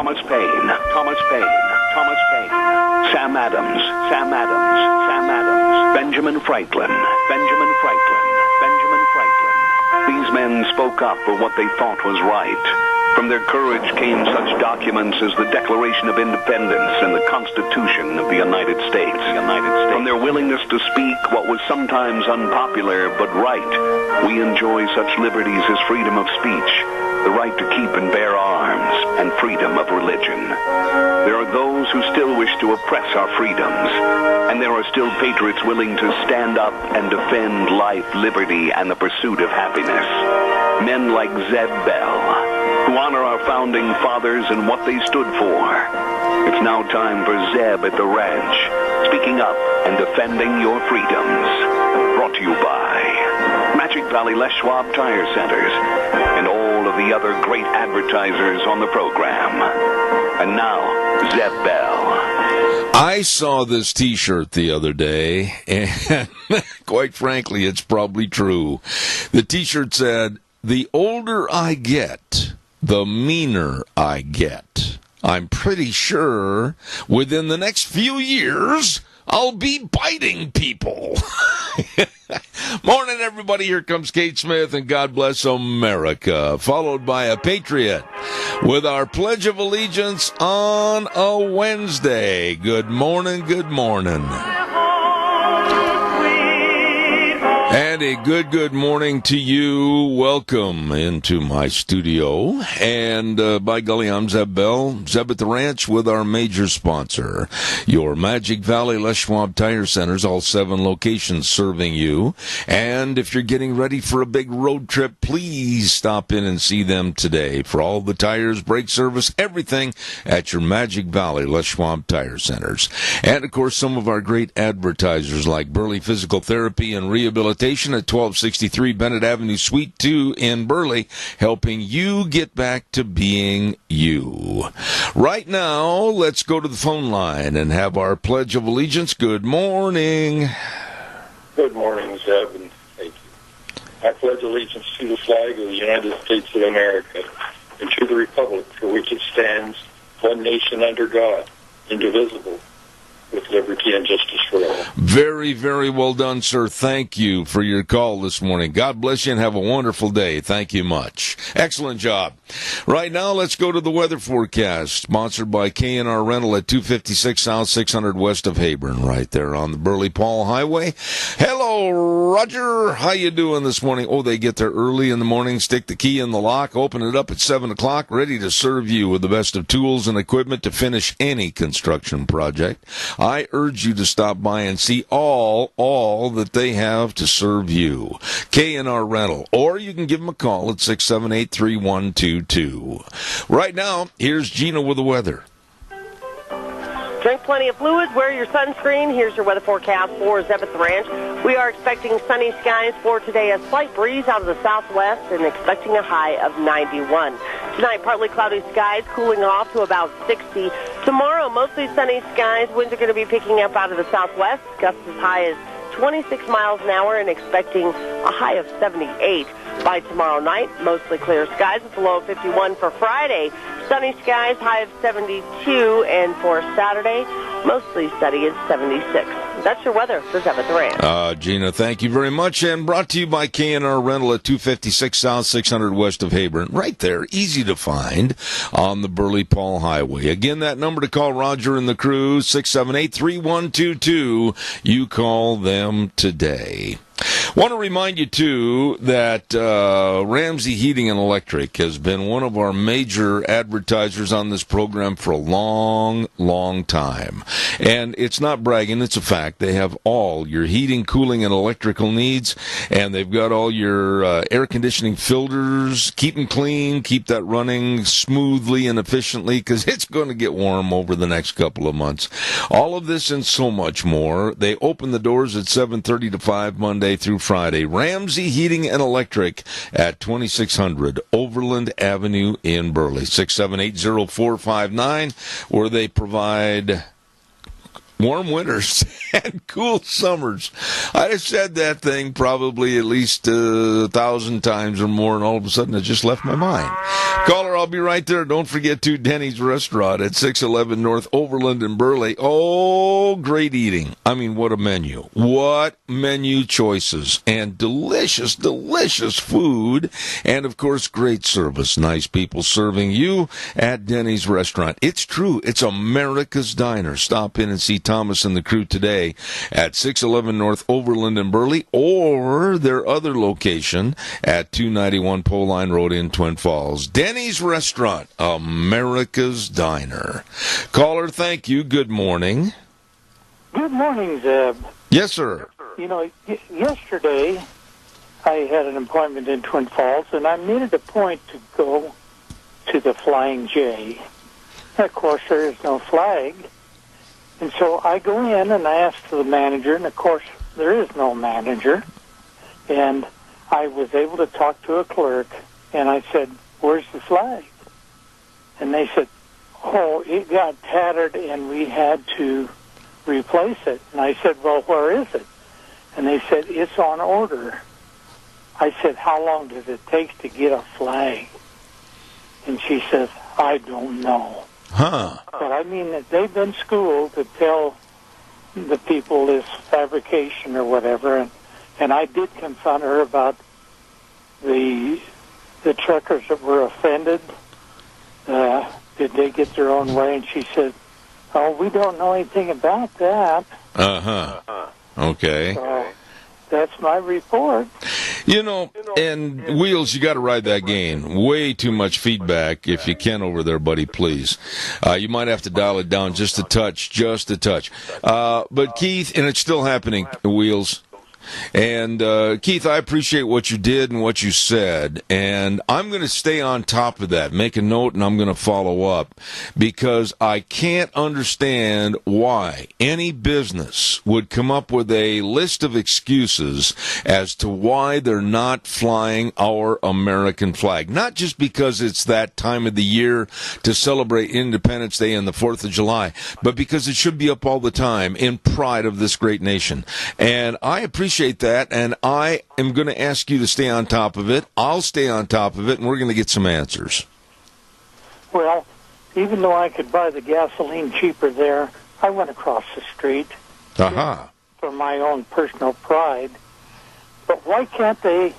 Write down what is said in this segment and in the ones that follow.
Thomas Paine, Thomas Paine, Thomas Paine, Sam Adams, Sam Adams, Sam Adams, Benjamin Franklin, Benjamin Franklin, Benjamin Franklin. These men spoke up for what they thought was right. From their courage came such documents as the Declaration of Independence and the Constitution of the United States. From their willingness to speak what was sometimes unpopular but right, we enjoy such liberties as freedom of speech, the right to keep and bear arms, and freedom of religion. There are those who still wish to oppress our freedoms, and there are still patriots willing to stand up and defend life, liberty, and the pursuit of happiness. Men like Zeb Bell, who honor our founding fathers and what they stood for. It's now time for Zeb at the Ranch, speaking up and defending your freedoms. Brought to you by Magic Valley Les Schwab Tire Centers and all of the other great advertisers on the program. And now, Zeb Bell. I saw this T-shirt the other day, and quite frankly, it's probably true. The T-shirt said, "The older I get, the meaner I get. I'm pretty sure within the next few years, I'll be biting people." Morning, everybody. Here comes Kate Smith and God Bless America, followed by a Patriot with our Pledge of Allegiance on a Wednesday. Good morning, good morning. And a good morning to you. Welcome into my studio. And by golly, I'm Zeb Bell, Zeb at the Ranch, with our major sponsor, your Magic Valley Les Schwab Tire Centers, all 7 locations serving you. And if you're getting ready for a big road trip, please stop in and see them today for all the tires, brake service, everything at your Magic Valley Les Schwab Tire Centers. And, of course, some of our great advertisers like Burley Physical Therapy and Rehabilitation at 1263 Bennett Avenue, Suite 2 in Burley, helping you get back to being you. Right now, let's go to the phone line and have our Pledge of Allegiance. Good morning. Good morning, Zeb, and thank you. I pledge allegiance to the flag of the United States of America and to the republic for which it stands, one nation under God, indivisible, with liberty and justice for all. Very, very well done, sir. Thank you for your call this morning. God bless you and have a wonderful day. Thank you much. Excellent job. Right now, let's go to the weather forecast, sponsored by K&R Rental at 256 South 600 west of Heyburn, right there on the Burley-Paul Highway. Hello, Roger. How you doing this morning? Oh, they get there early in the morning, stick the key in the lock, open it up at 7 o'clock, ready to serve you with the best of tools and equipment to finish any construction project. I urge you to stop by and see all that they have to serve you. K&R Rental, or you can give them a call at 678-3122. Right now, here's Gina with the weather. Drink plenty of fluids, wear your sunscreen. Here's your weather forecast for Zeb at the Ranch. We are expecting sunny skies for today, a slight breeze out of the southwest, and expecting a high of 91. Tonight, partly cloudy skies, cooling off to about 60. Tomorrow, mostly sunny skies. Winds are going to be picking up out of the southwest, gusts as high as 26 miles an hour, and expecting a high of 78. By tomorrow night, mostly clear skies with a low of 51 for Friday. Sunny skies, high of 72, and for Saturday, mostly sunny at 76. That's your weather for Zeb at the Ranch. Gina, thank you very much, and brought to you by K&R Rental at 256 South 600 west of Heyburn. Right there, easy to find on the Burley-Paul Highway. Again, that number to call Roger and the crew, 678-3122. You call them today. Want to remind you, too, that Ramsey Heating and Electric has been one of our major advertisers on this program for a long, long time. And it's not bragging, it's a fact. They have all your heating, cooling, and electrical needs, and they've got all your air conditioning filters. Keep them clean, keep that running smoothly and efficiently, because it's going to get warm over the next couple of months. All of this and so much more. They open the doors at 7:30 to 5 Monday through Friday. Ramsey Heating and Electric at 2600 Overland Avenue in Burley. 678-0459, where they provide warm winters and cool summers. I have said that thing probably at least 1,000 times or more, and all of a sudden it just left my mind. Caller, I'll be right there. Don't forget to Denny's Restaurant at 611 North Overland in Burley. Oh, great eating. I mean, what a menu. What menu choices. And delicious, delicious food. And, of course, great service. Nice people serving you at Denny's Restaurant. It's true. It's America's Diner. Stop in and see Thomas and the crew today at 611 North Overland in Burley, or their other location at 291 Pole Line Road in Twin Falls. Denny's Restaurant, America's Diner. Caller, thank you. Good morning. Good morning, Zeb. Yes, sir. You know, yesterday I had an appointment in Twin Falls, and I made it a point to go to the Flying J. And of course, there is no flag. And so I go in and I ask for the manager, and of course, there is no manager. And I was able to talk to a clerk, and I said, "Where's the flag?" And they said, "Oh, it got tattered, and we had to replace it." And I said, "Well, where is it?" And they said, "It's on order." I said, "How long does it take to get a flag?" And she says, "I don't know." Huh. But I mean, they've been schooled to tell the people this fabrication or whatever, and I did confront her about the truckers that were offended. Did they get their own way? And she said, "Oh, we don't know anything about that." Okay. So that's my report. You know, and Wheels, you got to ride that gain. Way too much feedback, if you can, over there, buddy, please. You might have to dial it down just a touch. But Keith, and it's still happening, Wheels. And Keith, I appreciate what you did and what you said, and I'm going to stay on top of that, make a note, and I'm going to follow up, because I can't understand why any business would come up with a list of excuses as to why they're not flying our American flag. Not just because it's that time of the year to celebrate Independence Day and the 4th of July, but because it should be up all the time in pride of this great nation. And I appreciate that, and I am going to ask you to stay on top of it. I'll stay on top of it, and we're going to get some answers. Well, even though I could buy the gasoline cheaper there, I went across the street for my own personal pride. But why can't they,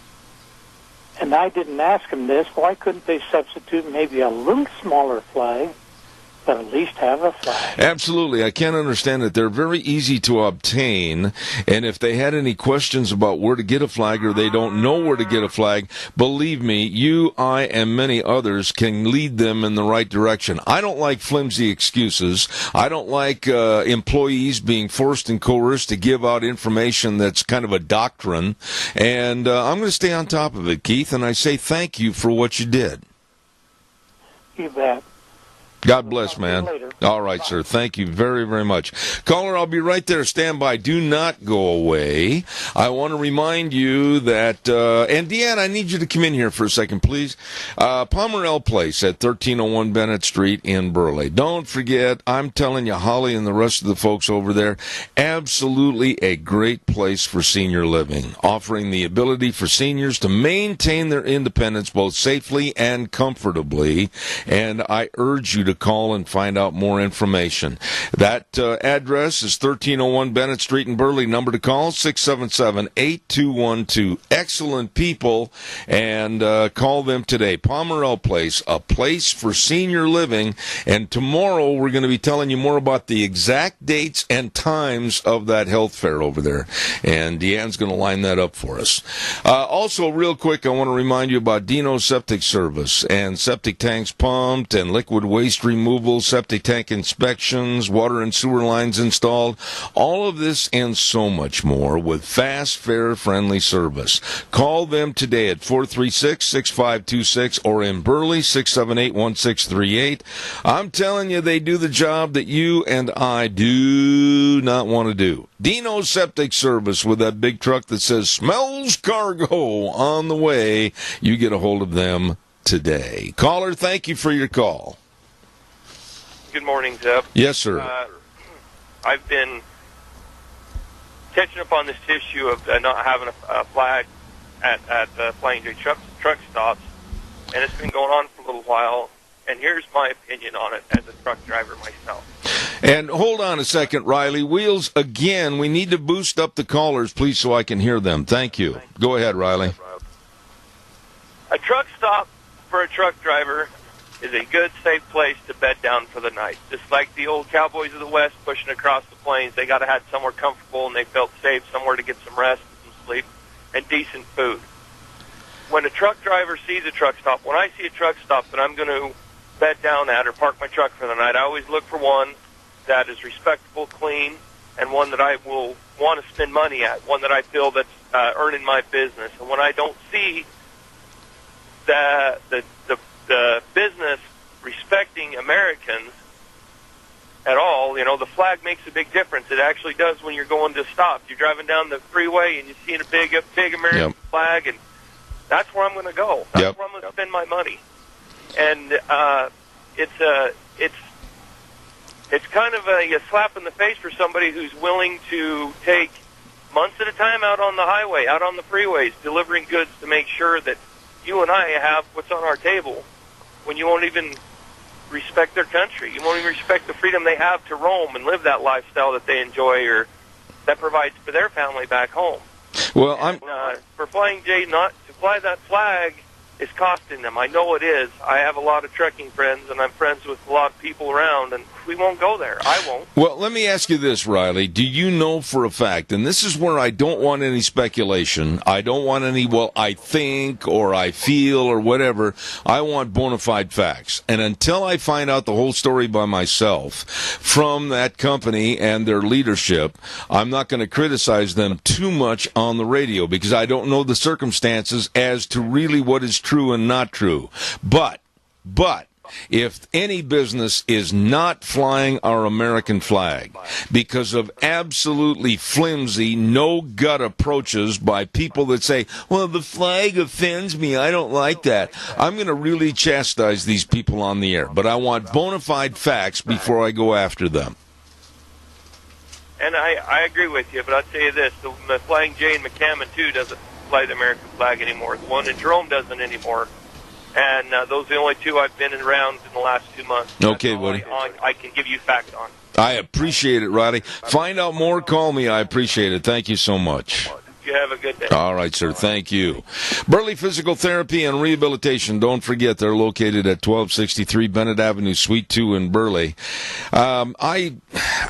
and I didn't ask them this, why couldn't they substitute maybe a little smaller flag, but at least have a flag? Absolutely. I can't understand it. They're very easy to obtain, and if they had any questions about where to get a flag or they don't know where to get a flag, believe me, you, I, and many others can lead them in the right direction. I don't like flimsy excuses. I don't like employees being forced and coerced to give out information that's kind of a doctrine, and I'm going to stay on top of it, Keith, and I say thank you for what you did. You bet. God bless, man. All right, sir. Thank you very, very much. Caller, I'll be right there. Stand by. Do not go away. I want to remind you that, and Deanne, I need you to come in here for a second, please. Pomerelle Place at 1301 Bennett Street in Burley. Don't forget, I'm telling you, Holly and the rest of the folks over there, absolutely a great place for senior living, offering the ability for seniors to maintain their independence both safely and comfortably. And I urge you to call and find out more information. That address is 1301 Bennett Street in Burley. Number to call, 677-8212. Excellent people, and call them today. Pomerelle Place, a place for senior living. And tomorrow we're going to be telling you more about the exact dates and times of that health fair over there. And Deanne's going to line that up for us. Also, real quick, I want to remind you about Dino's Septic Service and septic tanks pumped and liquid waste removal, septic tank inspections, water and sewer lines installed, all of this and so much more with fast, fair, friendly service. Call them today at 436-6526 or in Burley, 678-1638. I'm telling you, they do the job that you and I do not want to do. Dino's Septic Service with that big truck that says smells cargo on the way. You get a hold of them today. Caller, thank you for your call. Good morning, Zeb. Yes, sir. I've been catching up on this issue of not having a flag at the Flying J truck stops, and it's been going on for a little while. And here's my opinion on it as a truck driver myself. And hold on a second, Riley. Wheels, again, we need to boost up the callers, please, so I can hear them. Thank you. Go ahead, Riley. A truck stop for a truck driver is a good, safe place to bed down for the night. Just like the old cowboys of the West pushing across the plains, they got to have somewhere comfortable, and they felt safe, somewhere to get some rest and some sleep and decent food. When a truck driver sees a truck stop, when I see a truck stop that I'm going to bed down at or park my truck for the night, I always look for one that is respectable, clean, and one that I will want to spend money at, one that I feel that's earning my business. And when I don't see the business respecting Americans at all, the flag makes a big difference. It actually does when you're going to stop. You're driving down the freeway and you're seeing a big American flag, and that's where I'm going to go. That's where I'm going to spend my money. And it's kind of a slap in the face for somebody who's willing to take months at a time out on the highway, out on the freeways, delivering goods to make sure that you and I have what's on our table, when you won't even respect their country. You won't even respect the freedom they have to roam and live that lifestyle that they enjoy or that provides for their family back home. Well, for Flying J not to fly that flag is costing them. I know it is. I have a lot of trucking friends, and I'm friends with a lot of people around, and we won't go there. I won't. Well, let me ask you this, Riley. Do you know for a fact, and this is where I don't want any speculation, I don't want any, I think or I feel or whatever, I want bona fide facts. And until I find out the whole story by myself from that company and their leadership, I'm not going to criticize them too much on the radio because I don't know the circumstances as to really what is true and not true. But if any business is not flying our American flag because of absolutely flimsy, no-gut approaches by people that say, well, the flag offends me, I don't like that, I'm going to really chastise these people on the air. But I want bona fide facts before I go after them. And I agree with you, but I'll tell you this, the Flying J in McCammon, too, doesn't fly the American flag anymore. The one in Jerome doesn't anymore. And those are the only two I've been around in the last 2 months. Okay, buddy. I can give you facts on. I appreciate it, Roddy. Find out more, call me. I appreciate it. Thank you so much. You have a good day. All right, sir. Thank you. Burley Physical Therapy and Rehabilitation. Don't forget, they're located at 1263 Bennett Avenue, Suite 2 in Burley. I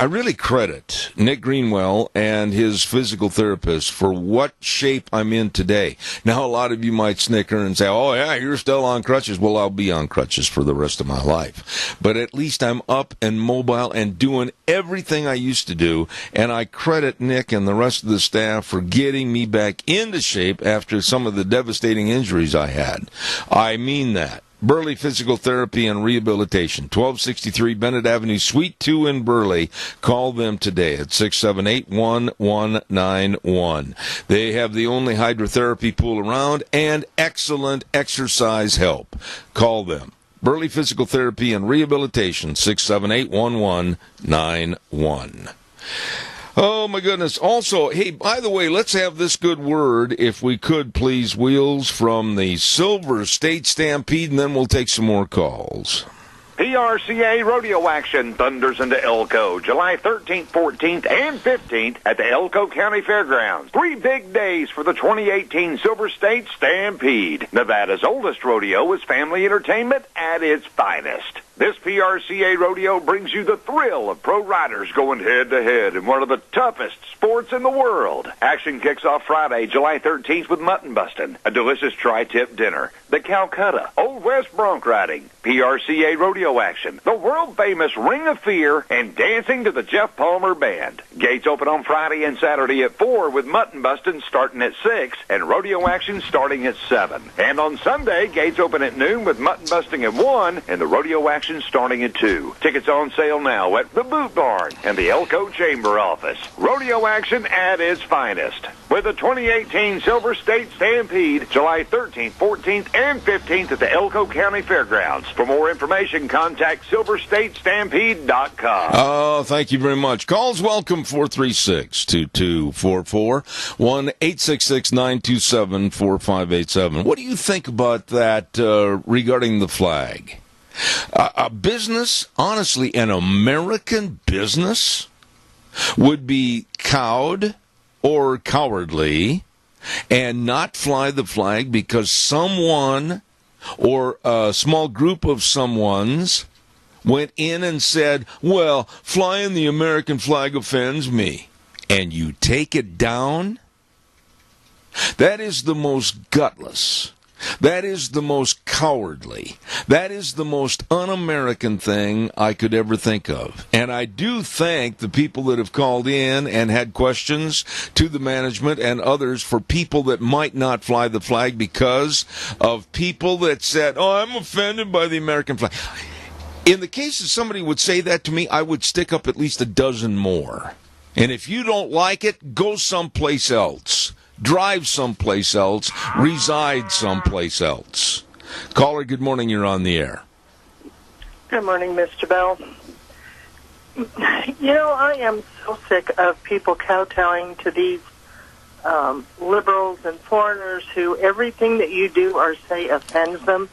really credit Nick Greenwell and his physical therapist for what shape I'm in today. Now, a lot of you might snicker and say, oh, yeah, you're still on crutches. Well, I'll be on crutches for the rest of my life. But at least I'm up and mobile and doing everything I used to do. And I credit Nick and the rest of the staff for getting me back into shape after some of the devastating injuries I had. I mean that. Burley Physical Therapy and Rehabilitation, 1263 Bennett Avenue, Suite 2 in Burley. Call them today at 678-1191. They have the only hydrotherapy pool around and excellent exercise help. Call them. Burley Physical Therapy and Rehabilitation, 678-1191. Oh, my goodness. Also, hey, by the way, let's have this good word, if we could, please, Wheels, from the Silver State Stampede, and then we'll take some more calls. PRCA Rodeo Action thunders into Elko, July 13th, 14th, and 15th at the Elko County Fairgrounds. 3 big days for the 2018 Silver State Stampede. Nevada's oldest rodeo is family entertainment at its finest. This PRCA rodeo brings you the thrill of pro riders going head-to-head in one of the toughest sports in the world. Action kicks off Friday, July 13th with mutton busting, a delicious tri-tip dinner, the Calcutta, Old West bronc riding, PRCA rodeo action, the world-famous Ring of Fear, and dancing to the Jeff Palmer Band. Gates open on Friday and Saturday at 4 with mutton busting starting at 6 and rodeo action starting at 7. And on Sunday, gates open at noon with mutton busting at 1 and the rodeo action starting at 2. Tickets on sale now at the Boot Barn and the Elko Chamber Office. Rodeo action at its finest. with the 2018 Silver State Stampede, July 13th, 14th, and 15th at the Elko County Fairgrounds. For more information, contact silverstatestampede.com. Oh, thank you very much. Calls welcome, 436-2244, 1-866-927-4587. What do you think about that regarding the flag? A business, honestly, an American business would be cowed or cowardly and not fly the flag because someone or a small group of someones went in and said, well, flying the American flag offends me, and you take it down? That is the most gutless. That is the most cowardly. That is the most un-American thing I could ever think of. And I do thank the people that have called in and had questions to the management and others for people that might not fly the flag because of people that said, oh, I'm offended by the American flag. In the case of somebody would say that to me, I would stick up at least a dozen more. And if you don't like it, go someplace else. Drive someplace else, reside someplace else. Caller, good morning, you're on the air. Good morning, Mr. Bell. You know, I am so sick of people kowtowing to these liberals and foreigners who everything that you do or say offends them.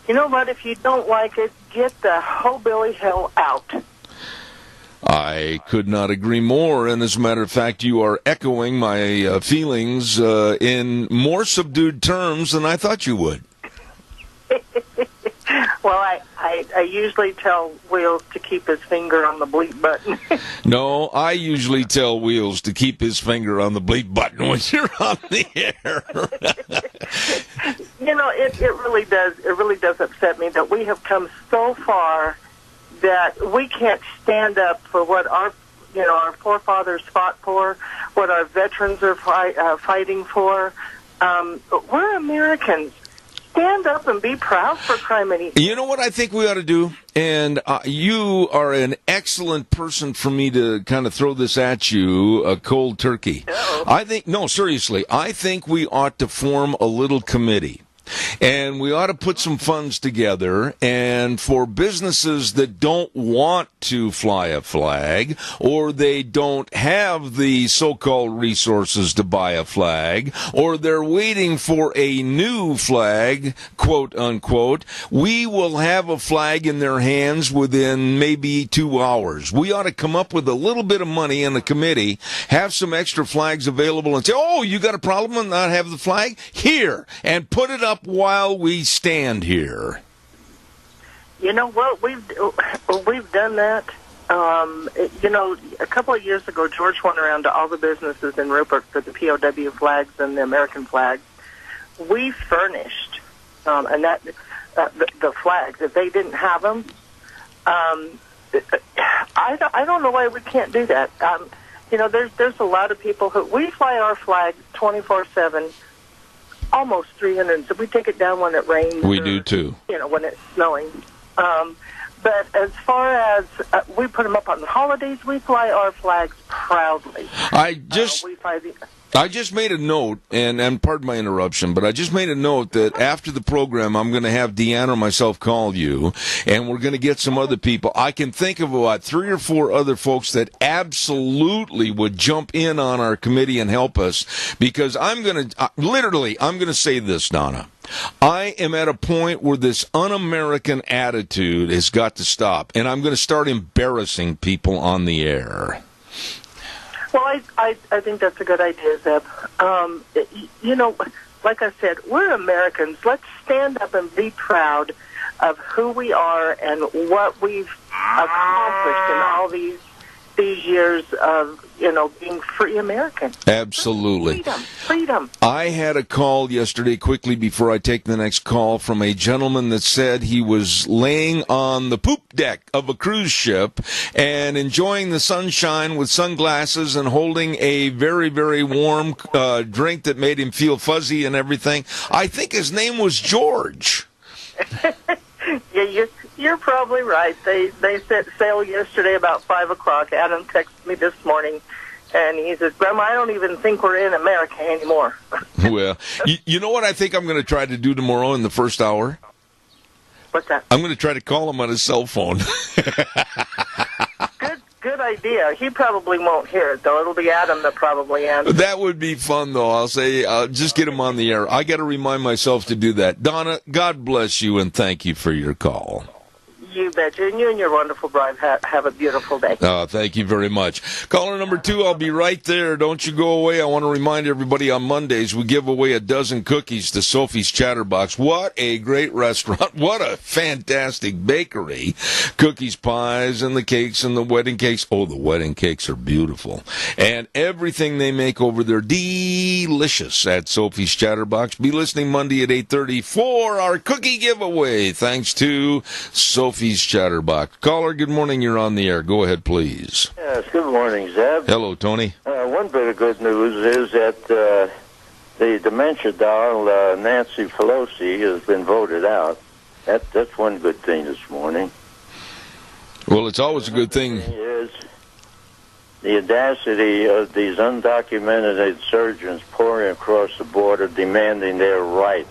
You know what? If you don't like it, get the hillbilly hell out. I could not agree more, and as a matter of fact, you are echoing my feelings in more subdued terms than I thought you would. Well, I usually tell Wheels to keep his finger on the bleep button. No, I usually tell Wheels to keep his finger on the bleep button when you're on the air. You know, it really does upset me that we have come so far that we can't stand up for what our forefathers fought for, what our veterans are fighting for. We're Americans. Stand up and be proud for crime. You know what I think we ought to do? And you are an excellent person for me to kind of throw this at you, a cold turkey. Uh-oh. Seriously, I think we ought to form a little committee. And we ought to put some funds together, and for businesses that don't want to fly a flag, or they don't have the so-called resources to buy a flag, or they're waiting for a new flag, quote unquote, we will have a flag in their hands within maybe 2 hours. We ought to come up with a little bit of money in the committee, have some extra flags available, and say, oh, you got a problem with not having the flag? Here, and put it up while we stand here. You know what? We've done that. You know, a couple of years ago, George went around to all the businesses in Rupert for the POW flags and the American flags. We furnished and that the flags. If they didn't have them, I don't know why we can't do that. You know, there's a lot of people who we fly our flag 24/7. Almost 300. So we take it down when it rains. We do too. You know, when it's snowing. But as far as we put them up on the holidays, we fly our flags proudly. I just made a note, and pardon my interruption, but I just made a note that after the program, I'm going to have Deanna or myself call you, and we're going to get some other people. I can think of about 3 or 4 other folks that absolutely would jump in on our committee and help us, because I'm going to say this, Donna. I am at a point where this un-American attitude has got to stop, and I'm going to start embarrassing people on the air. Well, I think that's a good idea, Zeb. You know, like I said, we're Americans. Let's stand up and be proud of who we are and what we've accomplished in all these years of, you know, being free American. Absolutely. Freedom. I had a call yesterday, quickly before I take the next call, from a gentleman that said he was laying on the poop deck of a cruise ship and enjoying the sunshine with sunglasses and holding a very, very warm drink that made him feel fuzzy and everything. I think his name was George. Yeah, you're probably right. They set sail yesterday about 5 o'clock. Adam texted me this morning, And he says, Grandma, I don't even think we're in America anymore. Well, you know what I think I'm going to try to do tomorrow in the first hour? What's that? I'm going to try to call him on his cell phone. Good idea. He probably won't hear it, though. It'll be Adam that probably answers. That would be fun, though. I'll say, just get him on the air. I got to remind myself to do that. Donna, God bless you, and thank you for your call. You betcha. And you and your wonderful bride have a beautiful day. Thank you very much. Caller number 2, I'll be right there. Don't you go away. I want to remind everybody on Mondays we give away a dozen cookies to Sophie's Chatterbox. What a great restaurant. What a fantastic bakery. Cookies, pies, and the cakes and the wedding cakes. Oh, the wedding cakes are beautiful. And everything they make over there, delicious at Sophie's Chatterbox. Be listening Monday at 8:30 for our cookie giveaway. Thanks to Sophie's Chatterbox. Caller, good morning. You're on the air. Go ahead, please. Yes, good morning, Zeb. Hello, Tony. One bit of good news is that the dementia doll, Nancy Pelosi, has been voted out. That's one good thing this morning. Well, it's always a good thing. Is the audacity of these undocumented insurgents pouring across the border demanding their rights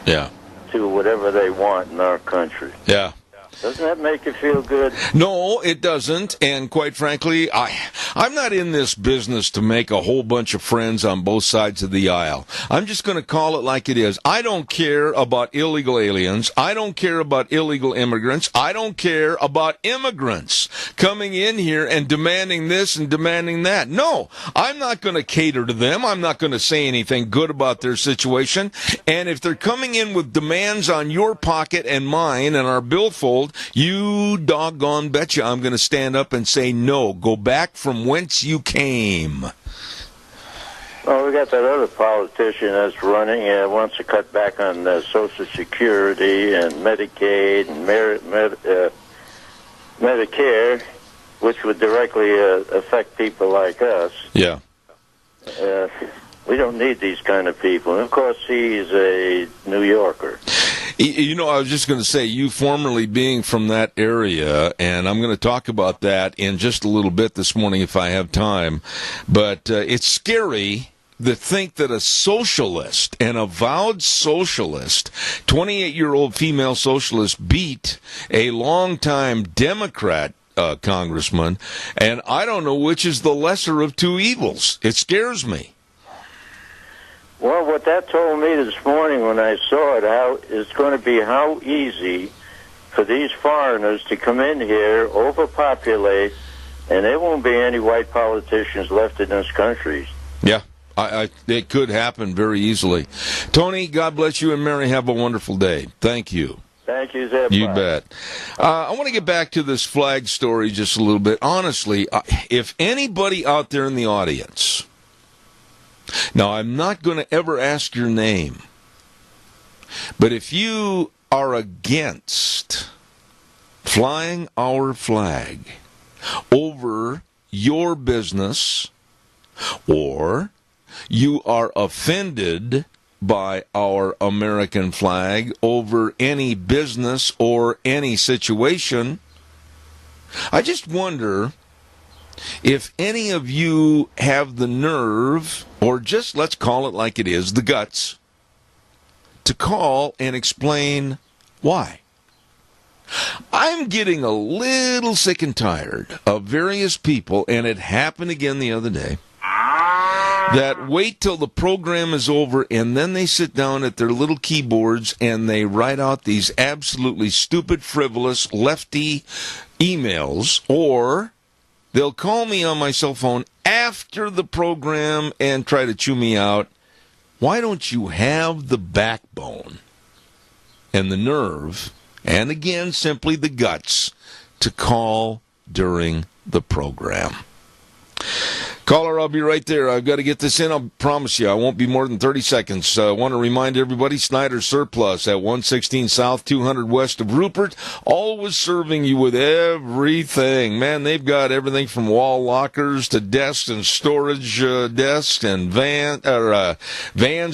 to whatever they want in our country. Yeah. Doesn't that make you feel good? No, it doesn't. And quite frankly, I'm not in this business to make a whole bunch of friends on both sides of the aisle. I'm just going to call it like it is. I don't care about illegal aliens. I don't care about illegal immigrants. I don't care about immigrants coming in here and demanding this and demanding that. No, I'm not going to cater to them. I'm not going to say anything good about their situation. And if they're coming in with demands on your pocket and mine and our billfold, you doggone betcha I'm going to stand up and say no. Go back from whence you came. Well, we got that other politician that's running wants to cut back on Social Security and Medicaid and Medicare, which would directly affect people like us. Yeah. We don't need these kind of people. And, of course, he's a New Yorker. You know, I was just going to say, you formerly being from that area, and I'm going to talk about that in just a little bit this morning if I have time, but it's scary to think that a socialist, an avowed socialist, 28-year-old female socialist, beat a longtime Democrat congressman, and I don't know which is the lesser of two evils. It scares me. Well, what that told me this morning when I saw it, how it's going to be how easy for these foreigners to come in here, overpopulate, and there won't be any white politicians left in this country. Yeah, it could happen very easily. Tony, God bless you, and Mary, have a wonderful day. Thank you. Thank you, Zeb. You bet. I want to get back to this flag story just a little bit. Honestly, if anybody out there in the audience... Now, I'm not going to ever ask your name, but if you are against flying our flag over your business, or you are offended by our American flag over any business or any situation, I just wonder if any of you have the nerve, or just let's call it like it is, the guts, to call and explain why. I'm getting a little sick and tired of various people, and it happened again the other day, that wait till the program is over and then they sit down at their little keyboards and they write out these absolutely stupid, frivolous, lefty emails, or they'll call me on my cell phone after the program and try to chew me out. Why don't you have the backbone and the nerve, and again, simply the guts, to call during the program? Caller, I'll be right there. I've got to get this in. I'll promise you I won't be more than 30 seconds. I want to remind everybody, Snyder Surplus at 116 South, 200 west of Rupert, always serving you with everything. Man, they've got everything from wall lockers to desks and storage desks and vans,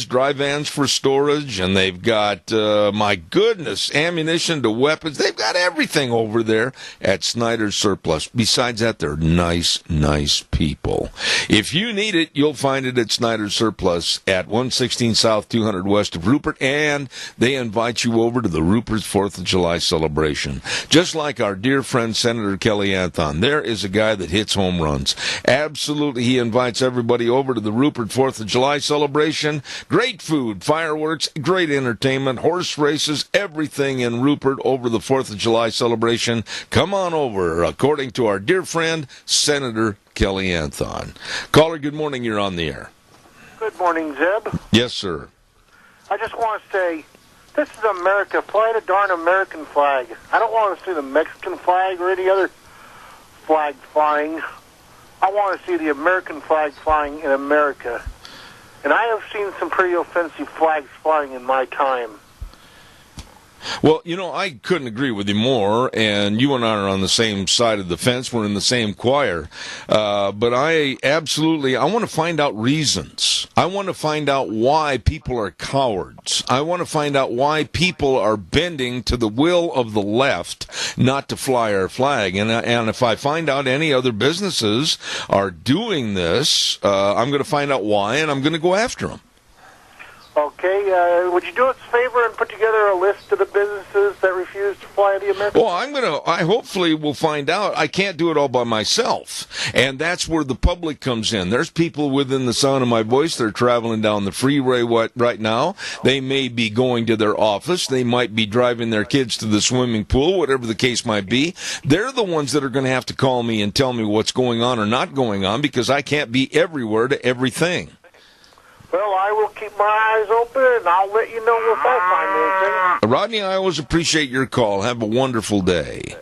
dry vans for storage, and they've got, my goodness, ammunition to weapons. They've got everything over there at Snyder Surplus. Besides that, they're nice people. If you need it, you'll find it at Snyder Surplus at 116 South 200 West of Rupert, and they invite you over to the Rupert's 4th of July celebration. Just like our dear friend Senator Kelly Anthon, there is a guy that hits home runs. Absolutely, he invites everybody over to the Rupert 4th of July celebration. Great food, fireworks, great entertainment, horse races, everything in Rupert over the 4th of July celebration. Come on over, according to our dear friend, Senator Kelly Anthon. Caller, good morning. You're on the air. Good morning, Zeb. Yes, sir. I just want to say, this is America. Fly the darn American flag. I don't want to see the Mexican flag or any other flag flying. I want to see the American flag flying in America. And I have seen some pretty offensive flags flying in my time. Well, you know, I couldn't agree with you more, and you and I are on the same side of the fence. We're in the same choir. But I want to find out reasons. I want to find out why people are cowards. I want to find out why people are bending to the will of the left not to fly our flag. And if I find out any other businesses are doing this, I'm going to find out why, and I'm going to go after them. Okay, would you do us a favor and put together a list of the businesses that refuse to fly the American? Well, I hopefully will find out. I can't do it all by myself. And that's where the public comes in. There's people within the sound of my voice. They're traveling down the freeway right now. They may be going to their office. They might be driving their kids to the swimming pool, whatever the case might be. They're the ones that are going to have to call me and tell me what's going on or not going on, because I can't be everywhere to everything. Well, I will keep my eyes open, and I'll let you know if I find anything. Rodney, I always appreciate your call. Have a wonderful day.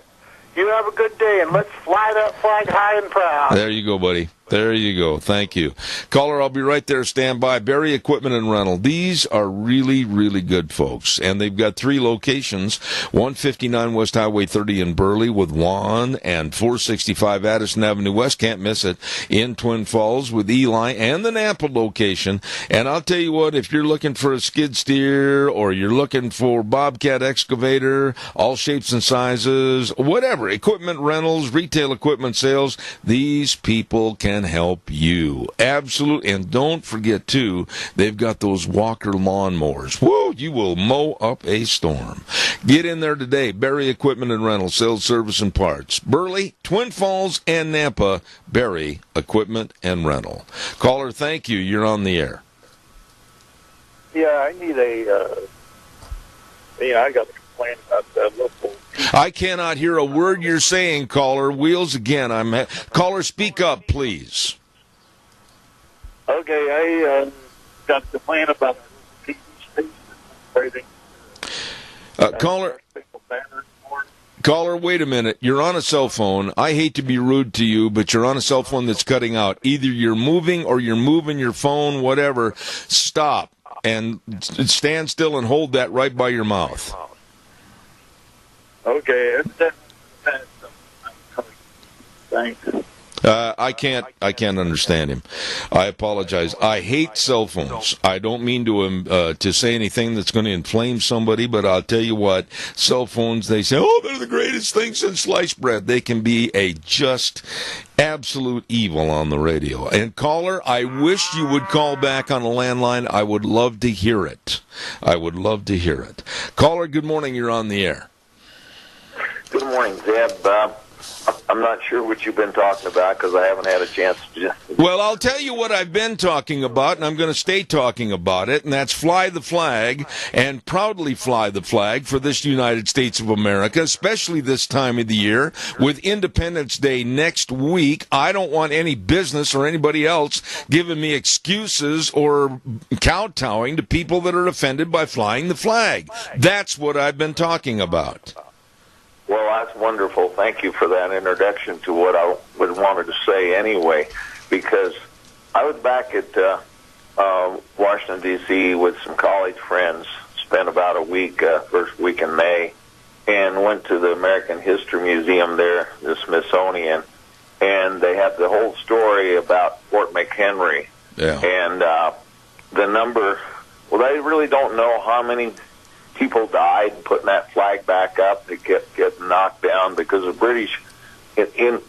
You have a good day, and let's fly that flag high and proud. There you go, buddy. There you go. Thank you. Caller, I'll be right there. Stand by. Berry Equipment and Rental. These are really, really good folks. And they've got 3 locations. 159 West Highway 30 in Burley with Juan, and 465 Addison Avenue West. Can't miss it. In Twin Falls with Eli, and the Nampa location. And I'll tell you what, if you're looking for a skid steer, or you're looking for Bobcat excavator, all shapes and sizes, whatever, equipment rentals, retail equipment sales, these people can help you. Absolutely. And don't forget, too, they've got those Walker lawnmowers. Whoa, you will mow up a storm. Get in there today. Berry Equipment and Rental, sales, service, and parts. Burley, Twin Falls, and Nampa. Berry Equipment and Rental. Caller, thank you. You're on the air. Yeah, I need I got a complaint about that local. I cannot hear a word you're saying, caller. Wheels again. Caller, speak up, please. Okay, I got a complaint about the TV station. Caller, wait a minute. You're on a cell phone. I hate to be rude to you, but you're on a cell phone that's cutting out. Either you're moving or you're moving your phone, whatever. Stop and stand still and hold that right by your mouth. Okay. Thanks. I can't understand him. I apologize. I hate cell phones. I don't mean to say anything that's going to inflame somebody, but I'll tell you what, cell phones, they say, oh, they're the greatest thing since sliced bread. They can be a just absolute evil on the radio. And caller, I wish you would call back on a landline. I would love to hear it. I would love to hear it. Caller, good morning. You're on the air. Good morning, Zeb. I'm not sure what you've been talking about because I haven't had a chance to. Well, I'll tell you what I've been talking about, and I'm going to stay talking about it, and that's fly the flag, and proudly fly the flag for this United States of America, especially this time of the year with Independence Day next week. I don't want any business or anybody else giving me excuses or kowtowing to people that are offended by flying the flag. That's what I've been talking about. Well, that's wonderful. Thank you for that introduction to what I would wanted to say anyway, because I was back at Washington, D.C. with some college friends, spent about a week, first week in May, and went to the American History Museum there, the Smithsonian, and they had the whole story about Fort McHenry. Yeah. And the number, well, they really don't know how many people died putting that flag back up. It kept knocked down because the British, in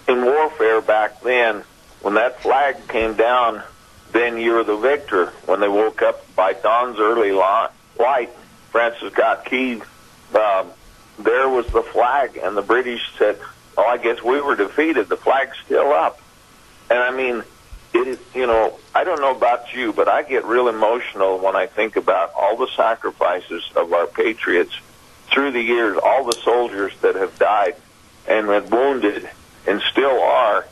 warfare back then, when that flag came down, then you were the victor. When they woke up by dawn's early light, Francis Scott Key, there was the flag, and the British said, "Oh, I guess we were defeated. The flag's still up." And I mean, it is, I don't know about you, but I get real emotional when I think about all the sacrifices of our patriots through the years, all the soldiers that have died and have wounded and still are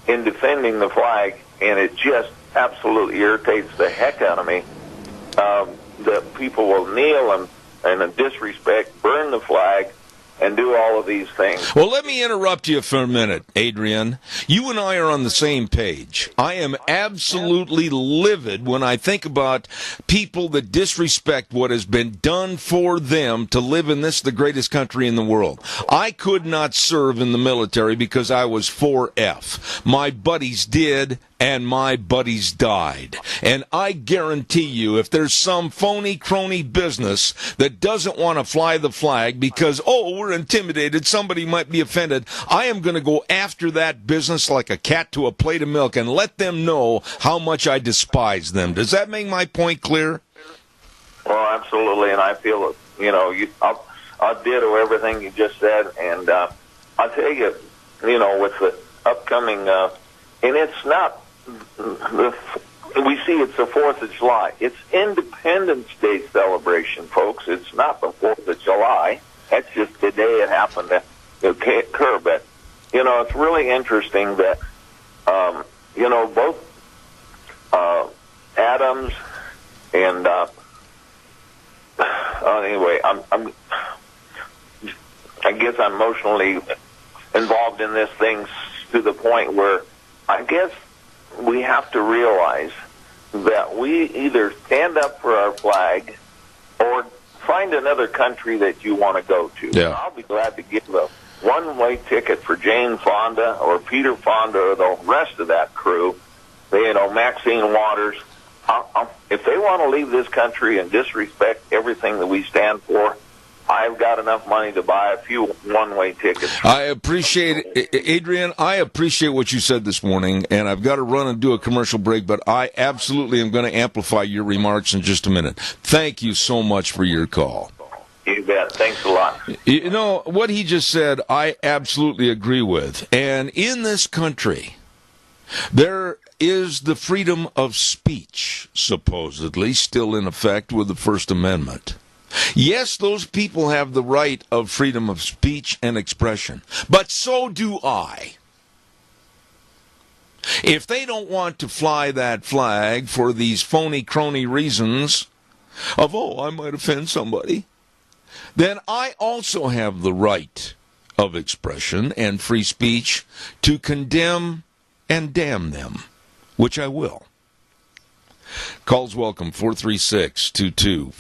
in defending the flag, and it just absolutely irritates the heck out of me that people will kneel and in disrespect burn the flag and do all of these things. Well, let me interrupt you for a minute, Adrian. You and I are on the same page. I am absolutely livid when I think about people that disrespect what has been done for them to live in this, the greatest country in the world. I could not serve in the military because I was 4F. My buddies did, and my buddies died. And I guarantee you, if there's some phony crony business that doesn't want to fly the flag because, we're intimidated, somebody might be offended, I am going to go after that business like a cat to a plate of milk and let them know how much I despise them. Does that make my point clear? Well, absolutely, and I feel, I'll ditto everything you just said, and I'll tell you, with the upcoming, and it's not, we see it's the 4th of July. It's Independence Day celebration, folks. It's not the 4th of July. That's just the day it happened to occur. But, it's really interesting that, both Adams and, anyway, I guess I'm emotionally involved in this thing to the point where I guess we have to realize that we either stand up for our flag or find another country that you want to go to. Yeah. I'll be glad to give a one-way ticket for Jane Fonda or Peter Fonda or the rest of that crew, Maxine Waters. If they want to leave this country and disrespect everything that we stand for, I've got enough money to buy a few one-way tickets. I appreciate it, Adrian. I appreciate what you said this morning, and I've got to run and do a commercial break, but I absolutely am going to amplify your remarks in just a minute. Thank you so much for your call. You bet. Thanks a lot. What he just said, I absolutely agree with. And in this country, there is the freedom of speech, supposedly, still in effect with the First Amendment. Yes, those people have the right of freedom of speech and expression, but so do I. If they don't want to fly that flag for these phony crony reasons of, I might offend somebody, then I also have the right of expression and free speech to condemn and damn them, which I will. Calls welcome, 436-2244,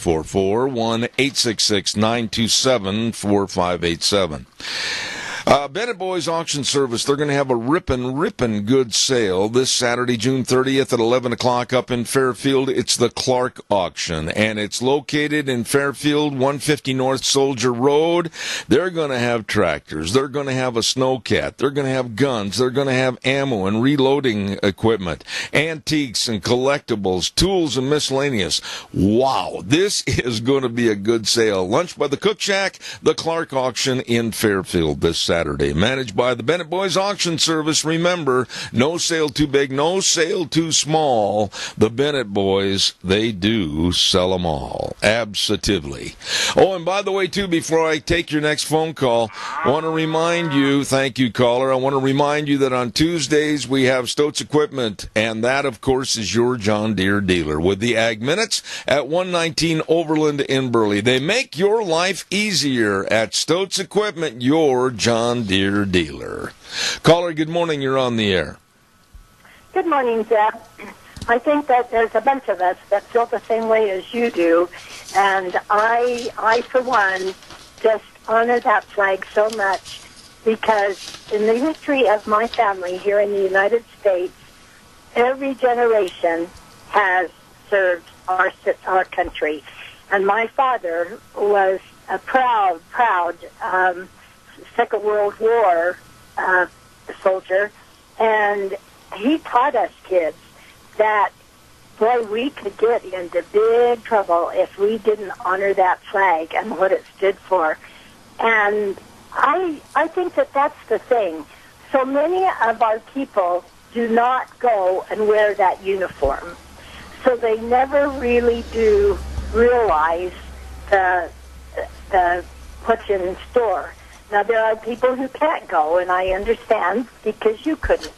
1-866-927-4587. Bennett Boys Auction Service, they're going to have a rippin' good sale this Saturday, June 30th at 11 o'clock up in Fairfield. It's the Clark Auction, and it's located in Fairfield, 150 North Soldier Road. They're going to have tractors. They're going to have a snowcat. They're going to have guns. They're going to have ammo and reloading equipment, antiques and collectibles, tools and miscellaneous. Wow, this is going to be a good sale. Lunch by the Cook Shack, the Clark Auction in Fairfield this Saturday, managed by the Bennett Boys Auction Service. Remember, no sale too big, no sale too small. The Bennett Boys, they do sell them all. Absolutely. Oh, and by the way, too, before I take your next phone call, I want to remind you, thank you, caller, I want to remind you that on Tuesdays we have Stokes Equipment, and that, of course, is your John Deere dealer with the Ag Minutes at 119 Overland in Burley. They make your life easier at Stokes Equipment, your John Deere dealer. Caller, good morning. You're on the air. Good morning, Zeb. I think that there's a bunch of us that feel the same way as you do, and I for one, just honor that flag so much because in the history of my family here in the United States, every generation has served our country. And my father was a proud Second World War soldier, and he taught us kids that, boy, we could get into big trouble if we didn't honor that flag and what it stood for. And I think that that's the thing. So many of our people do not go and wear that uniform. So they never really do realize the what's in store. Now, there are people who can't go, and I understand because you couldn't.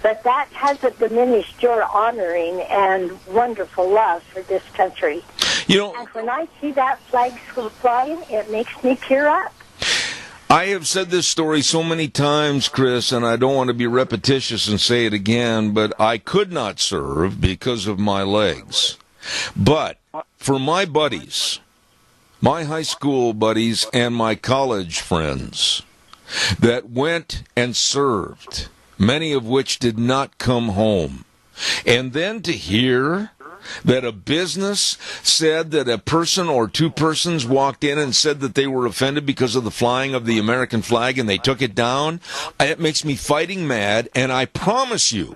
But that hasn't diminished your honoring and wonderful love for this country. You know, and when I see that flag flying, it makes me tear up. I have said this story so many times, Chris, and I don't want to be repetitious and say it again, but I could not serve because of my legs. But for my buddies, my high school buddies and my college friends that went and served, many of which did not come home, and then to hear that a business said that a person or two persons walked in and said that they were offended because of the flying of the American flag and they took it down, it makes me fighting mad, and I promise you,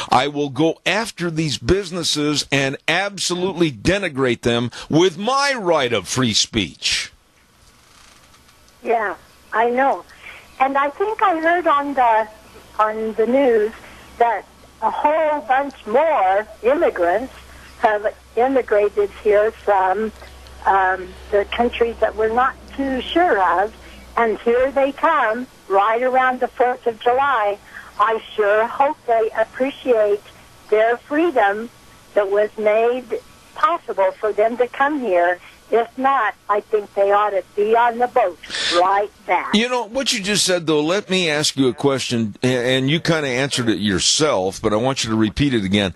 I will go after these businesses and absolutely denigrate them with my right of free speech. Yeah, I know. And I think I heard on the news that a whole bunch more immigrants have immigrated here from the countries that we're not too sure of, and here they come right around the 4th of July. I sure hope they appreciate their freedom that was made possible for them to come here. If not, I think they ought to be on the boat right back. You know, what you just said, though, let me ask you a question, and you kind of answered it yourself, but I want you to repeat it again.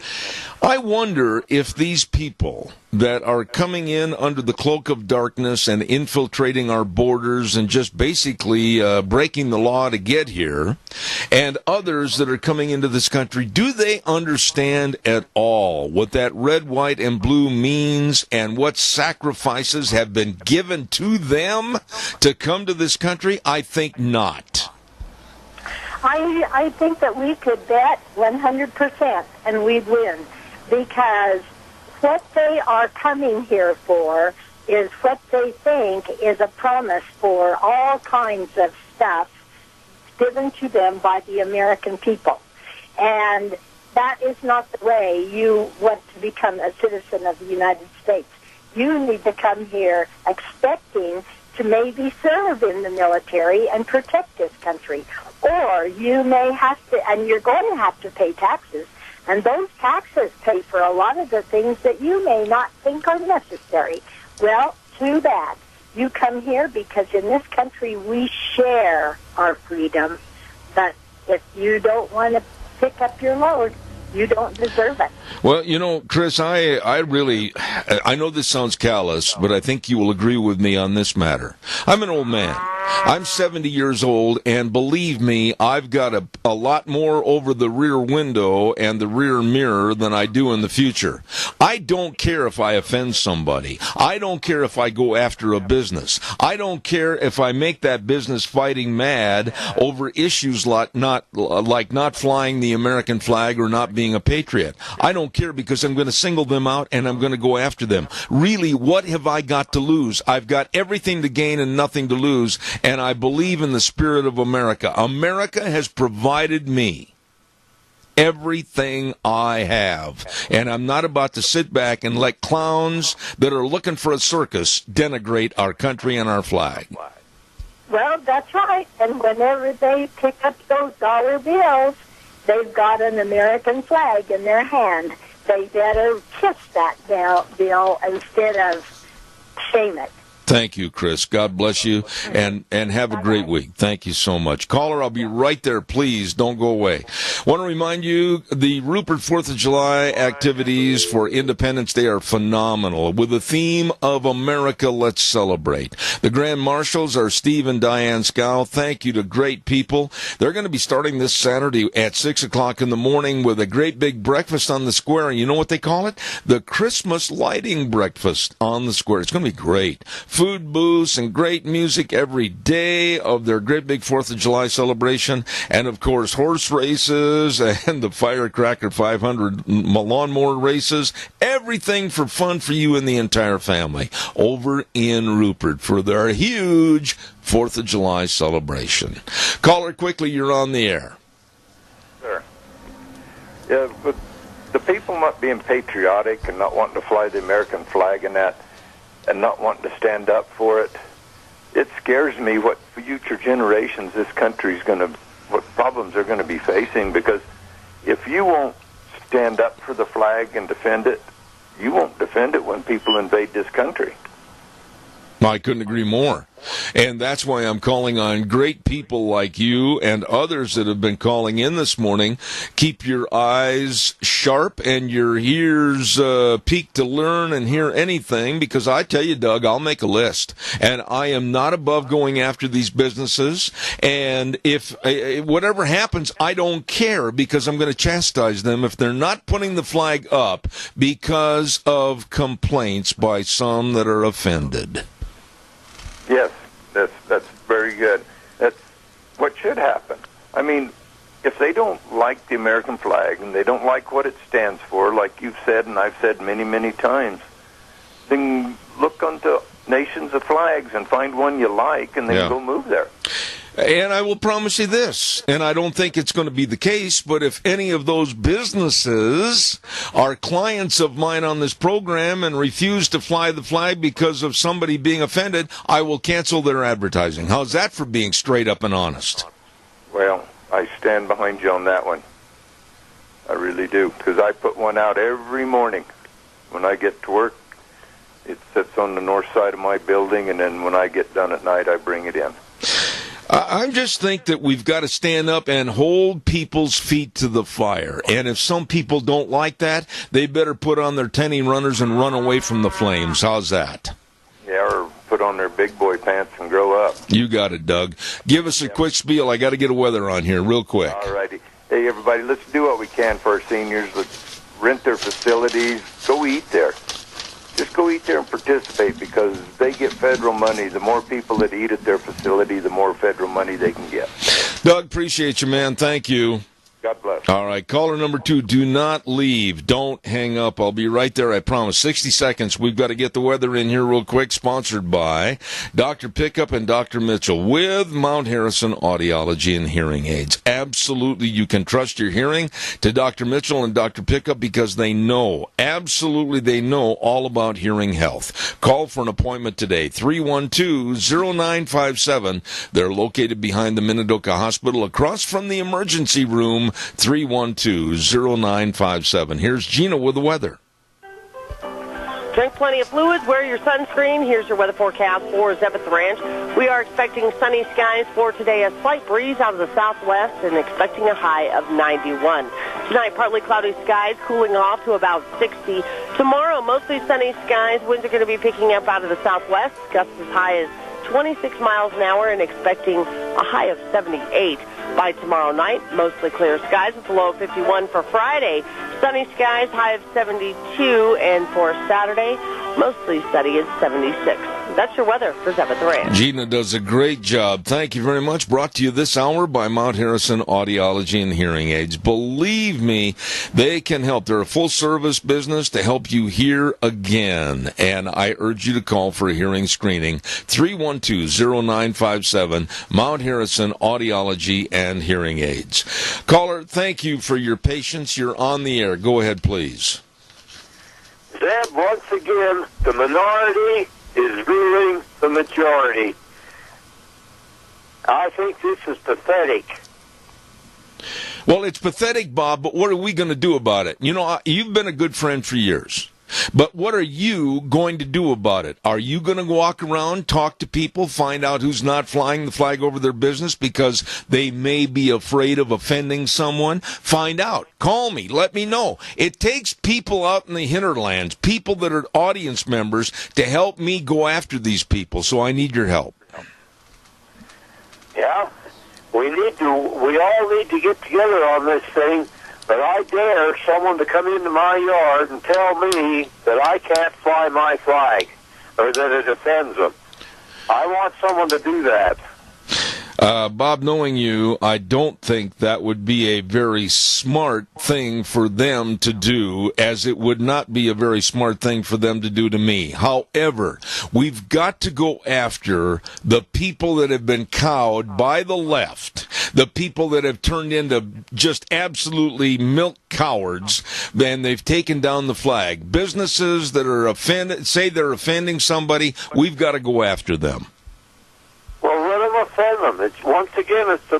I wonder if these people that are coming in under the cloak of darkness and infiltrating our borders and just basically breaking the law to get here, and others that are coming into this country, do they understand at all what that red, white, and blue means and what sacrifices have been given to them to come to this country? I think not. I think that we could bet 100% and we'd win, because what they are coming here for is what they think is a promise for all kinds of stuff given to them by the American people. And that is not the way you want to become a citizen of the United States. You need to come here expecting to maybe serve in the military and protect this country. Or you may have to, and you're going to have to pay taxes. And those taxes pay for a lot of the things that you may not think are necessary. Well, too bad. You come here because in this country we share our freedom. But if you don't want to pick up your load, you don't deserve it. Well, you know, Chris, I know this sounds callous, but I think you will agree with me on this matter. I'm an old man. I'm 70 years old, and believe me, I've got a lot more over the rear window and the rear mirror than I do in the future. I don't care if I offend somebody. I don't care if I go after a business. I don't care if I make that business fighting mad over issues like not flying the American flag or not being a patriot. I don't care, because I'm going to single them out and I'm going to go after them. Really, what have I got to lose? I've got everything to gain and nothing to lose, and I believe in the spirit of America. America has provided me everything I have, and I'm not about to sit back and let clowns that are looking for a circus denigrate our country and our flag. Well, that's right. And whenever they pick up those dollar bills, they've got an American flag in their hand. They better kiss that bill instead of shame it. Thank you, Chris. God bless you, and have a great week. Thank you so much. Caller, I'll be right there. Please don't go away. Want to remind you, the Rupert 4th of July activities for Independence Day are phenomenal. With the theme of America, let's celebrate. The Grand Marshals are Steve and Diane Scow. Thank you to great people. They're going to be starting this Saturday at 6 o'clock in the morning with a great big breakfast on the square. And you know what they call it? The Christmas lighting breakfast on the square. It's going to be great. food booths and great music every day of their great big 4th of July celebration. And, of course, horse races and the Firecracker 500 lawnmower races. Everything for fun for you and the entire family over in Rupert for their huge 4th of July celebration. Caller, quickly, you're on the air. Sure. Yeah, but the people not being patriotic and not wanting to fly the American flag and that, and not wanting to stand up for it, it scares me what future generations this country's what problems they're going to be facing, because if you won't stand up for the flag and defend it, you won't defend it when people invade this country. I couldn't agree more. And that's why I'm calling on great people like you and others that have been calling in this morning. Keep your eyes sharp and your ears peaked to learn and hear anything, because I tell you, Doug, I'll make a list. And I am not above going after these businesses. And if whatever happens, I don't care, because I'm going to chastise them if they're not putting the flag up because of complaints by some that are offended. Yes, that's very good. That's what should happen. I mean, if they don't like the American flag and they don't like what it stands for, like you've said and I've said many, many times, then look onto nations of flags and find one you like and then go move there. And I will promise you this, and I don't think it's going to be the case, but if any of those businesses are clients of mine on this program and refuse to fly the flag because of somebody being offended, I will cancel their advertising. How's that for being straight up and honest? Well, I stand behind you on that one. I really do, because I put one out every morning when I get to work. It sits on the north side of my building, and then when I get done at night, I bring it in. I just think that we've got to stand up and hold people's feet to the fire. And if some people don't like that, they better put on their tenny runners and run away from the flames. How's that? Yeah, or put on their big boy pants and grow up. You got it, Doug. Give us a quick spiel. I got to get a weather on here real quick. All righty. Hey, everybody, let's do what we can for our seniors. Let's rent their facilities. Go eat there. Just go eat there and participate, because they get federal money. The more people that eat at their facility, the more federal money they can get. Doug, appreciate you, man. Thank you. God bless. All right, caller number 2, do not leave. Don't hang up. I'll be right there, I promise. 60 seconds. We've got to get the weather in here real quick. Sponsored by Dr. Pickup and Dr. Mitchell with Mount Harrison Audiology and Hearing Aids. Absolutely, you can trust your hearing to Dr. Mitchell and Dr. Pickup, because they know, absolutely they know all about hearing health. Call for an appointment today, 312-0957. They're located behind the Minidoka Hospital, across from the emergency room, 312-0957. Here's Gina with the weather. Drink plenty of fluids, wear your sunscreen. Here's your weather forecast for Zebeth Ranch. We are expecting sunny skies for today, a slight breeze out of the southwest, and expecting a high of 91. Tonight, partly cloudy skies, cooling off to about 60. Tomorrow, mostly sunny skies. Winds are going to be picking up out of the southwest, gusts as high as 26 miles an hour, and expecting a high of 78. By tomorrow night, mostly clear skies with a low of 51 for Friday. Sunny skies, high of 72, and for Saturday, mostly sunny at 76. That's your weather for Zebeth Ranch. Gina does a great job. Thank you very much. Brought to you this hour by Mount Harrison Audiology and Hearing Aids. Believe me, they can help. They're a full-service business to help you hear again. And I urge you to call for a hearing screening. 312-0957, Mount Harrison Audiology and Hearing Aids. Caller, thank you for your patience. You're on the air. Go ahead, please. Zeb, once again, the minority is ruling the majority. I think this is pathetic. Well, it's pathetic, Bob, but what are we going to do about it? You know, you've been a good friend for years. But what are you going to do about it? Are you going to walk around, talk to people, find out who's not flying the flag over their business because they may be afraid of offending someone? Find out. Call me. Let me know. It takes people out in the hinterlands, people that are audience members, to help me go after these people. So I need your help. Yeah, we all need to get together on this thing. But I dare someone to come into my yard and tell me that I can't fly my flag, or that it offends them. I want someone to do that. Bob, knowing you, I don't think that would be a very smart thing for them to do, as it would not be a very smart thing for them to do to me. However, we've got to go after the people that have been cowed by the left, the people that have turned into just absolutely milk cowards, and they've taken down the flag. Businesses that are say they're offending somebody, we've got to go after them. Well, let them offend them. Once again, it's the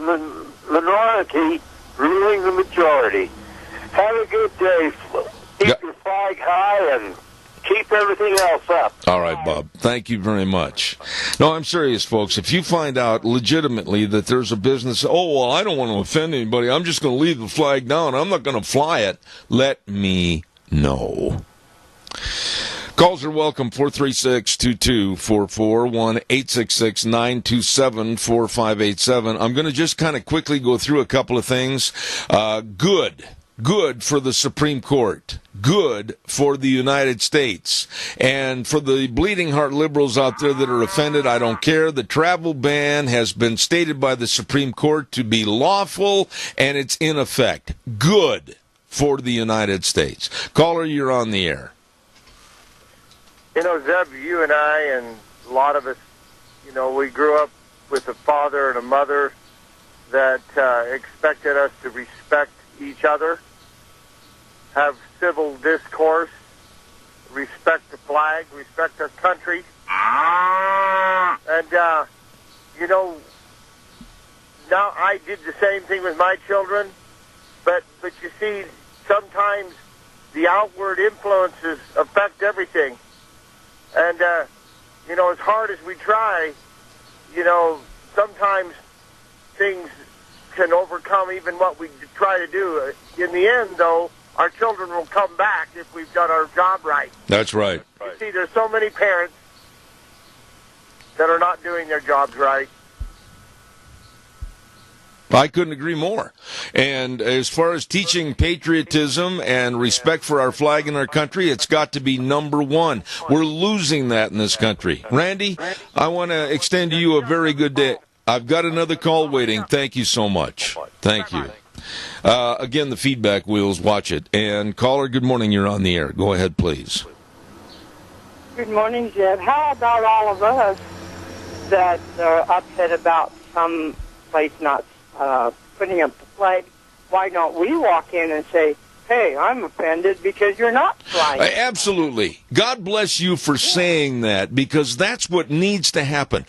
minority ruling the majority. Have a good day. Keep your flag high and keep everything else up. All right, Bob. Thank you very much. No, I'm serious, folks. If you find out legitimately that there's a business, I don't want to offend anybody, I'm just going to leave the flag down, I'm not going to fly it, let me know. Calls are welcome, 436-2244, 1-866-927-4587. I'm going to just kind of quickly go through a couple of things. Good for the Supreme Court. Good for the United States. And for the bleeding heart liberals out there that are offended, I don't care. The travel ban has been stated by the Supreme Court to be lawful, and it's in effect. Good for the United States. Caller, you're on the air. You know, Zeb, you and I and a lot of us, we grew up with a father and a mother that expected us to respect each other, have civil discourse, respect the flag, respect our country. And, now I did the same thing with my children, but you see, sometimes the outward influences affect everything. And, as hard as we try, sometimes things can overcome even what we try to do. In the end, though, our children will come back if we've done our job right. That's right. You see, there's so many parents that are not doing their jobs right. I couldn't agree more. And as far as teaching patriotism and respect for our flag and our country, it's got to be number one. We're losing that in this country. Randy, I want to extend to you a very good day. I've got another call waiting. Thank you so much. Thank you. Again, the feedback wheels, watch it. And caller, good morning. You're on the air. Go ahead, please. Good morning, Jeb. How about all of us that are upset about some place not putting up the flag? Why don't we walk in and say, hey, I'm offended because you're not flying? Absolutely. God bless you for saying that, because that's what needs to happen.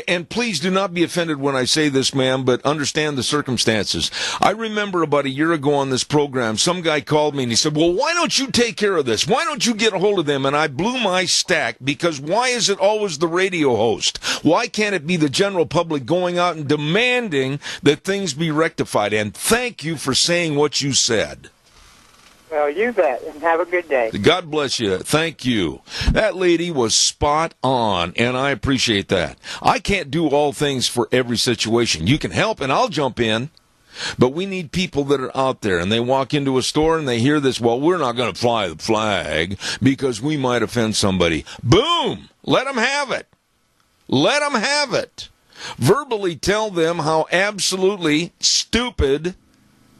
And please do not be offended when I say this, ma'am, but understand the circumstances. I remember about a year ago on this program, some guy called me and he said, well, why don't you take care of this? Why don't you get a hold of them? And I blew my stack, because why is it always the radio host? Why can't it be the general public going out and demanding that things be rectified? And thank you for saying what you said. Well, you bet, and have a good day. God bless you. Thank you. That lady was spot on, and I appreciate that. I can't do all things for every situation. You can help, and I'll jump in. But we need people that are out there, and they walk into a store and they hear this, well, we're not going to fly the flag because we might offend somebody. Boom! Let them have it. Let them have it. Verbally tell them how absolutely stupid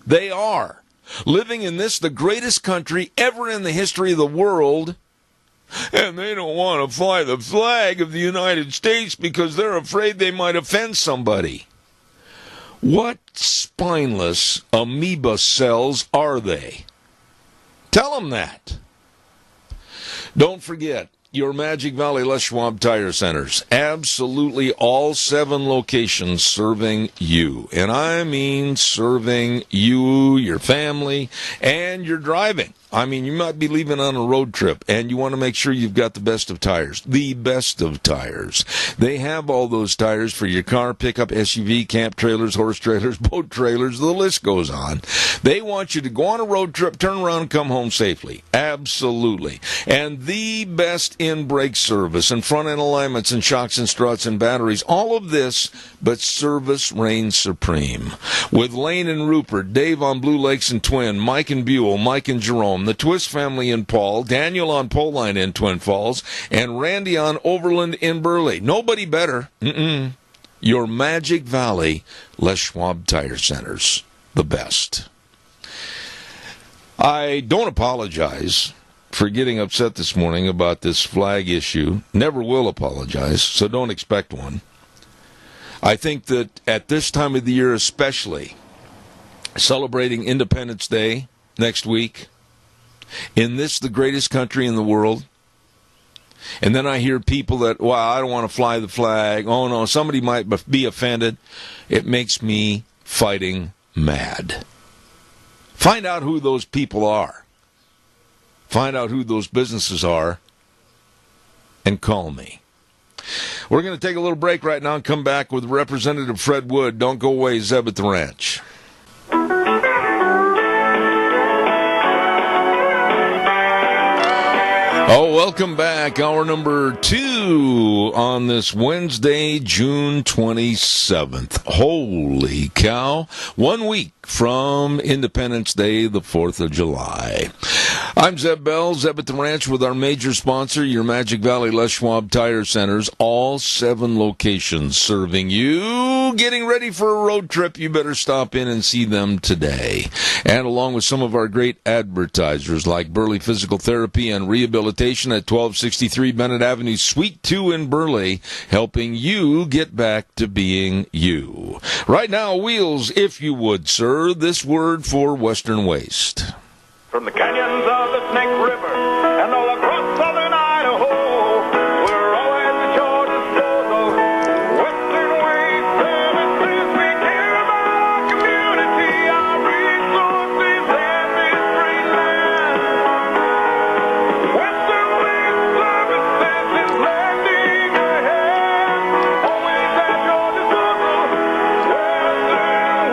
they are. Living in the greatest country ever in the history of the world, and they don't want to fly the flag of the United States because they're afraid they might offend somebody. What spineless amoeba cells are they? Tell them that. Don't forget your Magic Valley Les Schwab Tire Centers. Absolutely all 7 locations serving you. And I mean serving you, your family, and your driving. I mean, you might be leaving on a road trip, and you want to make sure you've got the best of tires. The best of tires. They have all those tires for your car, pickup, SUV, camp trailers, horse trailers, boat trailers, the list goes on. They want you to go on a road trip, turn around, and come home safely. Absolutely. And the best in brake service and front-end alignments and shocks and struts and batteries. All of this, but service reigns supreme. with Lane and Rupert, Dave on Blue Lakes and Twin, Mike and Buell, Mike and Jerome, the Twist family in Paul, Daniel on Pole Line in Twin Falls, and Randy on Overland in Burley. Nobody better. Your Magic Valley Les Schwab Tire Centers. The best. I don't apologize for getting upset this morning about this flag issue. Never will apologize, so don't expect one. I think that at this time of the year especially, celebrating Independence Day next week, in this, the greatest country in the world, and then I hear people that, well, I don't want to fly the flag. Oh, no, somebody might be offended. It makes me fighting mad. Find out who those people are. Find out who those businesses are, and call me. We're going to take a little break right now and come back with Representative Fred Wood. Don't go away, Zeb at the Ranch. Oh, welcome back. Hour number 2 on this Wednesday, June 27th. Holy cow. 1 week from Independence Day, the 4th of July. I'm Zeb Bell, Zeb at the Ranch, with our major sponsor, your Magic Valley Les Schwab Tire Centers. All 7 locations serving you. Getting ready for a road trip, you better stop in and see them today. And along with some of our great advertisers like Burley Physical Therapy and Rehabilitation at 1263 Bennett Avenue, Suite 2 in Burley, helping you get back to being you. Right now, Wheels, if you would, sir, this word for Western Waste. From the canyons of the Snake River and all across southern Idaho, we're always at your disposal. Western Waste Services, we care about our community, our resources, and this great land. Western Waste Services is lending a hand, always at your disposal.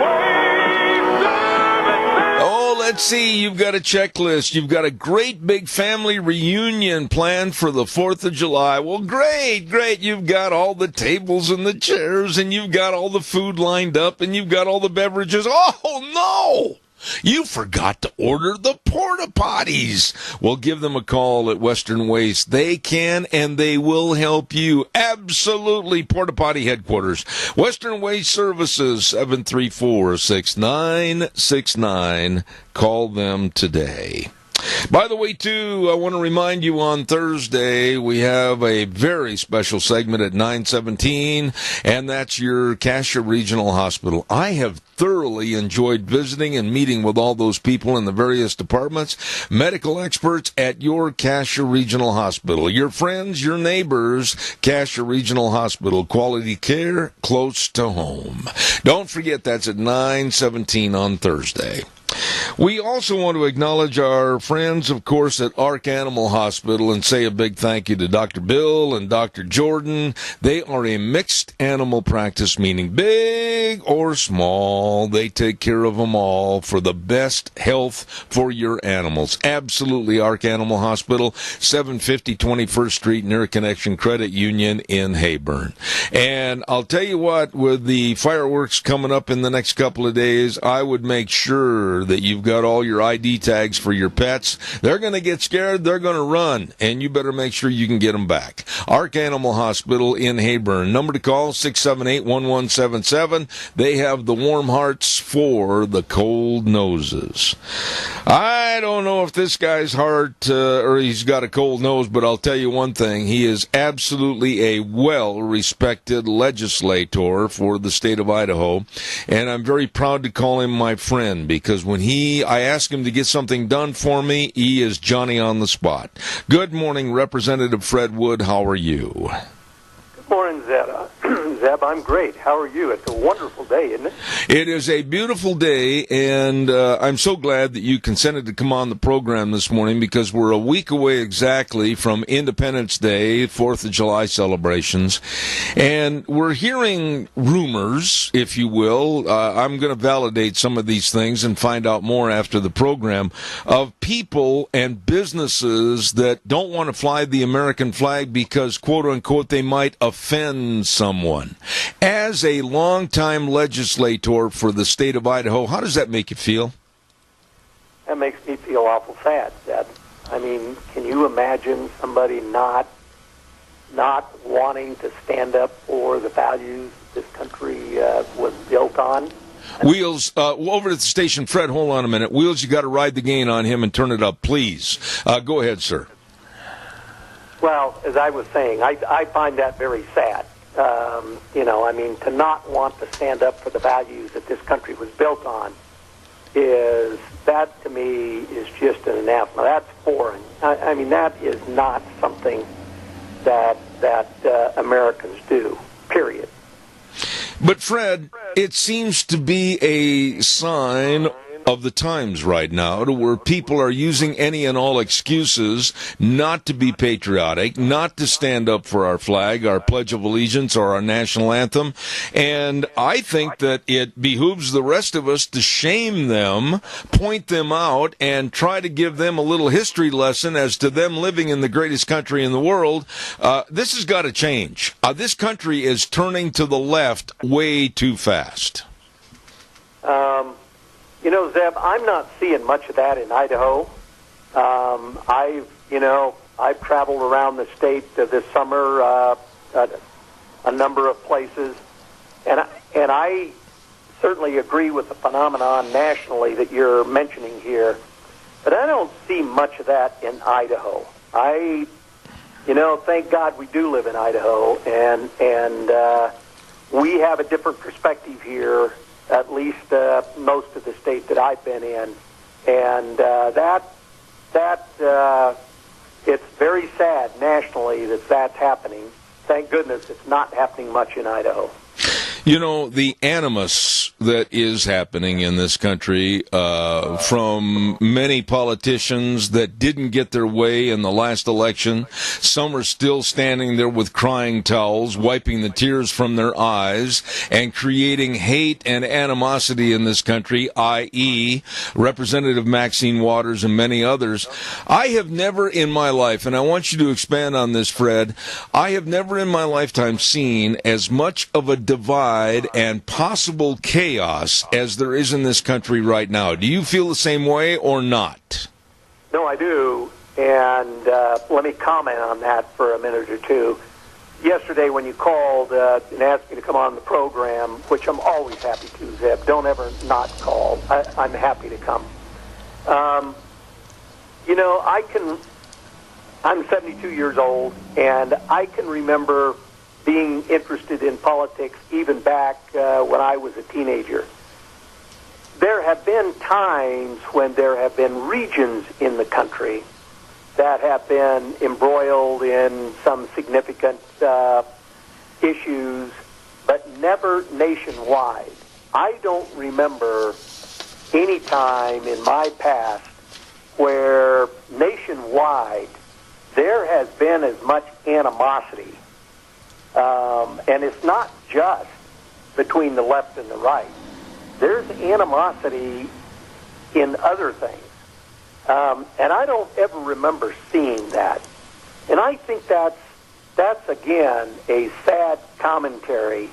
Western Waste Services. Oh, let's see. You've got a checklist. You've got a great big family reunion planned for the 4th of July. Well, great. You've got all the tables and the chairs, and you've got all the food lined up, and you've got all the beverages. Oh, no! You forgot to order the porta potties. Well, give them a call at Western Waste. They can and they will help you. Absolutely. Porta potty headquarters. Western Waste Services, 734-6969. Call them today. By the way, too, I want to remind you on Thursday we have a very special segment at 9:17, and that's your Cassia Regional Hospital. I have thoroughly enjoyed visiting and meeting with all those people in the various departments, medical experts at your Cassia Regional Hospital. Your friends, your neighbors, Cassia Regional Hospital. Quality care close to home. Don't forget, that's at 9:17 on Thursday. We also want to acknowledge our friends, of course, at Ark Animal Hospital and say a big thank you to Dr. Bill and Dr. Jordan. They are a mixed animal practice, meaning big or small. They take care of them all for the best health for your animals. Absolutely, Ark Animal Hospital, 750 21st Street, near Connection Credit Union in Heyburn. And I'll tell you what, with the fireworks coming up in the next couple of days, I would make sure that you've got all your ID tags for your pets. They're going to get scared. They're going to run, and you better make sure you can get them back. Ark Animal Hospital in Heyburn. Number to call, 678-1177. They have the warm hearts for the cold noses. I don't know if this guy's heart or he's got a cold nose, but I'll tell you one thing. He is absolutely a well-respected legislator for the state of Idaho, and I'm very proud to call him my friend, because when I ask him to get something done for me, he is Johnny on the spot. Good morning, Representative Fred Wood. How are you? Good morning, Zeb. Zeb, I'm great. How are you? It's a wonderful day, isn't it? It is a beautiful day, and I'm so glad that you consented to come on the program this morning, because we're a week away exactly from Independence Day, 4th of July celebrations, and we're hearing rumors, if you will. I'm going to validate some of these things and find out more after the program, of people and businesses that don't want to fly the American flag because, quote-unquote, they might offend someone. As a longtime legislator for the state of Idaho, how does that make you feel? That makes me feel awful sad, Dad. I mean, can you imagine somebody not wanting to stand up for the values this country was built on? Wheels, over to the station. Fred, hold on a minute. Wheels, you got to ride the gain on him and turn it up, please. Go ahead, sir. Well, as I was saying, I find that very sad. I mean, to not want to stand up for the values that this country was built on that to me is just an anathema. That's foreign. I mean, that is not something that Americans do, period. But, Fred, it seems to be a sign of the times right now to where people are using any and all excuses not to be patriotic, not to stand up for our flag, our Pledge of Allegiance, or our national anthem. And I think that it behooves the rest of us to shame them, point them out, and try to give them a little history lesson as to them living in the greatest country in the world. This has got to change. This country is turning to the left way too fast. Zeb, I'm not seeing much of that in Idaho. I've traveled around the state this summer, a number of places, and I certainly agree with the phenomenon nationally that you're mentioning here, but I don't see much of that in Idaho. Thank God we do live in Idaho, and we have a different perspective here, at least most of the state that I've been in, and it's very sad nationally that that's happening. Thank goodness it's not happening much in Idaho. You know, the animus that is happening in this country from many politicians that didn't get their way in the last election. Some are still standing there with crying towels, wiping the tears from their eyes, and creating hate and animosity in this country, i.e. Representative Maxine Waters and many others. I have never in my life, and I want you to expand on this, Fred, I have never in my lifetime seen as much of a divide and possible chaos as there is in this country right now. Do you feel the same way or not? No, I do, and let me comment on that for a minute or two. Yesterday when you called and asked me to come on the program, which I'm always happy to, Zeb, don't ever not call. I'm happy to come. I'm 72 years old, and I can remember being interested in politics even back when I was a teenager. There have been times when there have been regions in the country that have been embroiled in some significant issues, but never nationwide. I don't remember any time in my past where nationwide there has been as much animosity. And it's not just between the left and the right. There's animosity in other things. And I don't ever remember seeing that. And I think that's again, a sad commentary.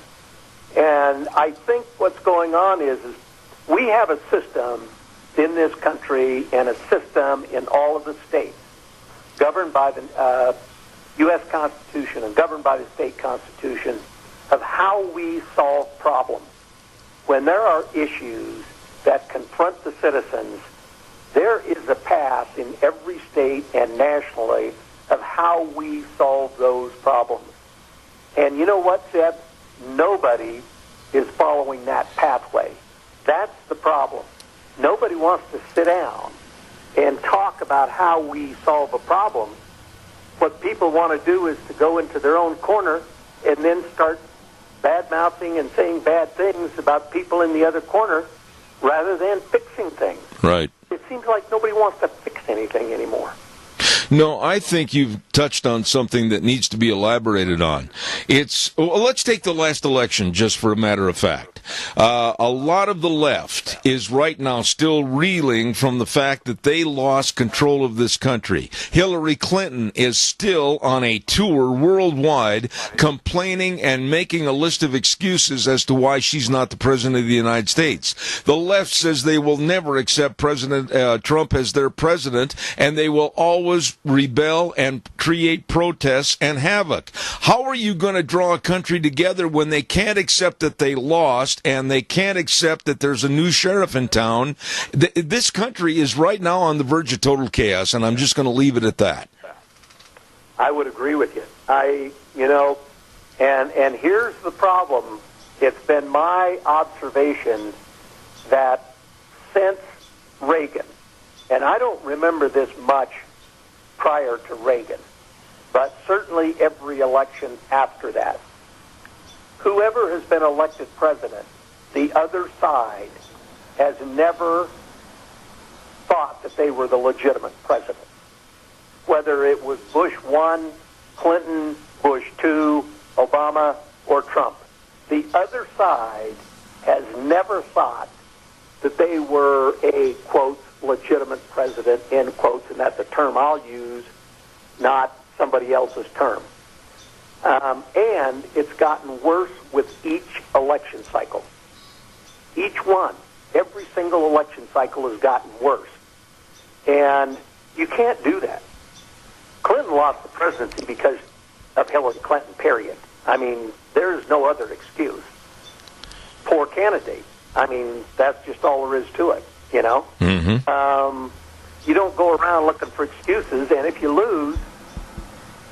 And I think what's going on is we have a system in this country and a system in all of the states governed by the U.S. Constitution and governed by the state constitution of how we solve problems. When there are issues that confront the citizens, there is a path in every state and nationally of how we solve those problems. And you know what, Seb? Nobody is following that pathway. That's the problem. Nobody wants to sit down and talk about how we solve a problem. What people want to do is to go into their own corner and then start bad-mouthing and saying bad things about people in the other corner rather than fixing things. Right. It seems like nobody wants to fix anything anymore. No, I think you've touched on something that needs to be elaborated on. Let's take the last election just for a matter of fact. A lot of the left is right now still reeling from the fact that they lost control of this country. Hillary Clinton is still on a tour worldwide complaining and making a list of excuses as to why she's not the president of the United States. The left says they will never accept President Trump as their president, and they will always rebel and create protests and havoc. How are you going to draw a country together when they can't accept that they lost and they can't accept that there's a new sheriff in town? This country is right now on the verge of total chaos, and I'm just going to leave it at that. I would agree with you. And here's the problem. It's been my observation that since Reagan, and I don't remember this much prior to Reagan, but certainly every election after that, whoever has been elected president, the other side has never thought that they were the legitimate president. Whether it was Bush 1, Clinton, Bush 2, Obama, or Trump, the other side has never thought that they were a, quote, legitimate president, end quotes, and that's a term I'll use, not somebody else's term. And it's gotten worse with each election cycle. Each one, every single election cycle has gotten worse. And you can't do that. Clinton lost the presidency because of Hillary Clinton, period. I mean, there's no other excuse. Poor candidate. I mean, that's just all there is to it, you know? Mm-hmm. You don't go around looking for excuses, and if you lose,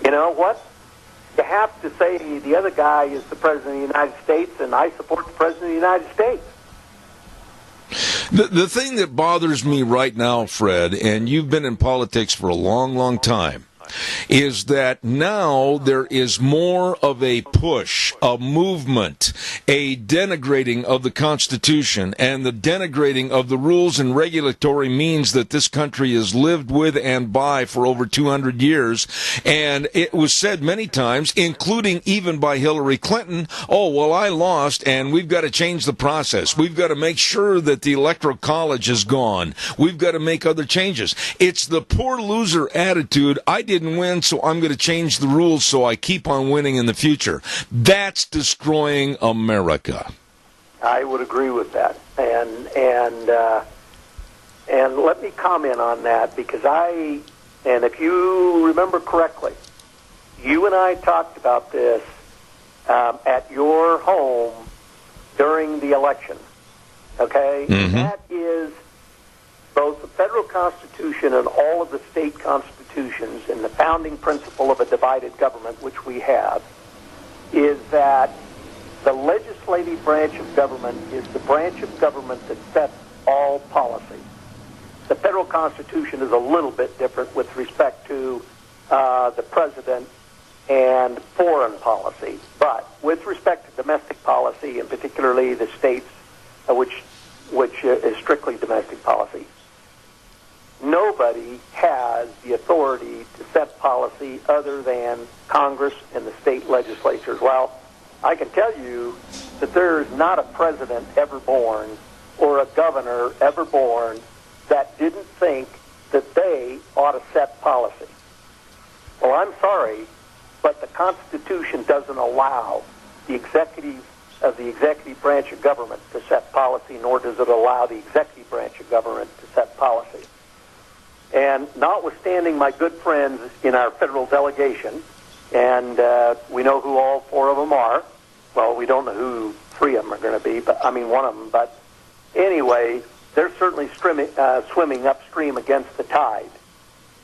you know what? You have to say the other guy is the President of the United States, and I support the President of the United States. The thing that bothers me right now, Fred, and you've been in politics for a long, long time, is that now there is more of a push, a movement, a denigrating of the Constitution and the denigrating of the rules and regulatory means that this country has lived with and by for over 200 years. And it was said many times, including even by Hillary Clinton, oh, well, I lost and we've got to change the process. We've got to make sure that the Electoral College is gone. We've got to make other changes. It's the poor loser attitude. I didn't win, so I'm going to change the rules so I keep on winning in the future. That's destroying America. I would agree with that, and let me comment on that because and if you remember correctly, you and I talked about this at your home during the election. Okay, mm-hmm. That is both the federal Constitution and all of the state constitutions and the founding principle of a divided government, which we have, is that the legislative branch of government is the branch of government that sets all policy. The federal Constitution is a little bit different with respect to the president and foreign policy. But with respect to domestic policy, and particularly the states, which is strictly domestic policy, nobody has the authority to set policy other than Congress and the state legislatures. Well, I can tell you that there is not a president ever born or a governor ever born that didn't think that they ought to set policy. Well, I'm sorry, but the Constitution doesn't allow the executive branch of government to set policy, nor does it allow the executive branch of government to set policy. And notwithstanding my good friends in our federal delegation, and we know who all four of them are. Well, we don't know who three of them are going to be, but I mean one of them. But anyway, they're certainly swimming upstream against the tide.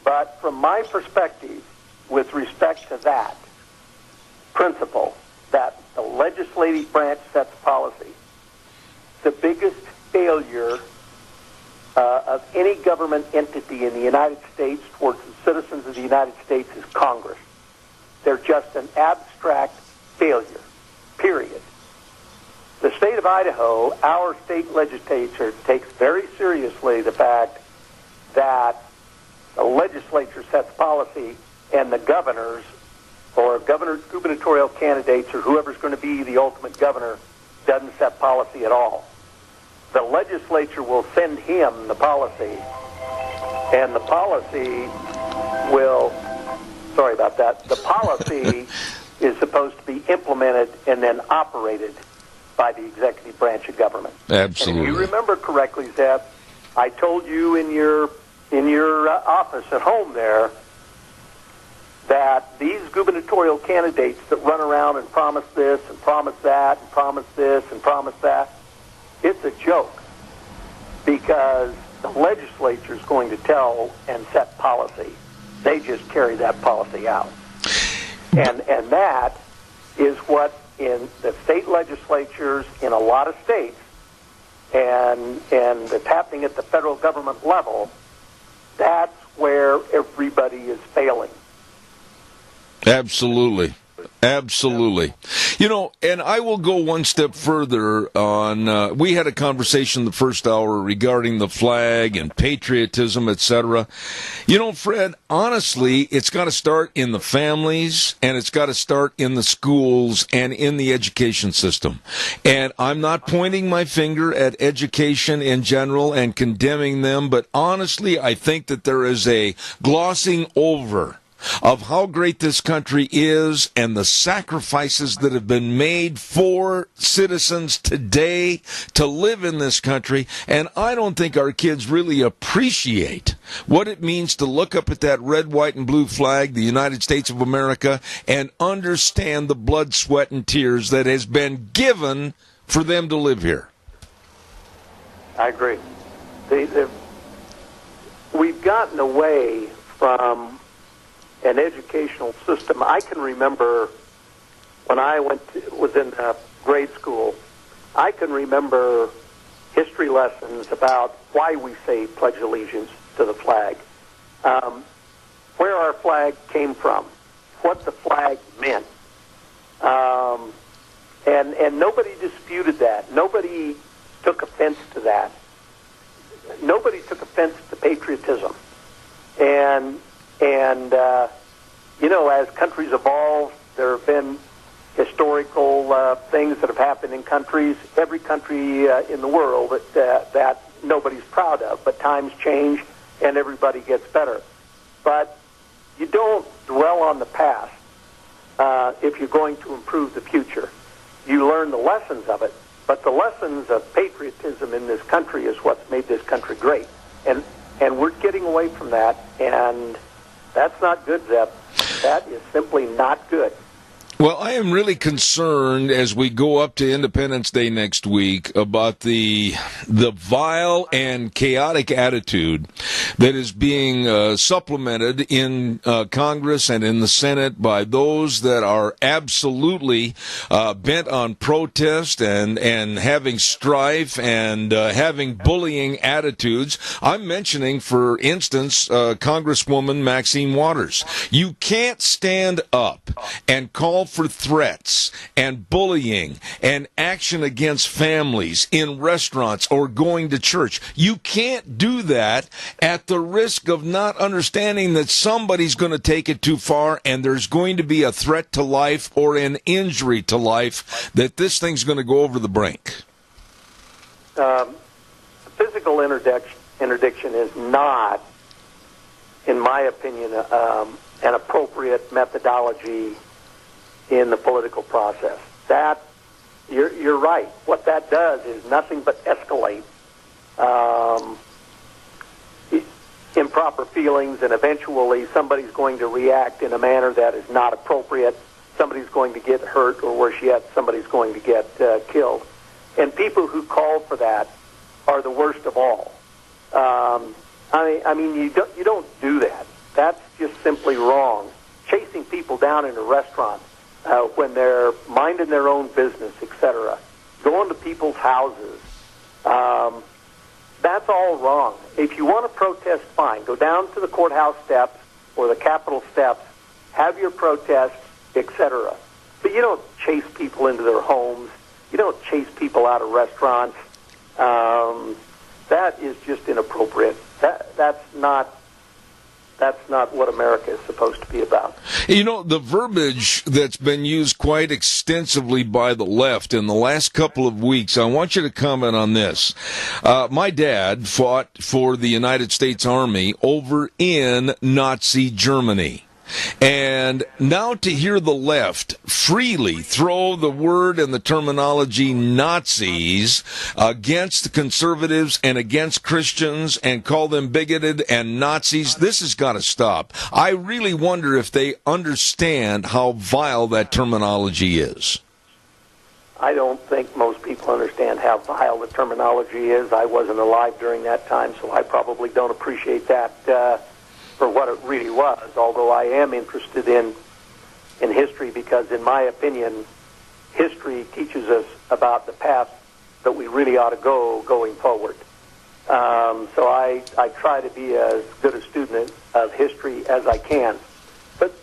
But from my perspective, with respect to that principle, that the legislative branch sets policy, the biggest failure of any government entity in the United States towards the citizens of the United States is Congress. They're just an abstract failure, period. The state of Idaho, our state legislature takes very seriously the fact that the legislature legislature sets policy, and the governors or gubernatorial candidates or whoever's going to be the ultimate governor doesn't set policy at all. The legislature will send him the policy, and the policy will, sorry about that, the policy is supposed to be implemented and then operated by the executive branch of government. Absolutely. And if you remember correctly, Zeb, I told you in your office at home there that these gubernatorial candidates that run around and promise this and promise that and promise this and promise that, it's a joke, because the legislature is going to tell and set policy. They just carry that policy out. And that is what in the state legislatures in a lot of states, and it's happening at the federal government level, that's where everybody is failing. Absolutely. Absolutely. You know, and I will go one step further on, we had a conversation the first hour regarding the flag and patriotism, etc. You know, Fred, honestly, it's got to start in the families, and it's got to start in the schools and in the education system. And I'm not pointing my finger at education in general and condemning them, but honestly, I think that there is a glossing over of how great this country is and the sacrifices that have been made for citizens today to live in this country. And I don't think our kids really appreciate what it means to look up at that red, white, and blue flag, the United States of America, and understand the blood, sweat, and tears that has been given for them to live here. I agree. We've gotten away from an educational system. I can remember when I was in grade school, I can remember history lessons about why we say pledge allegiance to the flag, where our flag came from, what the flag meant. And nobody disputed that. Nobody took offense to that. Nobody took offense to patriotism. And you know, as countries evolve, there have been historical things that have happened in countries, every country in the world that nobody's proud of. But times change, and everybody gets better. But you don't dwell on the past if you're going to improve the future. You learn the lessons of it, but the lessons of patriotism in this country is what's made this country great. And we're getting away from that, and that's not good, Zeb. That is simply not good. Well, I am really concerned as we go up to Independence Day next week about the vile and chaotic attitude that is being supplemented in Congress and in the Senate by those that are absolutely bent on protest and having strife and having bullying attitudes. I'm mentioning, for instance, Congresswoman Maxine Waters. You can't stand up and call for threats and bullying and action against families in restaurants or going to church. You can't do that at the risk of not understanding that somebody's going to take it too far and there's going to be a threat to life or an injury to life, that this thing's going to go over the brink. Physical interdiction is not, in my opinion, an appropriate methodology in the political process. That, you're right. What that does is nothing but escalate improper feelings, and eventually somebody's going to react in a manner that is not appropriate. Somebody's going to get hurt, or worse yet, somebody's going to get killed. And people who call for that are the worst of all. I mean, you don't do that. That's just simply wrong. Chasing people down in a restaurant when they're minding their own business, etc., going to people's houses, that's all wrong. If you want to protest, fine. Go down to the courthouse steps or the Capitol steps, have your protests, etc. But you don't chase people into their homes. You don't chase people out of restaurants. That is just inappropriate. That's not That's not what America is supposed to be about. You know, the verbiage that's been used quite extensively by the left in the last couple of weeks, I want you to comment on this. My dad fought for the United States Army over in Nazi Germany. And now to hear the left freely throw the word and the terminology Nazis against the conservatives and against Christians and call them bigoted and Nazis, this has got to stop. I really wonder if they understand how vile that terminology is. I don't think most people understand how vile the terminology is. I wasn't alive during that time, so I probably don't appreciate that for what it really was, although I am interested in history because, in my opinion, history teaches us about the path that we really ought to go going forward. So I try to be as good a student of history as I can. But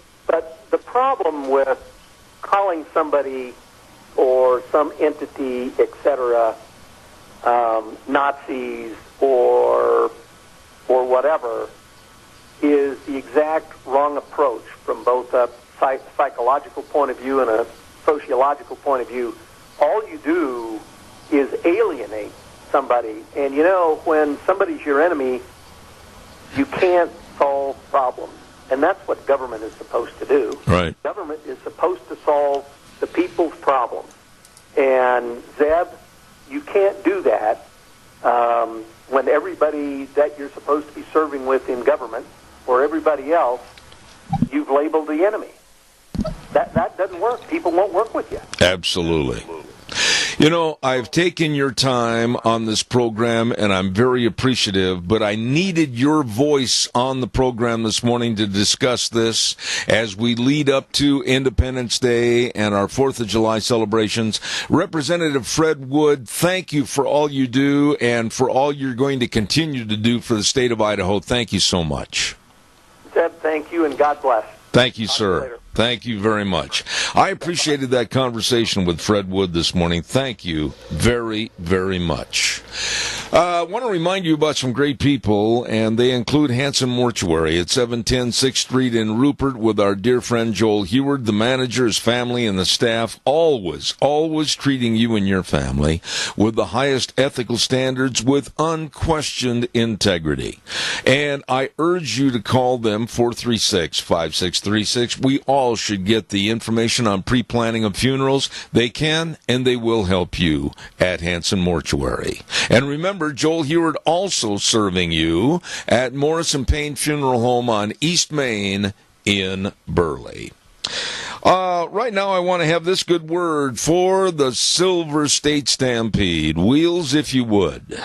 the problem with calling somebody or some entity, etc., Nazis or whatever, is the exact wrong approach from both a psychological point of view and a sociological point of view. All you do is alienate somebody. And, you know, when somebody's your enemy, you can't solve problems. And that's what government is supposed to do. Right. Government is supposed to solve the people's problems. And, Zeb, you can't do that when everybody that you're supposed to be serving with in government or everybody else, you've labeled the enemy. That doesn't work. People won't work with you. Absolutely. You know, I've taken your time on this program, and I'm very appreciative, but I needed your voice on the program this morning to discuss this as we lead up to Independence Day and our 4th of July celebrations. Representative Fred Wood, thank you for all you do and for all you're going to continue to do for the state of Idaho. Thank you so much. Zeb, thank you, and God bless. Thank you, sir. Thank you very much. I appreciated that conversation with Fred Wood this morning. Thank you very, very much. I want to remind you about some great people, and they include Hanson Mortuary at 710 6th Street in Rupert with our dear friend Joel Heward, the manager, his family, and the staff, always treating you and your family with the highest ethical standards with unquestioned integrity. And I urge you to call them 436-5636. We all should get the information on pre-planning of funerals. They can and they will help you at Hanson Mortuary. And remember, Joel Heward also serving you at Morrison Payne Funeral Home on East Main in Burley. Right now I want to have this good word for the Silver State Stampede. Wheels, if you would.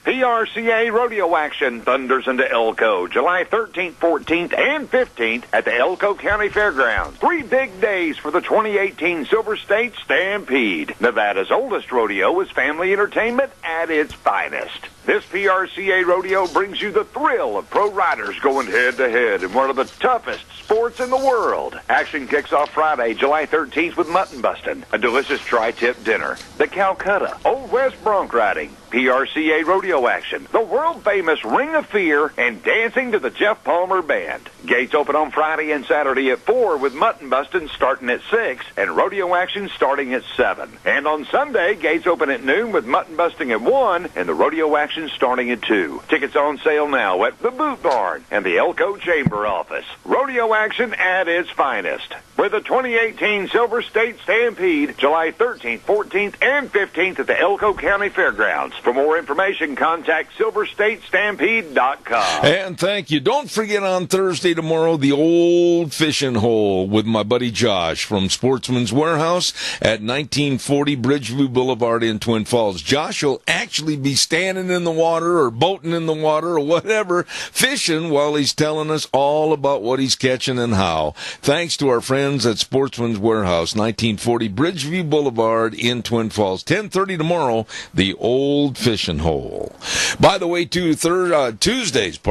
PRCA Rodeo Action thunders into Elko, July 13th, 14th, and 15th at the Elko County Fairgrounds. 3 big days for the 2018 Silver State Stampede. Nevada's oldest rodeo is family entertainment at its finest. This PRCA rodeo brings you the thrill of pro riders going head-to-head in one of the toughest sports in the world. Action kicks off Friday, July 13th with mutton busting, a delicious tri-tip dinner, the Calcutta, Old West bronc riding, PRCA rodeo action, the world-famous Ring of Fear, and dancing to the Jeff Palmer Band. Gates open on Friday and Saturday at 4 with mutton busting starting at 6 and rodeo action starting at 7. And on Sunday, gates open at noon with mutton busting at 1 and the rodeo action starting at 2. Tickets on sale now at the Boot Barn and the Elko Chamber Office. Rodeo action at its finest. With the 2018 Silver State Stampede, July 13th, 14th, and 15th at the Elko County Fairgrounds. For more information, contact SilverStateStampede.com. And thank you. Don't forget on Thursday tomorrow, the old fishing hole with my buddy Josh from Sportsman's Warehouse at 1940 Bridgeview Boulevard in Twin Falls. Josh will actually be standing in the water or boating in the water or whatever, fishing while he's telling us all about what he's catching and how. Thanks to our friends friends at Sportsman's Warehouse, 1940 Bridgeview Boulevard in Twin Falls. 10:30 tomorrow, the Old Fishing Hole. By the way, Tuesdays,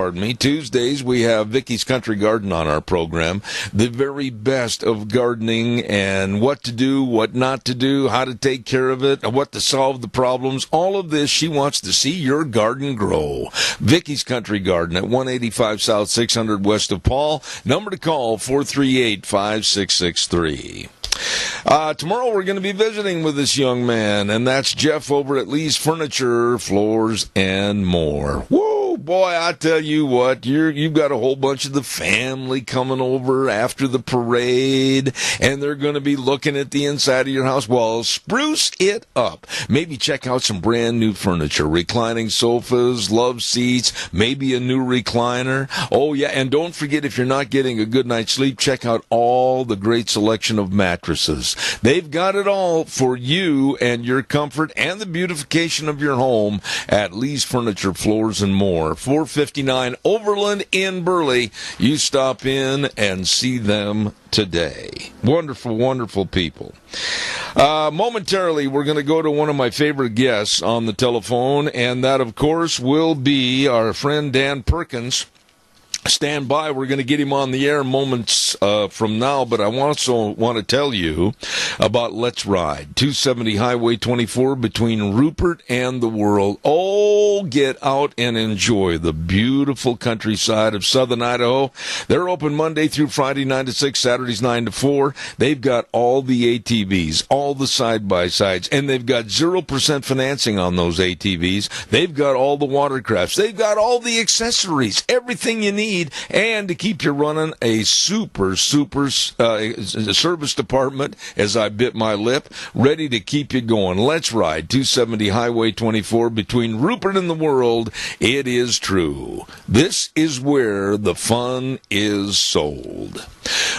we have Vicky's Country Garden on our program. The very best of gardening and what to do, what not to do, how to take care of it, what to solve the problems. All of this, she wants to see your garden grow. Vicky's Country Garden at 185 South 600 west of Paul. Number to call, 438-5663. Tomorrow we're going to be visiting with this young man, and that's Jeff over at Lee's Furniture, Floors, and More. Woo, boy, I tell you what, you've got a whole bunch of the family coming over after the parade, and they're going to be looking at the inside of your house. Well, spruce it up. Maybe check out some brand new furniture, reclining sofas, love seats, maybe a new recliner. Oh, yeah, and don't forget, if you're not getting a good night's sleep, check out all the great selection of mattresses. They've got it all for you and your comfort and the beautification of your home at Lee's Furniture, Floors, and More. 459 Overland in Burley. You stop in and see them today. Wonderful, wonderful people. Momentarily, we're going to go to one of my favorite guests on the telephone, and that, of course, will be our friend Dan Perkins. Stand by. We're going to get him on the air moments from now, but I also want to tell you about Let's Ride, 270 Highway 24 between Rupert and the World. Oh, get out and enjoy the beautiful countryside of southern Idaho. They're open Monday through Friday, 9 to 6, Saturdays, 9 to 4. They've got all the ATVs, all the side-by-sides, and they've got 0% financing on those ATVs. They've got all the watercrafts. They've got all the accessories, everything you need. And to keep you running, a super service department, as I bit my lip, ready to keep you going. Let's Ride, 270 Highway 24 between Rupert and the World. It is true. This is where the fun is sold.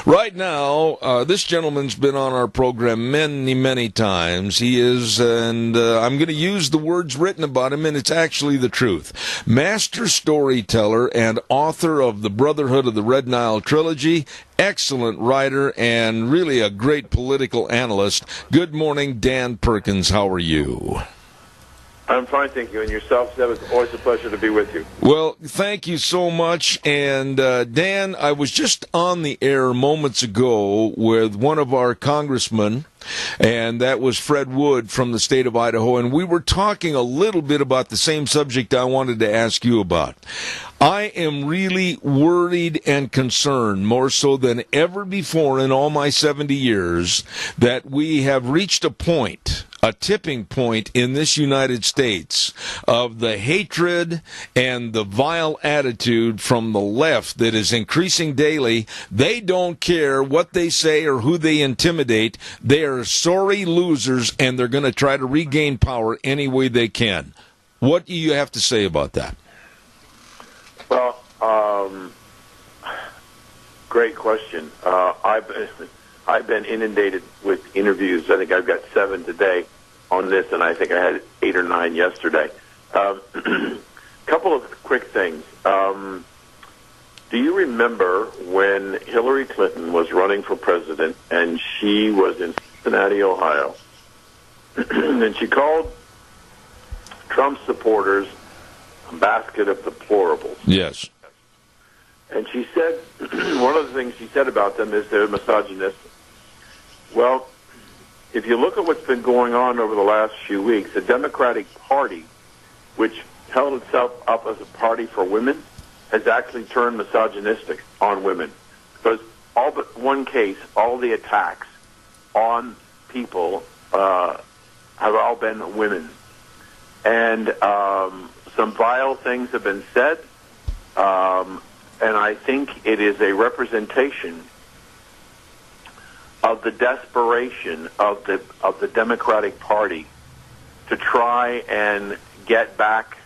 Right now, this gentleman's been on our program many, many times. He is, and I'm going to use the words written about him, and it's actually the truth. Master storyteller and author of the Brotherhood of the Red Nile trilogy, excellent writer, and really a great political analyst. Good morning, Dan Perkins. How are you? I'm fine, thank you. And yourself, Seb? It's always a pleasure to be with you. Well, thank you so much. And, Dan, I was just on the air moments ago with one of our congressmen, and that was Fred Wood from the state of Idaho, and we were talking a little bit about the same subject I wanted to ask you about. I am really worried and concerned, more so than ever before in all my 70 years, that we have reached a point, a tipping point in this United States of the hatred and the vile attitude from the left that is increasing daily. They don't care what they say or who they intimidate. They are sorry losers, and they're going to try to regain power any way they can. What do you have to say about that? Well, great question. I've been inundated with interviews. I think I've got 7 today on this, and I think I had 8 or 9 yesterday. Couple of quick things. Do you remember when Hillary Clinton was running for president, and she was in Cincinnati, Ohio, and she called Trump supporters a basket of deplorables? Yes. And she said, one of the things she said about them is they're misogynistic. Well, if you look at what's been going on over the last few weeks, the Democratic Party, which held itself up as a party for women, has actually turned misogynistic on women. Because all but one case, all the attacks on people have all been women. And some vile things have been said, and I think it is a representation of the desperation of the Democratic Party to try and get back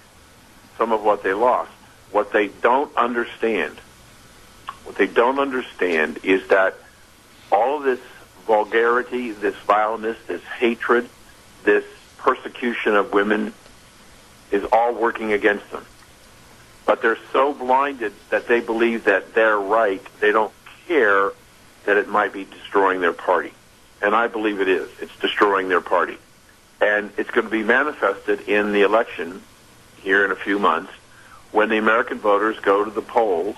some of what they lost. What they don't understand is that all of this vulgarity, this vileness, this hatred, this persecution of women is all working against them. But they're so blinded that they believe that they're right. They don't care that it might be destroying their party. And I believe it is. It's destroying their party. And it's going to be manifested in the election here in a few months when the American voters go to the polls,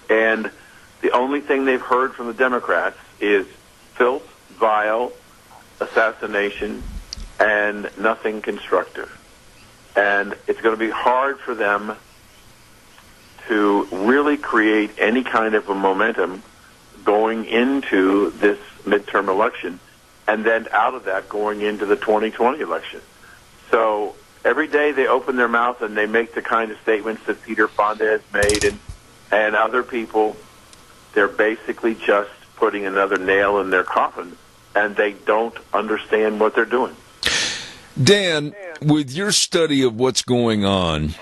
and the only thing they've heard from the Democrats is filth, vile, assassination, and nothing constructive. And it's going to be hard for them to really create any kind of a momentum going into this midterm election, and then out of that going into the 2020 election. So every day they open their mouth and they make the kind of statements that Peter Fonda has made and other people. They're basically just putting another nail in their coffin, and they don't understand what they're doing. Dan, with your study of what's going on,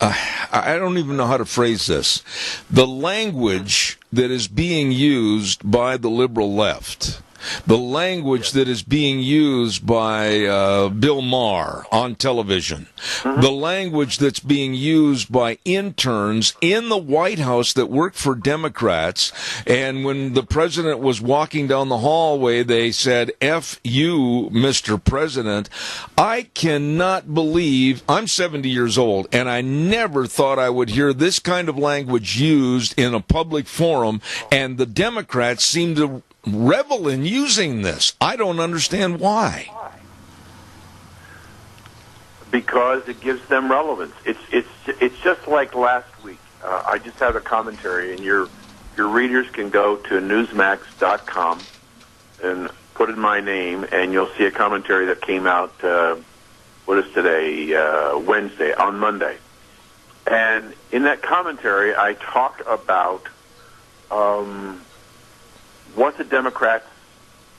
I don't even know how to phrase this. The language that is being used by the liberal left, the language that is being used by Bill Maher on television, the language that's being used by interns in the White House that work for Democrats, and when the president was walking down the hallway, they said, "F you, Mr. President." I cannot believe, I'm 70 years old, and I never thought I would hear this kind of language used in a public forum, and the Democrats seem to revel in using this. I don't understand why. Because it gives them relevance. It's just like last week. I just had a commentary, and your readers can go to Newsmax.com and put in my name, and you'll see a commentary that came out. What is today? Wednesday, on Monday. And in that commentary, I talk about what the Democrats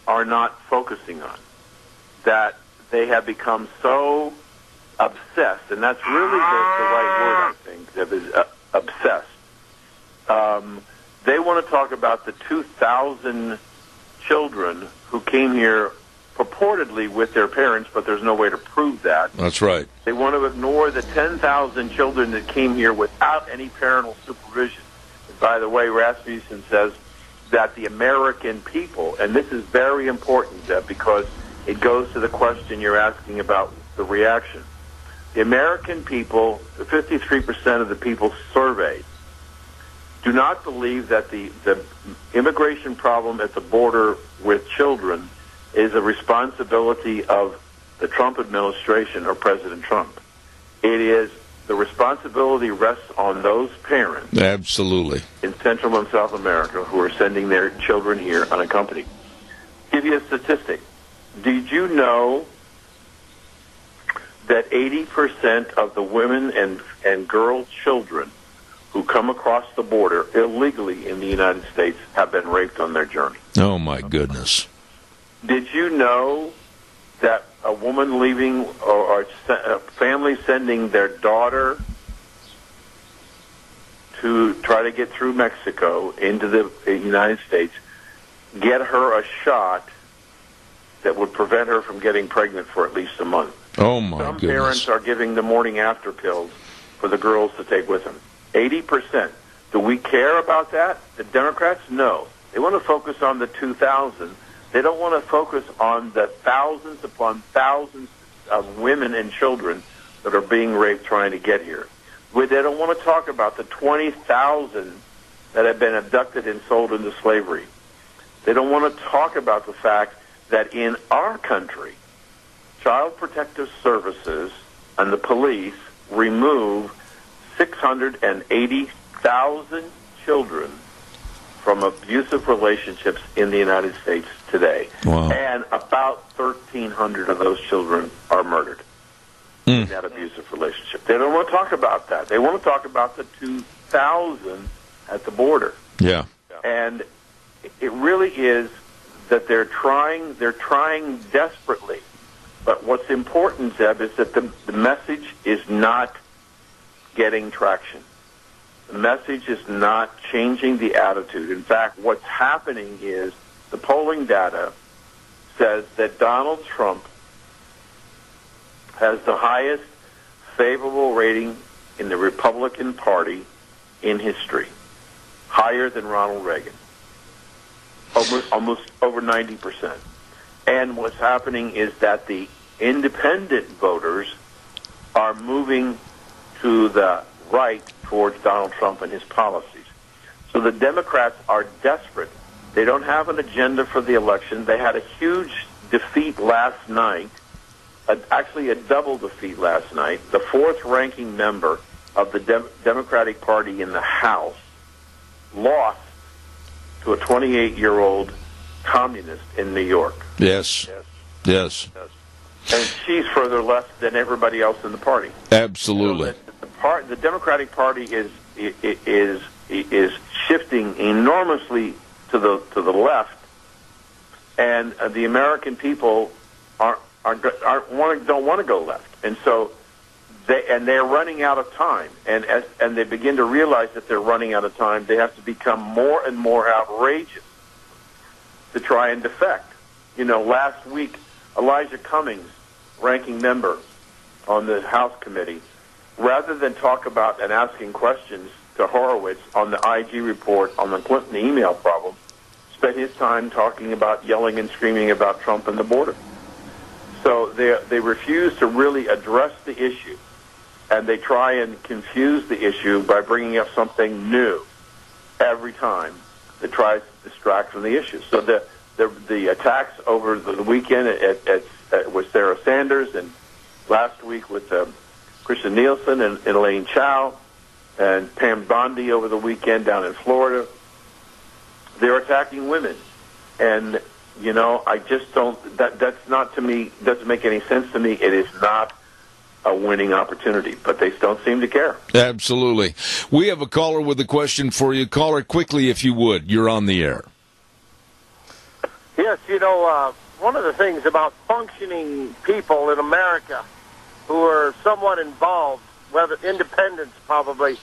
are not focusing on, that they have become so obsessed, and that's really the right word, I think, that is obsessed. They want to talk about the 2,000 children who came here purportedly with their parents, but there's no way to prove that. That's right. They want to ignore the 10,000 children that came here without any parental supervision. And by the way, Rasmussen says that the American people, and this is very important, because it goes to the question you're asking about the reaction. The American people, 53% of the people surveyed, do not believe that the immigration problem at the border with children is a responsibility of the Trump administration or President Trump. It is the responsibility rests on those parents. Absolutely. In Central and South America who are sending their children here unaccompanied. Give you a statistic. Did you know that 80% of the women and girl children who come across the border illegally in the United States have been raped on their journey? Oh, my goodness. Did you know that a woman leaving or a family sending their daughter to try to get through Mexico into the United States, get her a shot that would prevent her from getting pregnant for at least a month? Oh, my Some goodness. parents are giving the morning after pills for the girls to take with them. 80%. Do we care about that? The Democrats? No. They want to focus on the 2,000. They don't want to focus on the thousands upon thousands of women and children that are being raped trying to get here. They don't want to talk about the 20,000 that have been abducted and sold into slavery. They don't want to talk about the fact that in our country, Child Protective Services and the police remove 680,000 children from abusive relationships in the United States today. Wow. And about 1,300 of those children are murdered in that abusive relationship. They don't want to talk about that. They want to talk about the 2,000 at the border. Yeah. And it really is that they're trying desperately. But what's important, Zeb, is that the message is not getting traction. The message is not changing the attitude. In fact, what's happening is the polling data says that Donald Trump has the highest favorable rating in the Republican Party in history, higher than Ronald Reagan. almost over 90%. And what's happening is that the independent voters are moving to the right towards Donald Trump and his policies. So the Democrats are desperate. They don't have an agenda for the election. They had a huge defeat last night, actually a double defeat last night. The fourth-ranking member of the Democratic Party in the House lost to a 28-year-old communist in New York. Yes. And she's further left than everybody else in the party. Absolutely. So the Democratic Party is shifting enormously to the left, and the American people don't want to go left, and so they're running out of time, and they begin to realize that they're running out of time. They have to become more and more outrageous to try and defect. Last week, Elijah Cummings, ranking member on the House committee, rather than talk about and asking questions to Horowitz on the IG report on the Clinton email problem, spent his time talking about yelling and screaming about Trump and the border. So they refuse to really address the issue, and they try and confuse the issue by bringing up something new every time that tries to distract from the issue. So the attacks over the weekend with Sarah Sanders, and last week with Christian Nielsen and Elaine Chao, and Pam Bondi over the weekend down in Florida, they're attacking women. And, I just don't, that's not, to me, doesn't make any sense to me. It is not a winning opportunity, but they don't seem to care. Absolutely. We have a caller with a question for you. Caller, quickly, if you would. You're on the air. Yes, one of the things about functioning people in America who are somewhat involved, whether independents probably,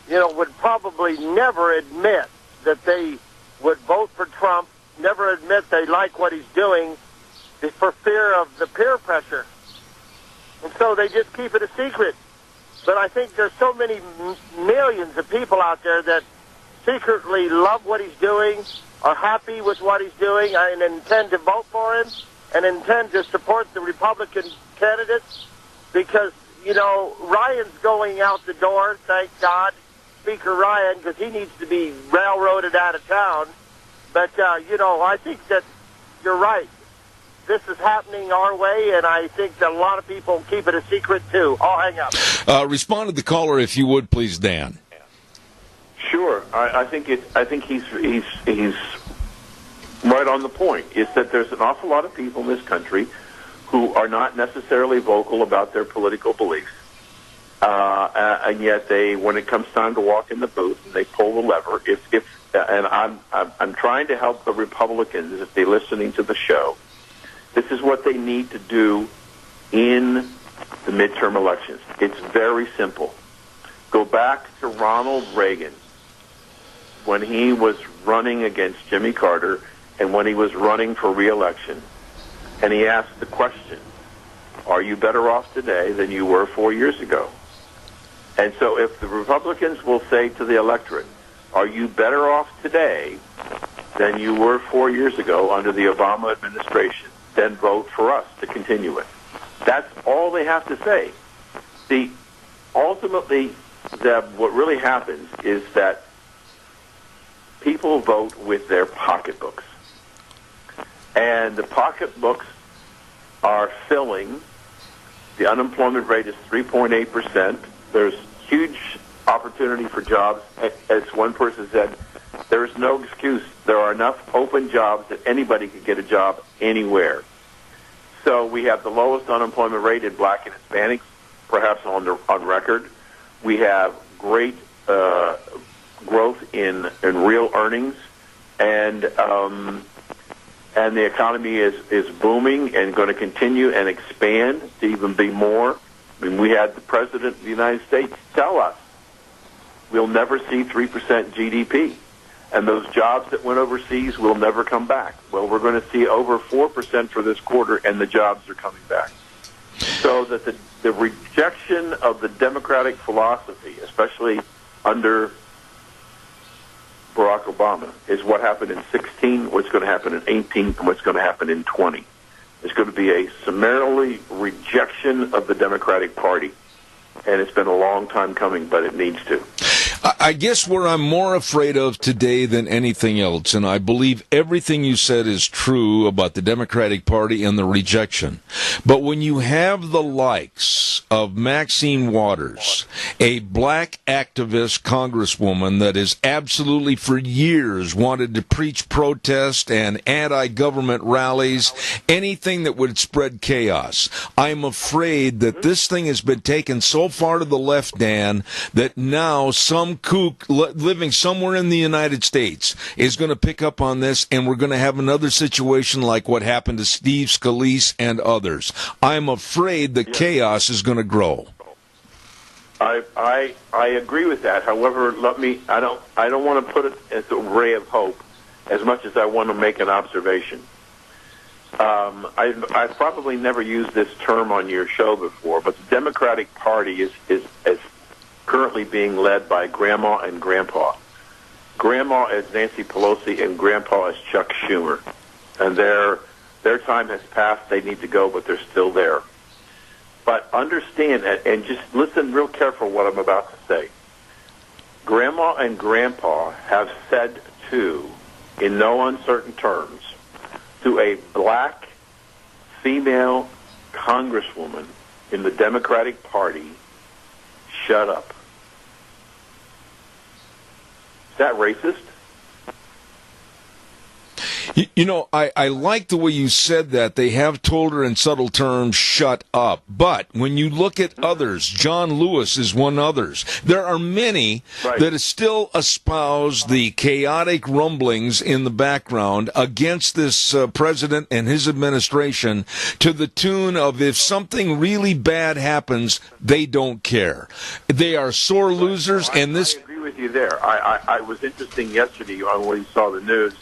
would probably never admit that they would vote for Trump, never admit they like what he's doing for fear of the peer pressure. And so they just keep it a secret. But I think there's so many millions of people out there that secretly love what he's doing, are happy with what he's doing, and intend to vote for him, and intend to support the Republican candidates, because, Ryan's going out the door, thank God, Speaker Ryan, because he needs to be railroaded out of town. But, I think that you're right. This is happening our way, and I think that a lot of people keep it a secret, too. I'll hang up. Respond to the caller, if you would, please, Dan. Sure. I think he's right on the point. Is that there's an awful lot of people in this country who are not necessarily vocal about their political beliefs, and yet when it comes time to walk in the booth, they pull the lever. And I'm trying to help the Republicans, if they're listening to the show. This is what they need to do in the midterm elections. It's very simple. Go back to Ronald Reagan when he was running against Jimmy Carter and when he was running for re-election. And he asked the question, are you better off today than you were 4 years ago? And so if the Republicans will say to the electorate, are you better off today than you were 4 years ago under the Obama administration, then vote for us to continue it. That's all they have to say. Ultimately, what really happens is that people vote with their pocketbooks. And the pocketbooks are filling. The unemployment rate is 3.8%. There's huge opportunity for jobs. As one person said, there is no excuse. There are enough open jobs that anybody could get a job anywhere. So we have the lowest unemployment rate in Black and Hispanics, perhaps on record. We have great growth in real earnings, and the economy is booming and going to continue and expand to even be more. I mean, we had the President of the United States tell us we'll never see 3% GDP. And those jobs that went overseas will never come back. Well, we're going to see over 4% for this quarter, and the jobs are coming back. So that the rejection of the Democratic philosophy, especially under Barack Obama is what happened in 16, what's going to happen in 18, and what's going to happen in 20. There's going to be a summarily rejection of the Democratic Party, and it's been a long time coming, but it needs to. I guess where I'm more afraid of today than anything else, and I believe everything you said is true about the Democratic Party and the rejection, but when you have the likes of Maxine Waters, a black activist congresswoman that has absolutely for years wanted to preach protest and anti-government rallies, anything that would spread chaos, I'm afraid that this thing has been taken so far to the left, Dan, that now some kook living somewhere in the United States is going to pick up on this, and we're going to have another situation like what happened to Steve Scalise and others. I'm afraid the chaos is going to grow. I agree with that. However, I don't want to put it as a ray of hope as much as I want to make an observation. I've probably never used this term on your show before, but the Democratic Party is currently being led by Grandma and Grandpa. Grandma is Nancy Pelosi and Grandpa is Chuck Schumer. And their time has passed. They need to go, but they're still there. But understand, and just listen real careful what I'm about to say. Grandma and Grandpa have said to, in no uncertain terms, to a black female congresswoman in the Democratic Party, shut up. Is that racist? You know, I like the way you said that. They have told her in subtle terms, shut up. But when you look at others, John Lewis is one others. There are many that still espouse the chaotic rumblings in the background against this president and his administration to the tune of if something really bad happens, they don't care. They are sore losers, and this... I agree with you there. I was interesting yesterday when we saw the news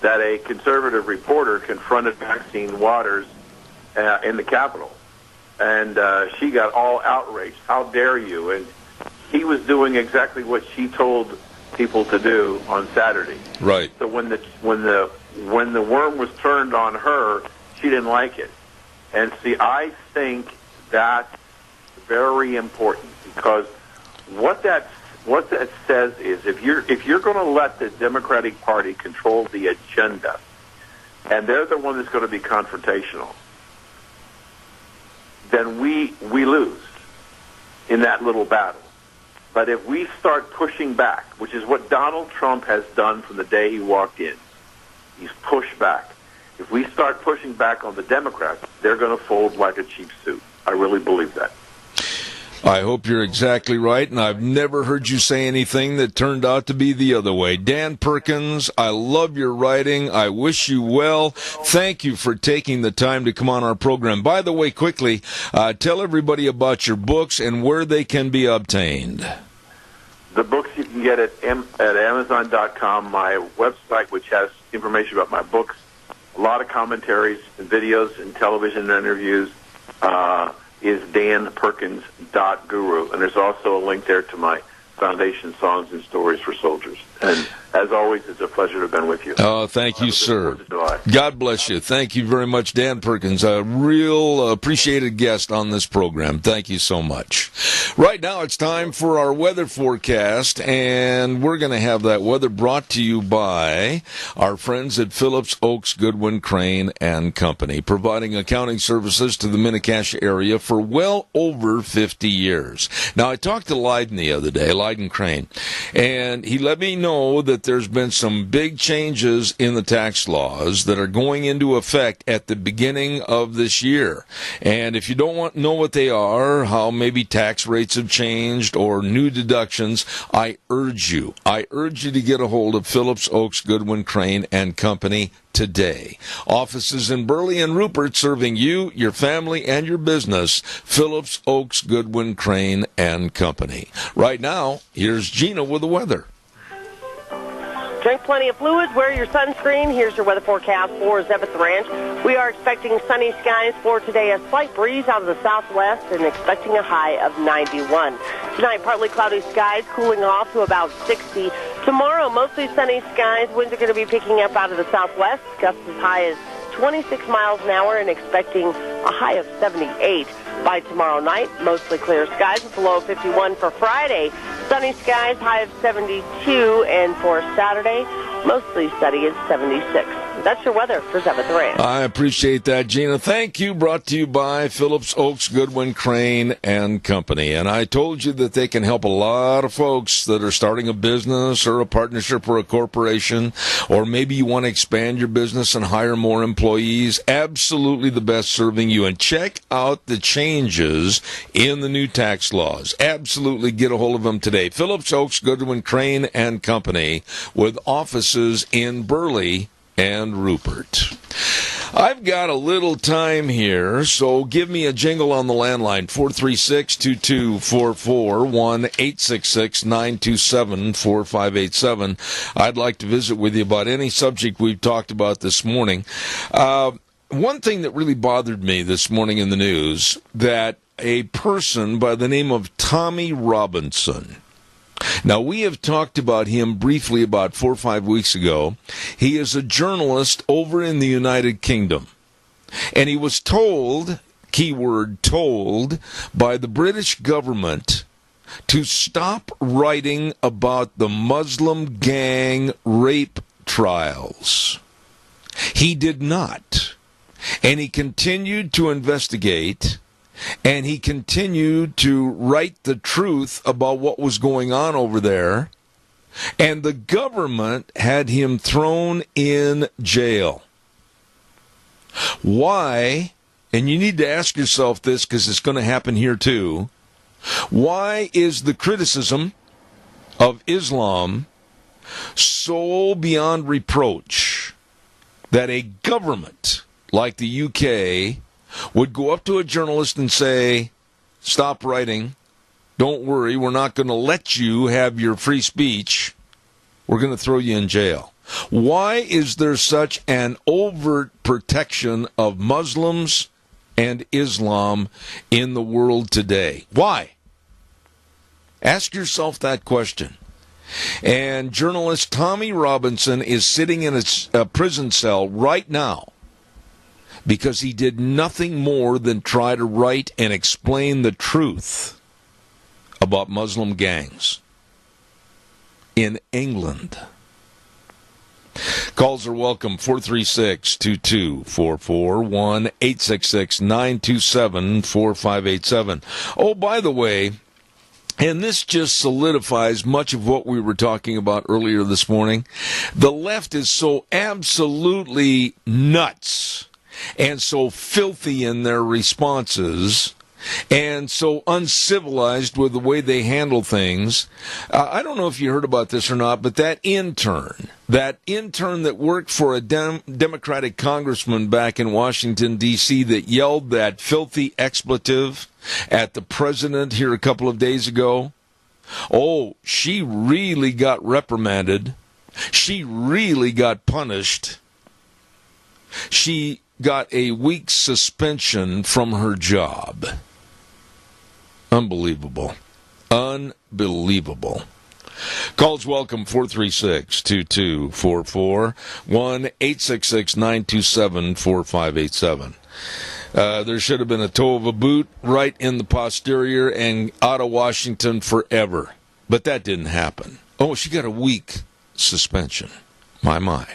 that a conservative reporter confronted Maxine Waters in the Capitol, and she got all outraged. How dare you? And he was doing exactly what she told people to do on Saturday. Right. So when the worm was turned on her, she didn't like it. And see, I think that's very important, because what that says is if you're going to let the Democratic Party control the agenda, and they're the one that's going to be confrontational, then we lose in that little battle. But if we start pushing back, which is what Donald Trump has done from the day he walked in, he's pushed back. If we start pushing back on the Democrats, they're going to fold like a cheap suit. I really believe that. I hope you're exactly right, and I've never heard you say anything that turned out to be the other way. Dan Perkins, I love your writing. I wish you well. Thank you for taking the time to come on our program. By the way, quickly, tell everybody about your books and where they can be obtained. The books you can get at Amazon.com, my website, which has information about my books, a lot of commentaries and videos and television interviews, is danperkins.guru. And there's also a link there to my foundation, Songs and Stories for Soldiers. And as always, it's a pleasure to have been with you. Oh, thank you, sir. God bless you. Thank you very much, Dan Perkins, a real appreciated guest on this program. Thank you so much. Right now, it's time for our weather forecast, and we're going to have that weather brought to you by our friends at Phillips Oaks Goodwin Crane and Company, providing accounting services to the Mini-Cassia area for well over 50 years. Now, I talked to Leiden the other day, Leiden Crane, and he let me know that there's been some big changes in the tax laws that are going into effect at the beginning of this year. And if you don't know what they are, how maybe tax rates have changed or new deductions, I urge you to get a hold of Phillips Oaks Goodwin Crane and Company today. Offices in Burley and Rupert serving you, your family, and your business. Phillips Oaks Goodwin Crane and Company. Right now, here's Gina with the weather. Drink plenty of fluids, wear your sunscreen. Here's your weather forecast for Zebeth Ranch. We are expecting sunny skies for today, a slight breeze out of the southwest, and expecting a high of 91. Tonight, partly cloudy skies, cooling off to about 60. Tomorrow, mostly sunny skies. Winds are going to be picking up out of the southwest. Gusts as high as 26 miles an hour and expecting a high of 78 by tomorrow night. Mostly clear skies with a low of 51 for Friday. Sunny skies, high of 72, and for Saturday, mostly sunny at 76. That's your weather for 7th Ranch. I appreciate that, Gina. Thank you. Brought to you by Phillips Oaks, Goodwin, Crane, and Company. And I told you that they can help a lot of folks that are starting a business or a partnership or a corporation, or maybe you want to expand your business and hire more employees. Absolutely the best serving you. And check out the changes in the new tax laws. Absolutely get a hold of them today. Phillips Oaks, Goodwin, Crane, and Company, with offices in Burley and Rupert. I've got a little time here, so give me a jingle on the landline, 436-2244, 1-866-927-4587. I'd like to visit with you about any subject we've talked about this morning. One thing that really bothered me this morning in the news, that a person by the name of Tommy Robinson. Now, we have talked about him briefly about 4 or 5 weeks ago. He is a journalist over in the United Kingdom. And he was told, keyword told, by the British government to stop writing about the Muslim gang rape trials. He did not. And he continued to investigate. And he continued to write the truth about what was going on over there. And the government had him thrown in jail. Why? And you need to ask yourself this, because it's going to happen here too. Why is the criticism of Islam so beyond reproach that a government like the UK would go up to a journalist and say, stop writing, don't worry, we're not going to let you have your free speech, we're going to throw you in jail? Why is there such an overt protection of Muslims and Islam in the world today? Why? Ask yourself that question. And journalist Tommy Robinson is sitting in a prison cell right now because he did nothing more than try to write and explain the truth about Muslim gangs in England. Calls are welcome, 436-2244, 1-866-927-4587. Oh, by the way, and this just solidifies much of what we were talking about earlier this morning, the left is so absolutely nuts and so filthy in their responses, and so uncivilized with the way they handle things. I don't know if you heard about this or not, but that intern that worked for a Democratic congressman back in Washington, D.C., that yelled that filthy expletive at the president here a couple of days ago, oh, she really got reprimanded. She really got punished. She got a week's suspension from her job. Unbelievable. Unbelievable. Calls welcome, 436-2244, 1-866-927-4587. There should have been a toe of a boot right in the posterior and out of Washington forever. But that didn't happen. Oh, she got a week suspension. My.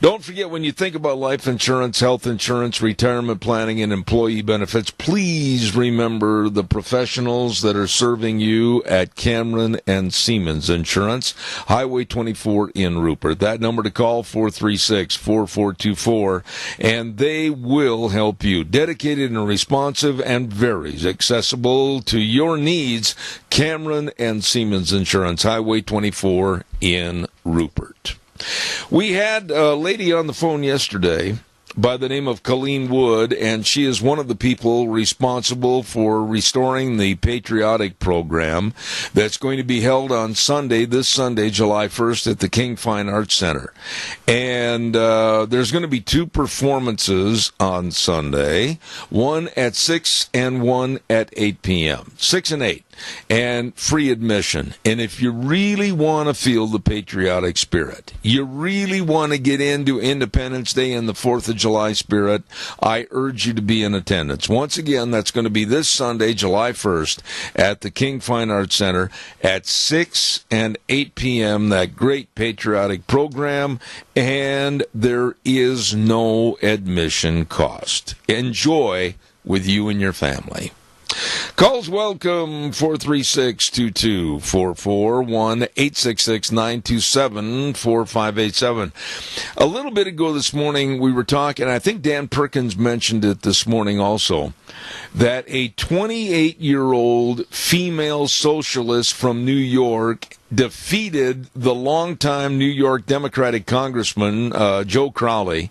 Don't forget, when you think about life insurance, health insurance, retirement planning, and employee benefits, please remember the professionals that are serving you at Cameron and Siemens Insurance, Highway 24 in Rupert. That number to call, 436-4424, and they will help you. Dedicated and responsive and very accessible to your needs, Cameron and Siemens Insurance, Highway 24 in Rupert. We had a lady on the phone yesterday by the name of Colleen Wood, and she is one of the people responsible for restoring the patriotic program that's going to be held on Sunday, this Sunday, July 1st, at the King Fine Arts Center. And there's going to be 2 performances on Sunday, one at 6 and one at 8 p.m., 6 and 8. and free admission. And if you really want to feel the patriotic spirit, you really want to get into Independence Day and the 4th of July spirit, I urge you to be in attendance. Once again, that's going to be this Sunday, July 1st, at the King Fine Arts Center at 6 and 8 p.m., that great patriotic program, and there is no admission cost. Enjoy with you and your family. Calls welcome, 436-2244, 1-866-927-4587. A little bit ago this morning, we were talking, I think Dan Perkins mentioned it this morning also, that a 28-year-old female socialist from New York defeated the longtime New York Democratic Congressman, Joe Crowley,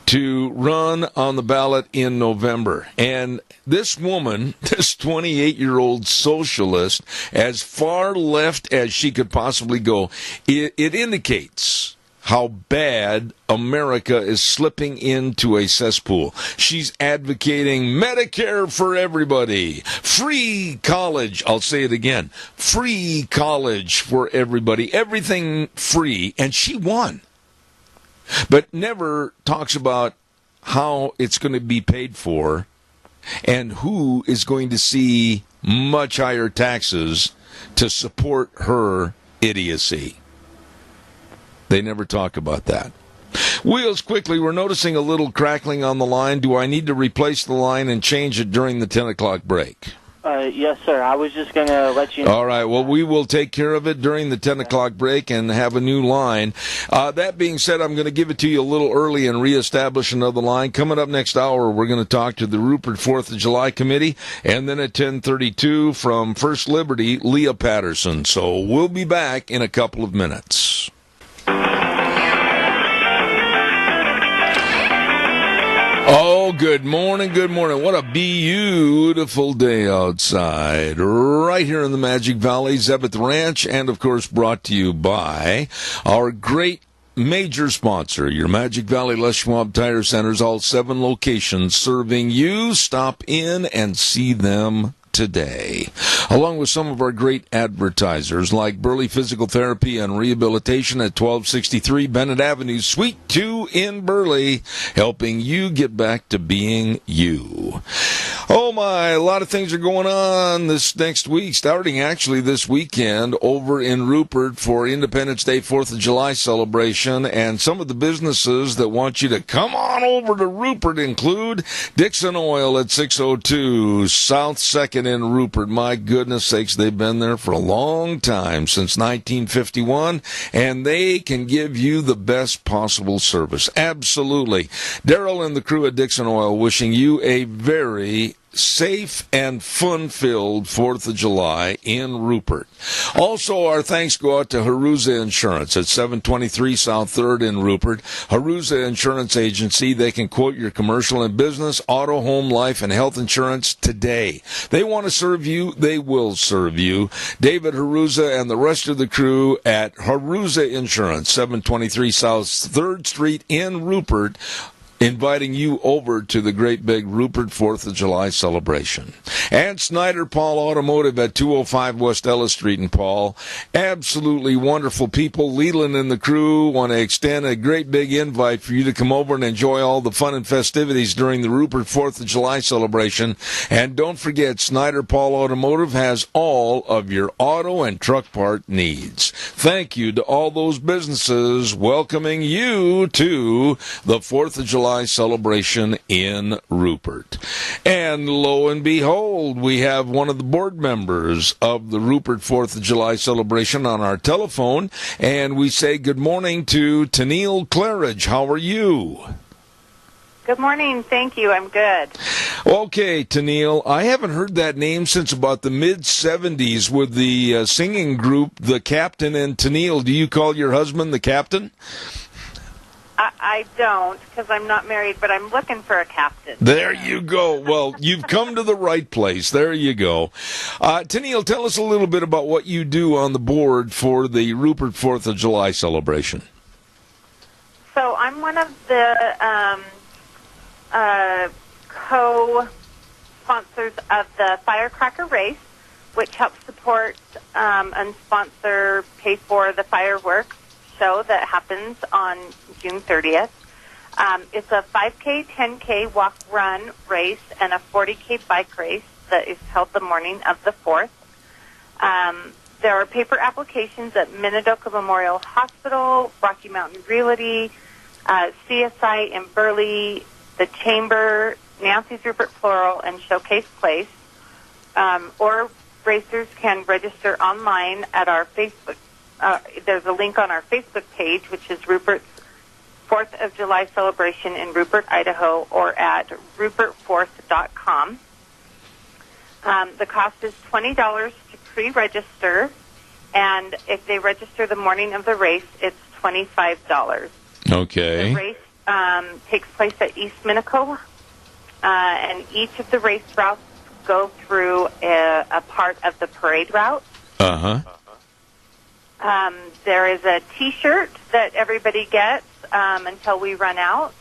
to run on the ballot in November. And this woman, this 28-year-old socialist, as far left as she could possibly go, it indicates how bad America is slipping into a cesspool. She's advocating Medicare for everybody, free college, I'll say it again, free college for everybody, everything free, and she won. But never talks about how it's going to be paid for and who is going to see much higher taxes to support her idiocy. They never talk about that. Wheels, quickly, we're noticing a little crackling on the line. Do I need to replace the line and change it during the 10 o'clock break? Yes, sir. I was just going to let you know. All right. Well, we will take care of it during the 10 o'clock break and have a new line. That being said, I'm going to give it to you a little early and reestablish another line. Coming up next hour, we're going to talk to the Rupert 4th of July Committee. And then at 10:32 from First Liberty, Leah Patterson. So we'll be back in a couple of minutes. Oh, good morning, good morning. What a beautiful day outside. Right here in the Magic Valley, Zebeth Ranch, and of course brought to you by our great major sponsor, your Magic Valley Les Schwab Tire Centers, all 7 locations serving you. Stop in and see them today, along with some of our great advertisers like Burley Physical Therapy and Rehabilitation at 1263 Bennett Avenue, Suite 2 in Burley, helping you get back to being you. Oh my, a lot of things are going on this next week, starting actually this weekend over in Rupert for Independence Day 4th of July celebration, and some of the businesses that want you to come on over to Rupert include Dixon Oil at 602 South 2nd in Rupert. My goodness sakes, they've been there for a long time, since 1951, and they can give you the best possible service. Absolutely. Daryl and the crew at Dixon Oil wishing you a very safe and fun-filled 4th of July in Rupert. Also, our thanks go out to Haruza Insurance at 723 South 3rd in Rupert. Haruza Insurance Agency, they can quote your commercial and business, auto, home, life, and health insurance today. They want to serve you, they will serve you. David Haruza and the rest of the crew at Haruza Insurance, 723 South 3rd Street in Rupert, inviting you over to the great big Rupert 4th of July celebration. And Snyder Paul Automotive at 205 West Ellis Street in Paul. Absolutely wonderful people. Leland and the crew want to extend a great big invite for you to come over and enjoy all the fun and festivities during the Rupert 4th of July celebration. And don't forget, Snyder Paul Automotive has all of your auto and truck part needs. Thank you to all those businesses welcoming you to the 4th of July celebration in Rupert. And lo and behold, we have one of the board members of the Rupert 4th of July celebration on our telephone, and we say good morning to Tennille Claridge. How are you? Good morning. Thank you. I'm good. Okay, Tennille, I haven't heard that name since about the mid-'70s with the singing group, The Captain and Tennille. Do you call your husband the Captain? I don't, because I'm not married, but I'm looking for a captain. There you go. Well, you've come to the right place. There you go. Tennille, tell us a little bit about what you do on the board for the Rupert 4th of July celebration. So I'm one of the co-sponsors of the Firecracker Race, which helps support and sponsor, pay for the fireworks show that happens on June 30th. It's a 5K, 10K walk-run race and a 40K bike race that is held the morning of the 4th. There are paper applications at Minidoka Memorial Hospital, Rocky Mountain Realty, CSI in Burley, the Chamber, Nancy's Rupert Floral, and Showcase Place. Or racers can register online at our Facebook. There's a link on our Facebook page, which is Rupert's 4th of July celebration in Rupert, Idaho, or at rupert4th.com. The cost is $20 to pre-register, and if they register the morning of the race, it's $25. Okay. The race takes place at East Minico, and each of the race routes go through a part of the parade route. Uh-huh. There is a T-shirt that everybody gets until we run out.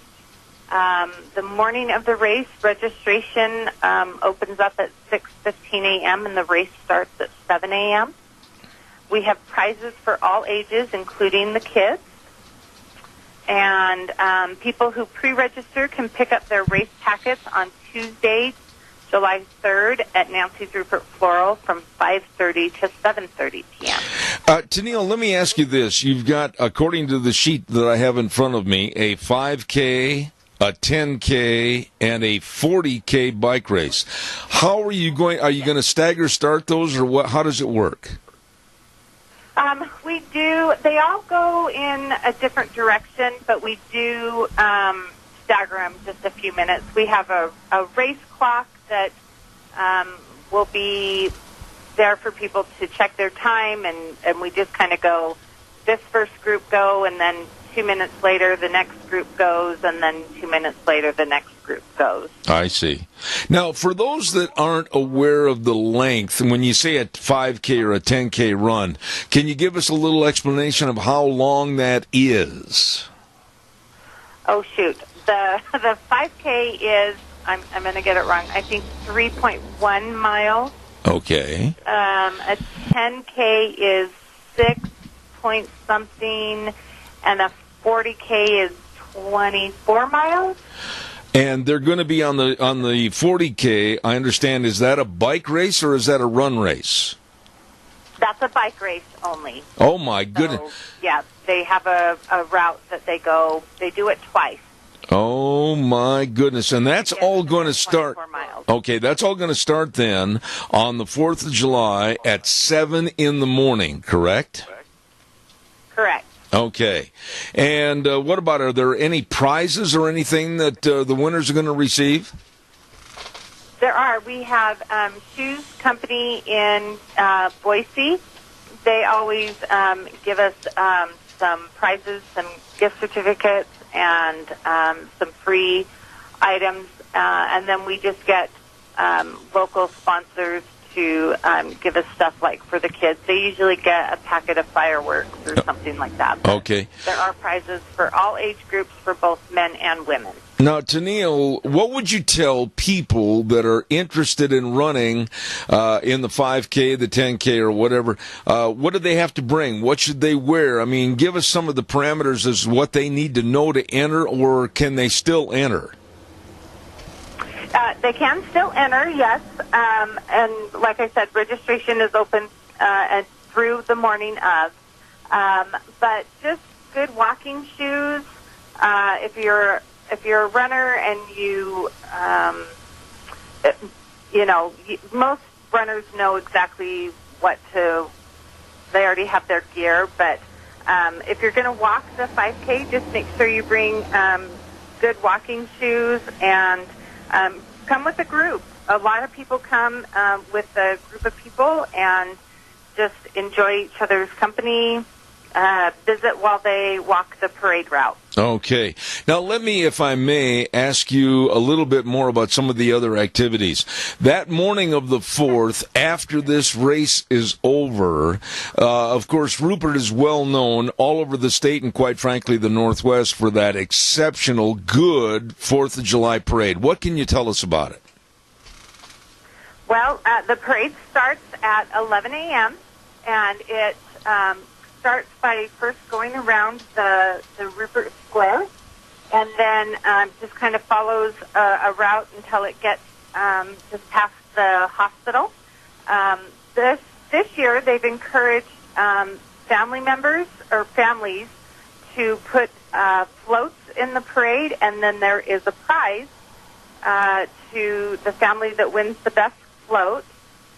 The morning of the race, registration opens up at 6:15 a.m. and the race starts at 7 a.m. We have prizes for all ages, including the kids. And people who pre-register can pick up their race packets on Tuesday, July 3rd at Nancy's Rupert Floral from 5:30 to 7:30 p.m. Tennille, let me ask you this. You've got, according to the sheet that I have in front of me, a 5K, a 10K, and a 40K bike race. How are you going to stagger start those, or what? How does it work? We do. They all go in a different direction, but we do stagger them just a few minutes. We have a race clock that will be there for people to check their time, and we just kind of go, this first group go, and then 2 minutes later the next group goes, and then 2 minutes later the next group goes. I see. Now, for those that aren't aware of the length, when you say a 5K or a 10K run, can you give us a little explanation of how long that is? Oh, shoot. The 5K is, I'm going to get it wrong, I think 3.1 miles. Okay. A 10K is 6 point something, and a 40K is 24 miles. And they're going to be on the 40K, I understand. Is that a bike race or is that a run race? That's a bike race only. Oh, my goodness. So, yeah, they have a route that they go. They do it twice. Oh, my goodness. And that's all going to start. Okay, that's all going to start then on the 4th of July at 7 in the morning, correct? Correct. Okay. And what about, are there any prizes or anything that the winners are going to receive? There are. We have Shoes Company in Boise. They always give us some prizes, some gift certificates, and some free items. And then we just get local sponsors to give us stuff like for the kids. They usually get a packet of fireworks or something like that. But okay. There are prizes for all age groups for both men and women. Now, Tennille, what would you tell people that are interested in running in the 5K, the 10K, or whatever? What do they have to bring? What should they wear? I mean, give us some of the parameters as what they need to know to enter, or can they still enter? They can still enter, yes. And like I said, registration is open and through the morning of. But just good walking shoes. If you're a runner and most runners know exactly what to. They already have their gear, but if you're going to walk the 5K, just make sure you bring good walking shoes and come with a group. A lot of people come with a group of people and just enjoy each other's company, visit while they walk the parade route. Okay. Now, let me, if I may, ask you a little bit more about some of the other activities. That morning of the 4th, after this race is over, of course, Rupert is well known all over the state and, quite frankly, the Northwest for that exceptional, good 4th of July parade. What can you tell us about it? Well, the parade starts at 11 a.m., and it starts by first going around the Rupert Square, and then just kind of follows a route until it gets just past the hospital. This year, they've encouraged family members or families to put floats in the parade, and then there is a prize to the family that wins the best float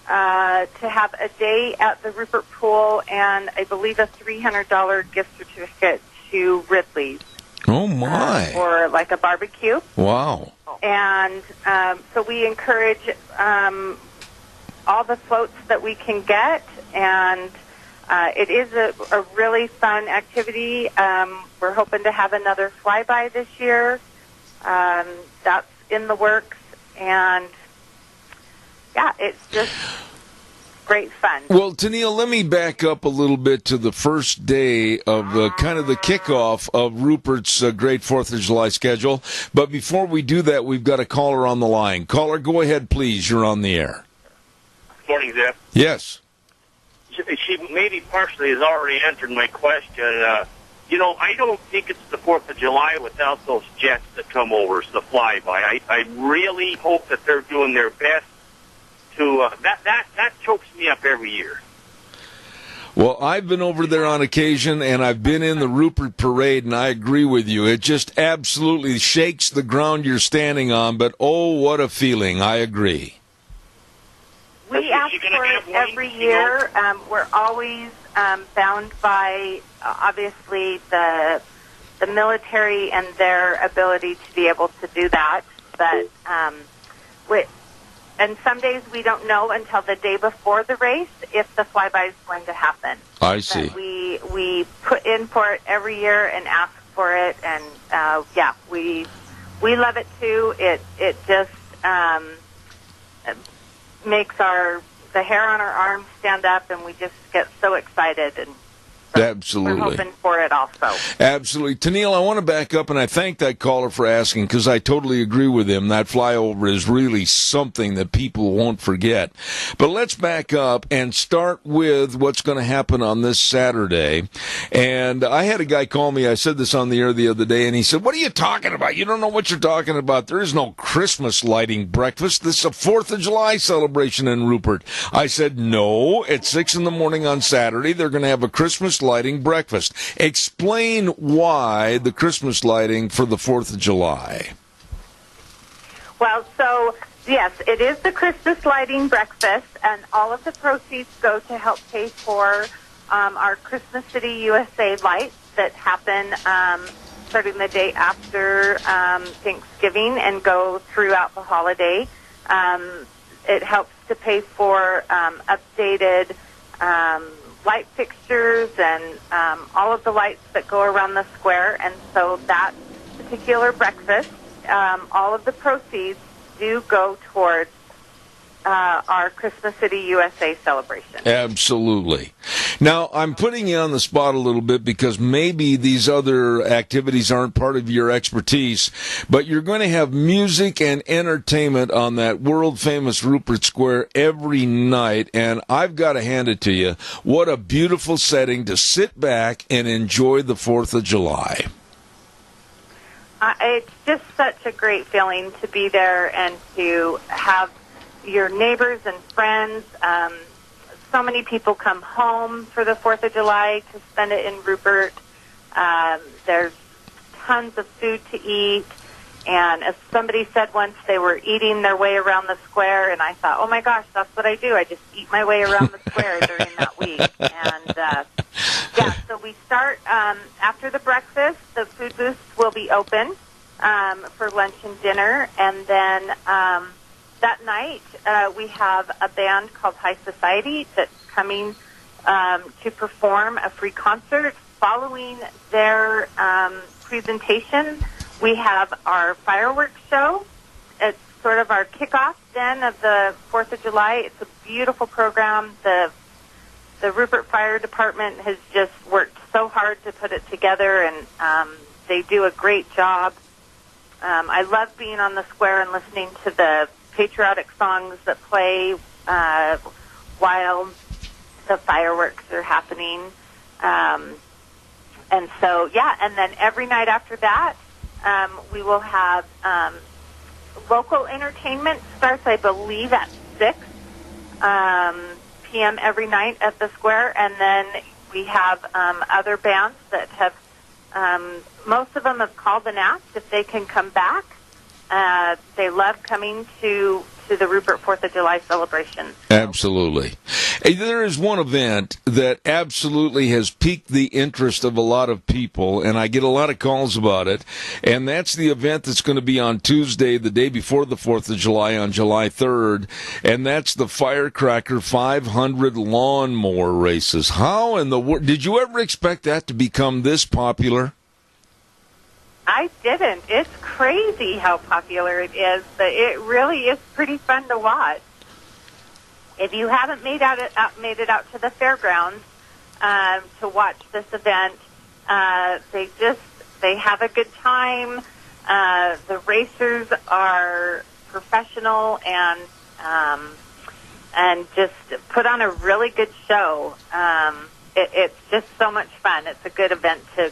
to have a day at the Rupert Pool and I believe a $300 gift certificate to Ridley's. Oh, my. For like a barbecue. Wow. And so we encourage all the floats that we can get, and it is a really fun activity. We're hoping to have another flyby this year. That's in the works, and yeah, it's just great fun. Well, Tennille, let me back up a little bit to the first day of kind of the kickoff of Rupert's great 4th of July schedule. But before we do that, we've got a caller on the line. Caller, go ahead, please. You're on the air. Morning, Zeb. Yes. She maybe partially has already answered my question. I don't think it's the 4th of July without those jets that come over, the flyby. I really hope that they're doing their best to, that chokes me up every year. Well, I've been over there on occasion, and I've been in the Rupert Parade, and I agree with you. It just absolutely shakes the ground you're standing on, but oh, what a feeling. I agree. We ask for it every year. We're always bound by, obviously, the military and their ability to be able to do that. But and some days we don't know until the day before the race if the flyby is going to happen. I see. But we put in for it every year and ask for it, and we love it too. It just makes the hair on our arms stand up, and we just get so excited, and absolutely. We're hoping for it also. Absolutely. Tennille, I want to back up, and I thank that caller for asking, because I totally agree with him. That flyover is really something that people won't forget. But let's back up and start with what's going to happen on this Saturday. And I had a guy call me, I said this on the air the other day, and he said, "What are you talking about? You don't know what you're talking about. There is no Christmas lighting breakfast. This is a 4th of July celebration in Rupert." I said, "No, at 6 in the morning on Saturday, they're going to have a Christmas lighting breakfast." Explain why the Christmas lighting for the 4th of July. Well, so, yes, it is the Christmas lighting breakfast, and all of the proceeds go to help pay for our Christmas City USA lights that happen starting the day after Thanksgiving and go throughout the holiday. It helps to pay for updated light fixtures and all of the lights that go around the square. And so that particular breakfast, all of the proceeds do go towards our Christmas City USA celebration. Absolutely. Now, I'm putting you on the spot a little bit because maybe these other activities aren't part of your expertise, but you're going to have music and entertainment on that world-famous Rupert Square every night, and I've got to hand it to you. What a beautiful setting to sit back and enjoy the 4th of July. It's just such a great feeling to be there and to have your neighbors and friends. So many people come home for the 4th of July to spend it in Rupert. There's tons of food to eat. And as somebody said once, they were eating their way around the square, and I thought, oh my gosh, that's what I do. I just eat my way around the square during that week. And so we start after the breakfast. The food booths will be open for lunch and dinner, and then that night we have a band called High Society that's coming to perform a free concert. Following their presentation, we have our fireworks show. It's sort of our kickoff then of the 4th of July. It's a beautiful program. The Rupert Fire Department has just worked so hard to put it together, and they do a great job. I love being on the square and listening to the patriotic songs that play while the fireworks are happening. And so, yeah, and then every night after that, we will have local entertainment. Starts, I believe, at 6 p.m. every night at the square, and then we have other bands that have, most of them have called and asked if they can come back. They love coming to the Rupert 4th of July celebration. Absolutely. Hey, there is one event that absolutely has piqued the interest of a lot of people, and I get a lot of calls about it, and that's the event that's going to be on Tuesday, the day before the 4th of July, on July 3rd, and that's the Firecracker 500 lawnmower races. How in the world, did you ever expect that to become this popular? I didn't. It's crazy how popular it is. It really is pretty fun to watch. If you haven't made it out to the fairgrounds to watch this event, they have a good time. The racers are professional and just put on a really good show. It's just so much fun. It's a good event to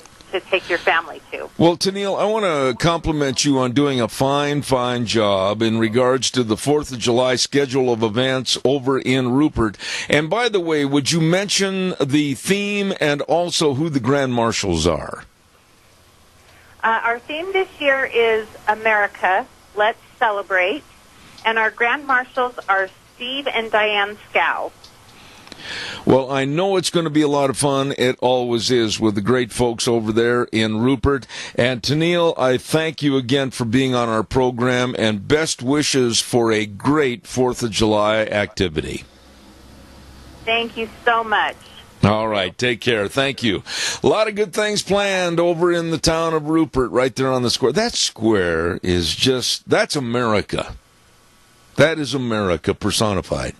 take your family to. Well, Tennille, I want to compliment you on doing a fine job in regards to the 4th of July schedule of events over in Rupert. And by the way, would you mention the theme and also who the Grand Marshals are? Our theme this year is America, Let's Celebrate. And our Grand Marshals are Steve and Diane Scow. Well, I know it's going to be a lot of fun. It always is with the great folks over there in Rupert. And Tennille, I thank you again for being on our program, and best wishes for a great 4th of July activity. Thank you so much. All right, take care. Thank you. A lot of good things planned over in the town of Rupert, right there on the square. That square is that's America. That is America personified.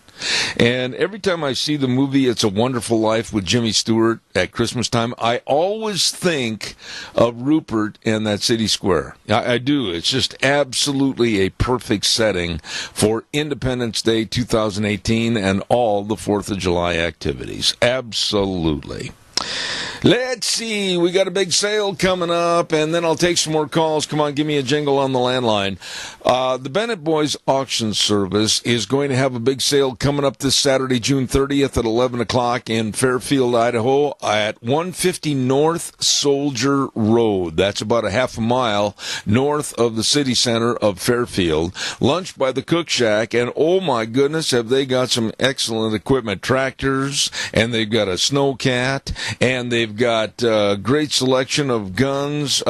And every time I see the movie It's a Wonderful Life with Jimmy Stewart at Christmas time, I always think of Rupert and that city square. I do. It's just absolutely a perfect setting for Independence Day 2018 and all the 4th of July activities. Absolutely. Let's see. We got a big sale coming up, and then I'll take some more calls. Come on, give me a jingle on the landline. The Bennett Boys Auction Service is going to have a big sale coming up this Saturday, June 30th at 11 o'clock in Fairfield, Idaho at 150 North Soldier Road. That's about a half a mile north of the city center of Fairfield. Lunch by the Cook Shack, and oh my goodness, have they got some excellent equipment. Tractors, and they've got a snowcat, and they've got a great selection of guns,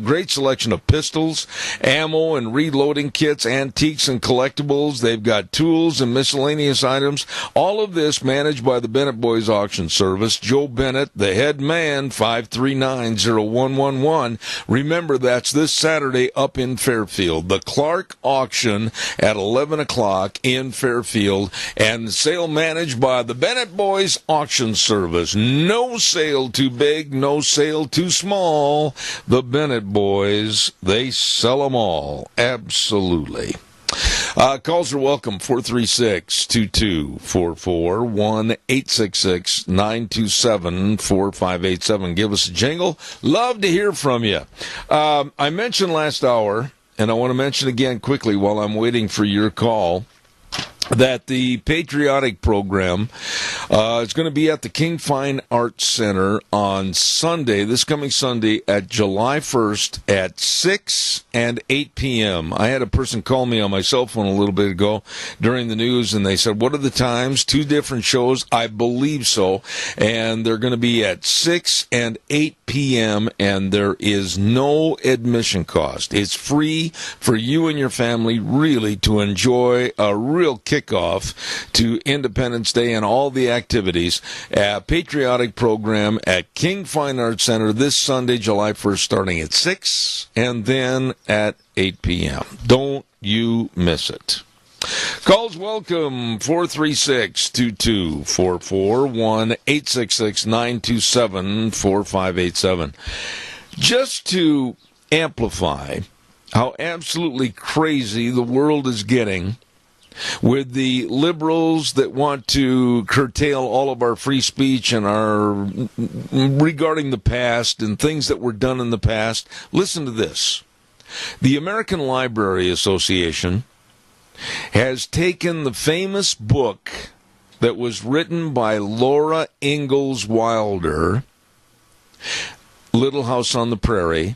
great selection of pistols, ammo and reloading kits, antiques and collectibles. They've got tools and miscellaneous items. All of this managed by the Bennett Boys Auction Service. Joe Bennett, the head man, 539-0111. Remember, that's this Saturday up in Fairfield. The Clark Auction at 11 o'clock in Fairfield. And the sale managed by the Bennett Boys Auction Service. No sale too big, no sale too small. The Bennett Boys, they sell them all. Absolutely. Calls are welcome, 436-2244, 1-866-927-4587. Give us a jingle. Love to hear from you. I mentioned last hour, and I want to mention again quickly while I'm waiting for your call, that the patriotic program is going to be at the King Fine Arts Center on Sunday, this coming Sunday, at July 1st at 6 and 8 p.m. I had a person call me on my cell phone a little bit ago during the news, and they said, what are the times? 2 different shows? I believe so. And they're going to be at 6 and 8 p.m., and there is no admission cost. It's free for you and your family, really, to enjoy a real kickoff to Independence Day and all the activities. Patriotic program at King Fine Arts Center this Sunday, July 1st, starting at 6 and then at 8 p.m. Don't you miss it. Calls welcome, 436-2244, 1-866-927-4587. Just to amplify how absolutely crazy the world is getting with the liberals that want to curtail all of our free speech and our regarding the past and things that were done in the past. Listen to this. The American Library Association has taken the famous book that was written by Laura Ingalls Wilder, Little House on the Prairie,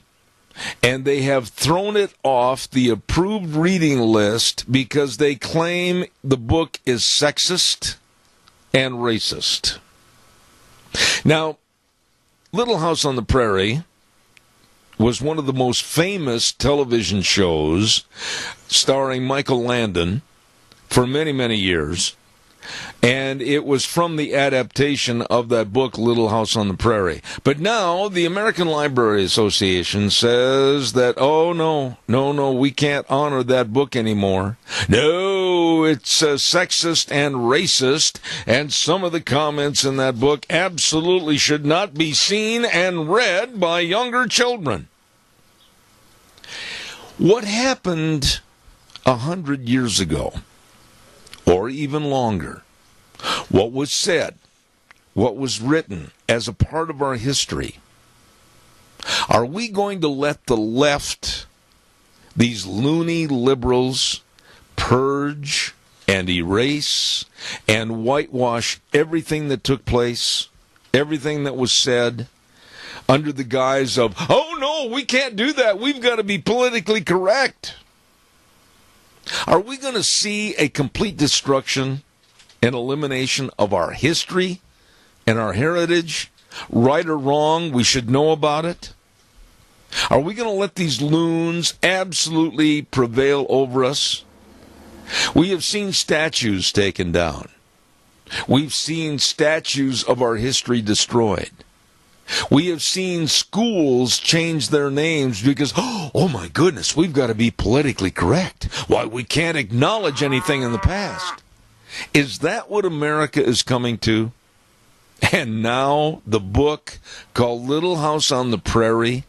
and they have thrown it off the approved reading list because they claim the book is sexist and racist. Now, Little House on the Prairie was one of the most famous television shows starring Michael Landon for many, many years. And it was from the adaptation of that book, Little House on the Prairie. But now the American Library Association says that, oh, no, we can't honor that book anymore. No, it's sexist and racist, and some of the comments in that book absolutely should not be seen and read by younger children. What happened 100 years ago, or even longer, what was said, what was written as a part of our history, are we going to let the left, these loony liberals, purge and erase and whitewash everything that took place, everything that was said, under the guise of, oh no, we can't do that, we've got to be politically correct? Are we going to see a complete destruction and elimination of our history and our heritage? Right or wrong, we should know about it. Are we going to let these loons absolutely prevail over us? We have seen statues taken down. We've seen statues of our history destroyed. We have seen schools change their names because, oh my goodness, we've got to be politically correct. Why, we can't acknowledge anything in the past. Is that what America is coming to? And now the book called Little House on the Prairie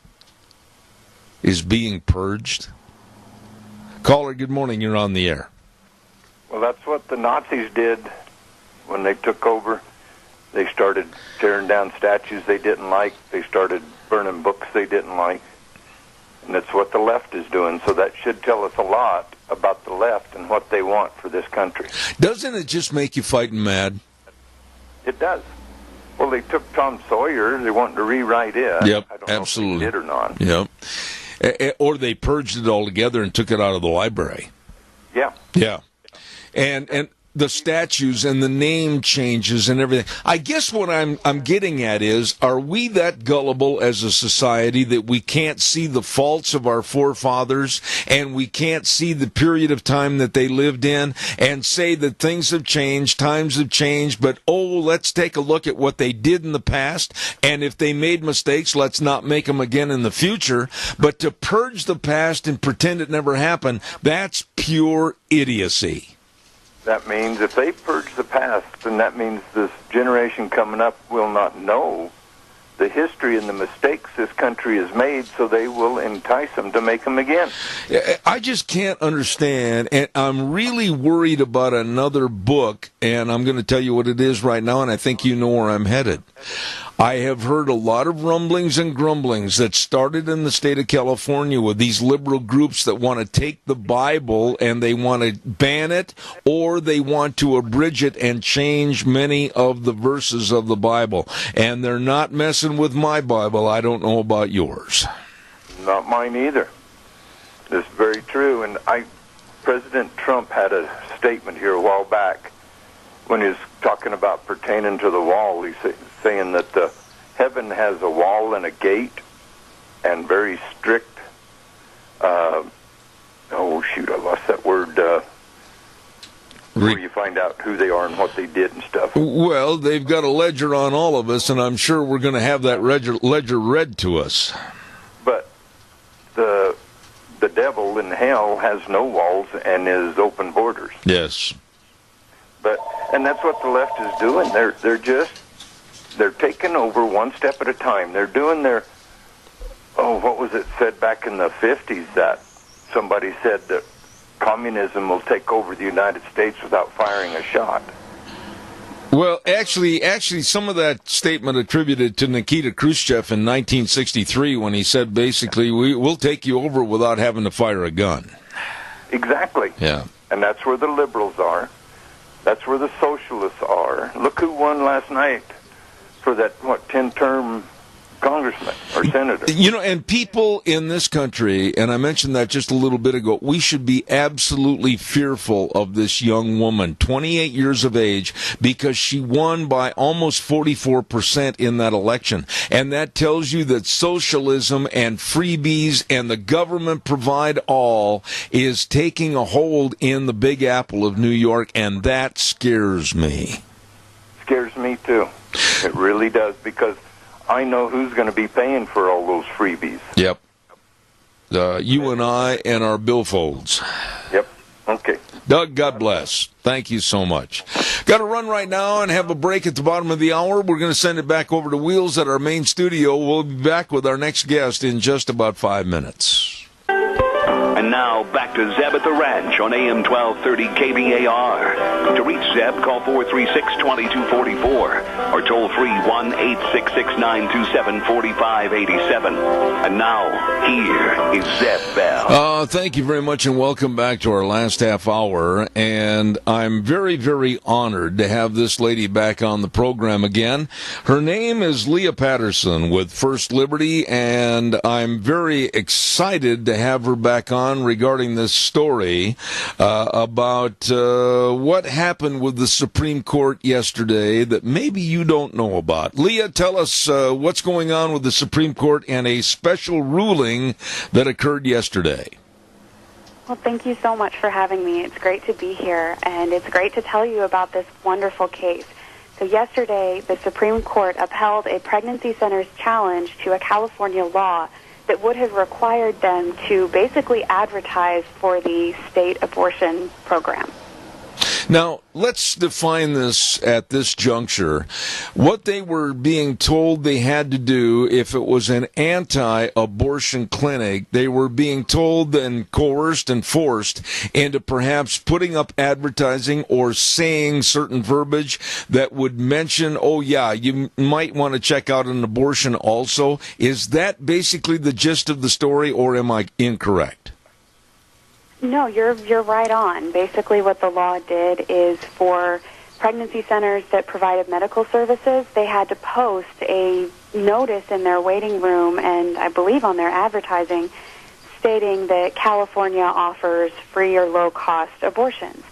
is being purged? Caller, good morning. You're on the air. Well, that's what the Nazis did when they took over. They started tearing down statues they didn't like. They started burning books they didn't like. And that's what the left is doing. So that should tell us a lot about the left and what they want for this country. Doesn't it just make you fighting mad? It does. Well, they took Tom Sawyer. They wanted to rewrite it. Yep, I don't absolutely. know if they did or not. Yep. Or they purged it altogether and took it out of the library. Yeah. Yeah. And the statues and the name changes and everything. I guess what I'm getting at is, are we that gullible as a society that we can't see the faults of our forefathers and we can't see the period of time that they lived in and say that things have changed, times have changed, but let's take a look at what they did in the past, and if they made mistakes, let's not make them again in the future. But to purge the past and pretend it never happened, that's pure idiocy. That means if they purge the past, then that means this generation coming up will not know the history and the mistakes this country has made, so they will entice them to make them again. I just can't understand, and I'm really worried about another book, and I'm going to tell you what it is right now, and I think you know where I'm headed. I have heard a lot of rumblings and grumblings that started in the state of California with these liberal groups that want to take the Bible and they want to ban it, or they want to abridge it and change many of the verses of the Bible. And they're not messing with my Bible. I don't know about yours. Not mine either. That's very true. And President Trump had a statement here a while back when he was talking about pertaining to the wall. He's saying that heaven has a wall and a gate and very strict, I lost that word, where you find out who they are and what they did and stuff. Well, they've got a ledger on all of us, and I'm sure we're going to have that ledger read to us. But the devil in hell has no walls and is open borders. Yes. And that's what the left is doing. They're taking over one step at a time. They're doing their, what was it said back in the 50s that somebody said that communism will take over the United States without firing a shot. Well, actually, some of that statement attributed to Nikita Khrushchev in 1963 when he said, basically, we'll take you over without having to fire a gun. Exactly. Yeah. And that's where the liberals are. That's where the socialists are. Look who won last night for that, 10-term congressman or senator. And people in this country, and I mentioned that just a little bit ago, we should be absolutely fearful of this young woman, 28 years of age, because she won by almost 44% in that election. And that tells you that socialism and freebies and the government provide all is taking a hold in the Big Apple of New York, and that scares me. Scares me too. It really does, because I know who's going to be paying for all those freebies. Yep. You and I and our billfolds. Yep. Okay. Doug, God bless. Thank you so much. Got to run right now and have a break at the bottom of the hour. We're going to send it back over to Wheels at our main studio. We'll be back with our next guest in just about 5 minutes. And now, back to Zeb at the Ranch on AM 1230 KBAR. To reach Zeb, call 436-2244 or toll free 1-866-927-4587. And now, here is Zeb Bell. Thank you very much and welcome back to our last half hour. And I'm very, very honored to have this lady back on the program again. Her name is Leah Patterson with First Liberty, and I'm very excited to have her back on regarding this story about what happened with the Supreme Court yesterday that maybe you don't know about. Leah, tell us what's going on with the Supreme Court and a special ruling that occurred yesterday. Well, thank you so much for having me. It's great to be here, and it's great to tell you about this wonderful case. So yesterday, the Supreme Court upheld a pregnancy center's challenge to a California law that would have required them to basically advertise for the state abortion program. Now, let's define this at this juncture. What they were being told they had to do if it was an anti-abortion clinic, they were being told and coerced and forced into perhaps putting up advertising or saying certain verbiage that would mention, oh yeah, you might want to check out an abortion also. Is that basically the gist of the story, or am I incorrect? No, you're right on. Basically what the law did is for pregnancy centers that provided medical services, they had to post a notice in their waiting room and I believe on their advertising stating that California offers free or low-cost abortions.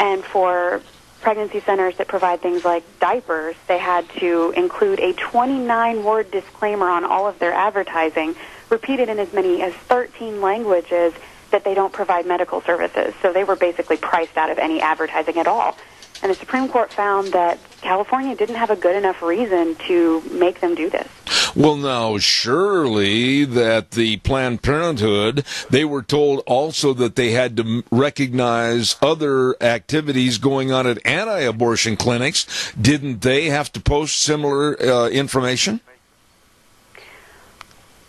And for pregnancy centers that provide things like diapers, they had to include a 29-word disclaimer on all of their advertising, repeated in as many as 13 languages, that they don't provide medical services. So they were basically priced out of any advertising at all. And the Supreme Court found that California didn't have a good enough reason to make them do this. Well, now, surely that the Planned Parenthood, they were told also that they had to recognize other activities going on at anti-abortion clinics. Didn't they have to post similar information?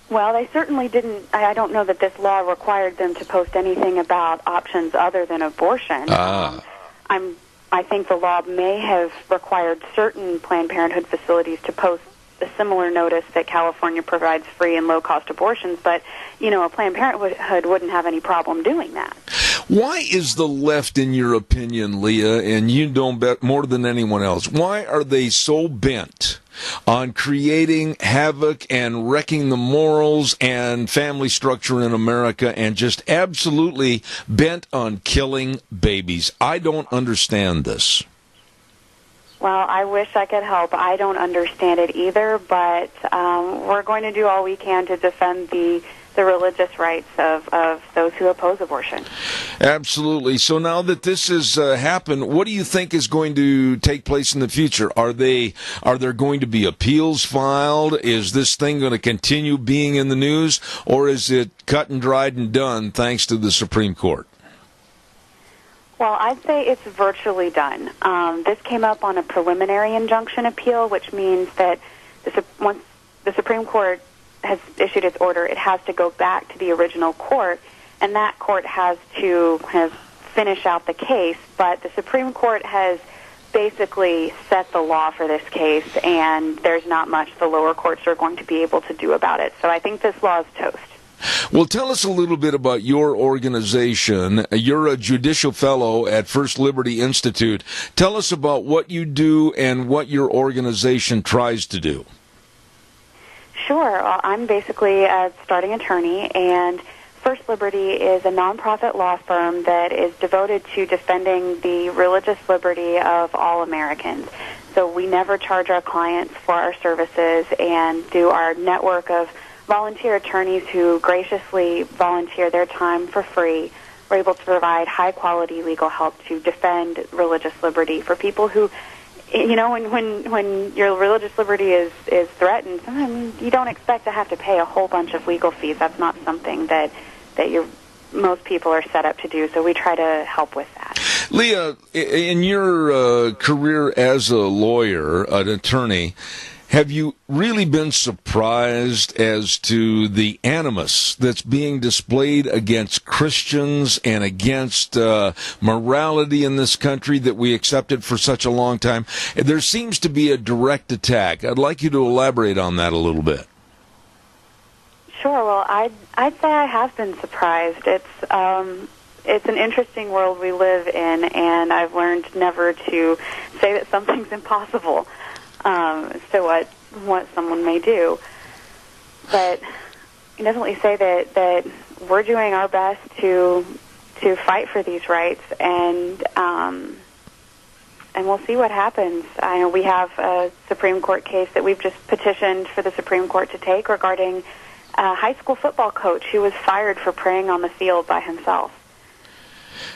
Well, they certainly didn't. I don't know that this law required them to post anything about options other than abortion. I think the law may have required certain Planned Parenthood facilities to post a similar notice that California provides free and low-cost abortions, but, a Planned Parenthood wouldn't have any problem doing that. Why is the left, in your opinion, Leah, and you know bet more than anyone else, why are they so bent on creating havoc and wrecking the morals and family structure in America and just absolutely bent on killing babies? I don't understand this. Well, I wish I could help. I don't understand it either, but we're going to do all we can to defend the religious rights of those who oppose abortion. Absolutely. So now that this has happened, what do you think is going to take place in the future? Are there going to be appeals filed? Is this thing going to continue being in the news, or is it cut and dried and done thanks to the Supreme Court? Well, I'd say it's virtually done. This came up on a preliminary injunction appeal, which means that once the Supreme Court has issued its order, it has to go back to the original court and that court has to kind of finish out the case. But the Supreme Court has basically set the law for this case, and there's not much the lower courts are going to be able to do about it. So I think this law is toast. Well, tell us a little bit about your organization. You're a judicial fellow at First Liberty Institute. Tell us about what you do and what your organization tries to do. Sure. I'm basically a starting attorney, and First Liberty is a nonprofit law firm that is devoted to defending the religious liberty of all Americans. So we never charge our clients for our services, and through our network of volunteer attorneys who graciously volunteer their time for free, we're able to provide high-quality legal help to defend religious liberty for people who, you know, when your religious liberty is threatened, sometimes you don't expect to have to pay a whole bunch of legal fees. That's not something that most people are set up to do, so we try to help with that. Leah, in your career as a lawyer, an attorney, have you really been surprised as to the animus that's being displayed against Christians and against morality in this country that we accepted for such a long time? There seems to be a direct attack. I'd like you to elaborate on that a little bit. Sure. Well, I'd say I have been surprised. It's an interesting world we live in, and I've learned never to say that something's impossible. So what someone may do, but I definitely say that we're doing our best to fight for these rights, and we'll see what happens. I know we have a Supreme Court case that we've just petitioned for the Supreme Court to take regarding a high school football coach who was fired for praying on the field by himself.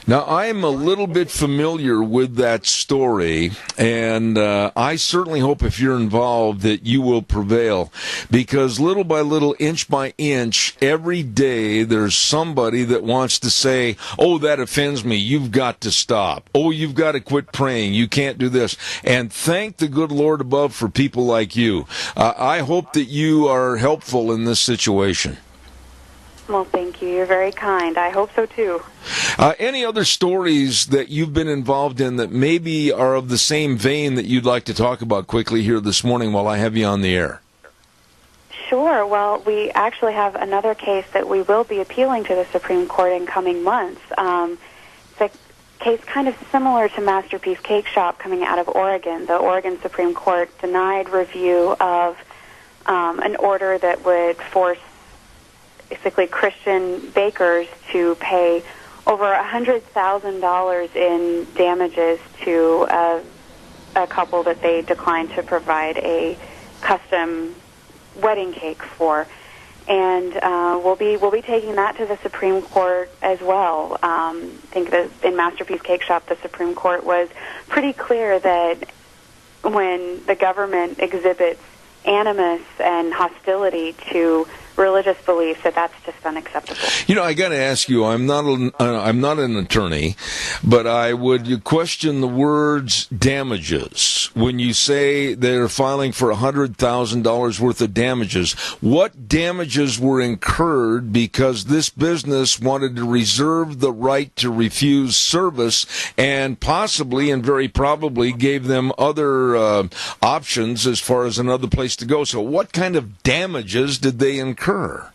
Now, I'm a little bit familiar with that story, and I certainly hope if you're involved that you will prevail, because little by little, inch by inch, every day there's somebody that wants to say, oh, that offends me, you've got to stop. Oh, you've got to quit praying, you can't do this. And thank the good Lord above for people like you. I hope that you are helpful in this situation. Well, thank you. You're very kind. I hope so, too. Any other stories that you've been involved in that maybe are of the same vein that you'd like to talk about quickly here this morning while I have you on the air? Sure. Well, we actually have another case that we will be appealing to the Supreme Court in coming months. It's a case kind of similar to Masterpiece Cake Shop coming out of Oregon. The Oregon Supreme Court denied review of an order that would force basically Christian bakers to pay over $100,000 in damages to a couple that they declined to provide a custom wedding cake for, and we'll be taking that to the Supreme Court as well. I think that in Masterpiece Cake Shop, the Supreme Court was pretty clear that when the government exhibits animus and hostility to religious beliefs, that's just unacceptable. You know, I got to ask you, I'm not an attorney, but I would question the words damages. When you say they're filing for $100,000 worth of damages, what damages were incurred because this business wanted to reserve the right to refuse service and possibly and very probably gave them other options as far as another place to go? So what kind of damages did they incur? Well,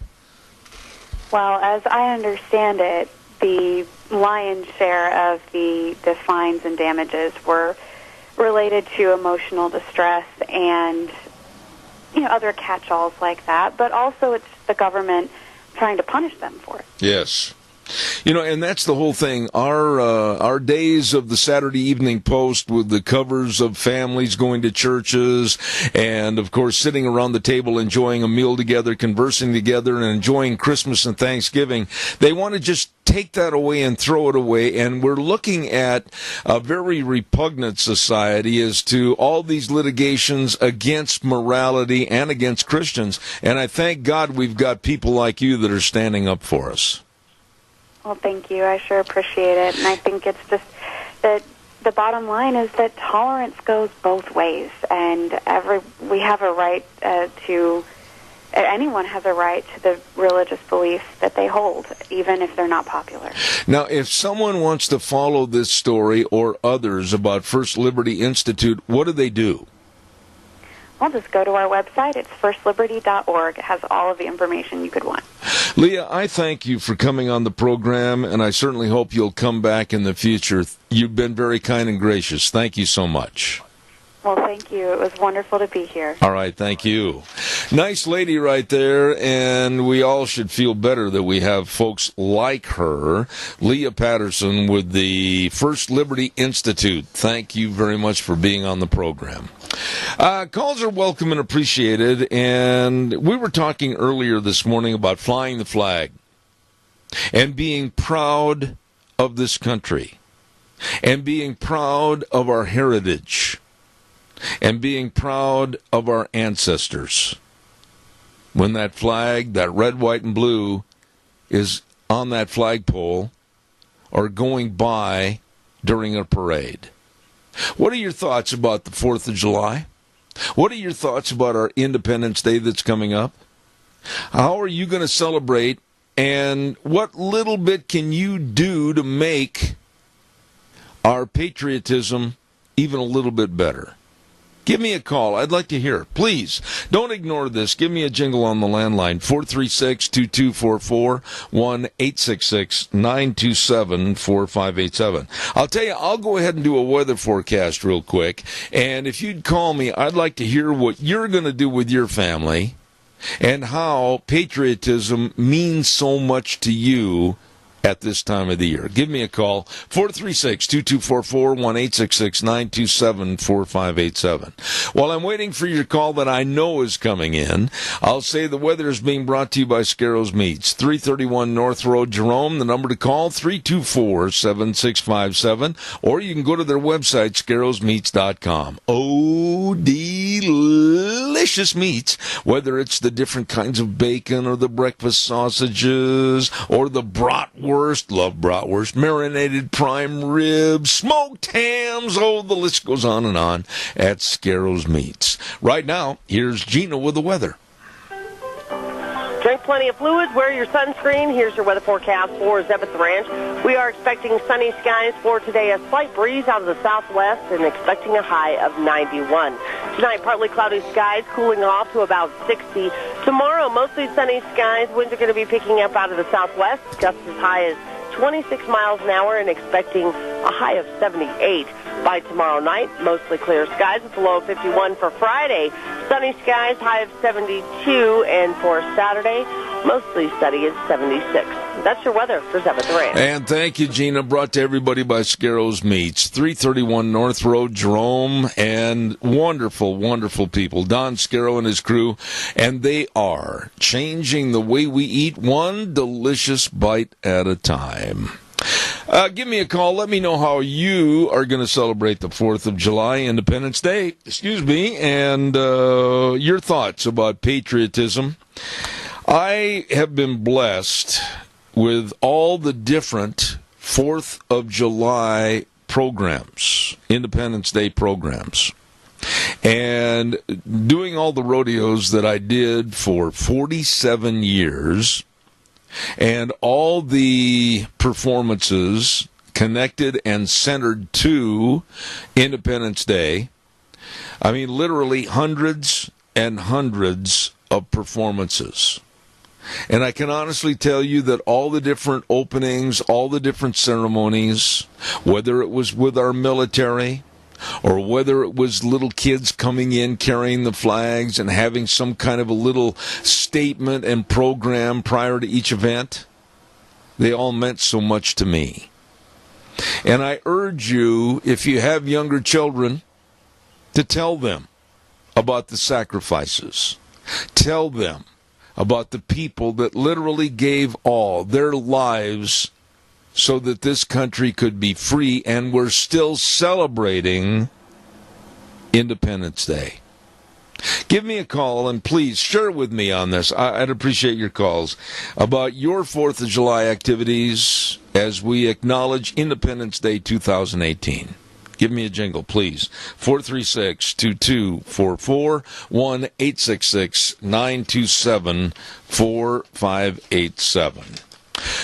as I understand it, the lion's share of the fines and damages were related to emotional distress and other catch-alls like that, but also it's the government trying to punish them for it. Yes. And that's the whole thing. Our days of the Saturday Evening Post with the covers of families going to churches and, of course, sitting around the table enjoying a meal together, conversing together, and enjoying Christmas and Thanksgiving, they want to just take that away and throw it away. And we're looking at a very repugnant society as to all these litigations against morality and against Christians. And I thank God we've got people like you that are standing up for us. Well, thank you. I sure appreciate it. And I think it's just that the bottom line is that tolerance goes both ways. And we have a right to, anyone has a right to the religious beliefs that they hold, even if they're not popular. Now, if someone wants to follow this story or others about First Liberty Institute, what do they do? Well, just go to our website. It's firstliberty.org. It has all of the information you could want. Leah, I thank you for coming on the program, and I certainly hope you'll come back in the future. You've been very kind and gracious. Thank you so much. Well, thank you. It was wonderful to be here. All right, thank you. Nice lady right there, and we all should feel better that we have folks like her. Leah Patterson with the First Liberty Institute. Thank you very much for being on the program. Calls are welcome and appreciated, and we were talking earlier this morning about flying the flag and being proud of this country and being proud of our heritage and being proud of our ancestors. When that flag, that red, white, and blue, is on that flagpole or going by during a parade. What are your thoughts about the 4th of July? What are your thoughts about our Independence Day that's coming up? How are you going to celebrate, and what little bit can you do to make our patriotism even a little bit better? Give me a call. I'd like to hear. Please, don't ignore this. Give me a jingle on the landline, 436-2244, 1-866-927-4587. I'll tell you, I'll go ahead and do a weather forecast real quick, and if you'd call me, I'd like to hear what you're going to do with your family and how patriotism means so much to you at this time of the year. Give me a call, 436-2244, 1-866-927-4587. While I'm waiting for your call that I know is coming in, I'll say the weather is being brought to you by Scarrows Meats, 331 North Road, Jerome. The number to call, 324-7657, or you can go to their website, scarrowsmeats.com. Oh, delicious meats, whether it's the different kinds of bacon or the breakfast sausages or the bratwurst. Love bratwurst, marinated prime ribs, smoked hams. Oh, the list goes on and on at Scarrows Meats. Right now, here's Gina with the weather. Drink plenty of fluids, wear your sunscreen. Here's your weather forecast for Zebeth Ranch. We are expecting sunny skies for today, a slight breeze out of the southwest, and expecting a high of 91. Tonight, partly cloudy skies, cooling off to about 60. Tomorrow, mostly sunny skies. Winds are going to be picking up out of the southwest, gusts as high as 26 miles an hour, and expecting a high of 78. By tomorrow night, mostly clear skies with a low of 51 for Friday. Sunny skies, high of 72, and for Saturday, mostly sunny at 76. That's your weather for Zebeth Ranch. And thank you, Gina. Brought to everybody by Scarrows Meats, 331 North Road, Jerome, and wonderful, wonderful people. Don Scarrow and his crew, and they are changing the way we eat, one delicious bite at a time. Give me a call. Let me know how you are going to celebrate the 4th of July, Independence Day, and your thoughts about patriotism. I have been blessed with all the different 4th of July programs, Independence Day programs, and doing all the rodeos that I did for 47 years. And all the performances connected and centered to Independence Day. I mean, literally hundreds and hundreds of performances. And I can honestly tell you that all the different openings, all the different ceremonies, whether it was with our military, or whether it was little kids coming in carrying the flags and having some kind of a little statement and program prior to each event, they all meant so much to me. And I urge you, if you have younger children, to tell them about the sacrifices. Tell them about the people that literally gave all their lives so that this country could be free, and we're still celebrating Independence Day. Give me a call, and please share with me on this. I'd appreciate your calls about your 4th of July activities as we acknowledge Independence Day 2018. Give me a jingle, please. 436-2244, 1-866-927-4587.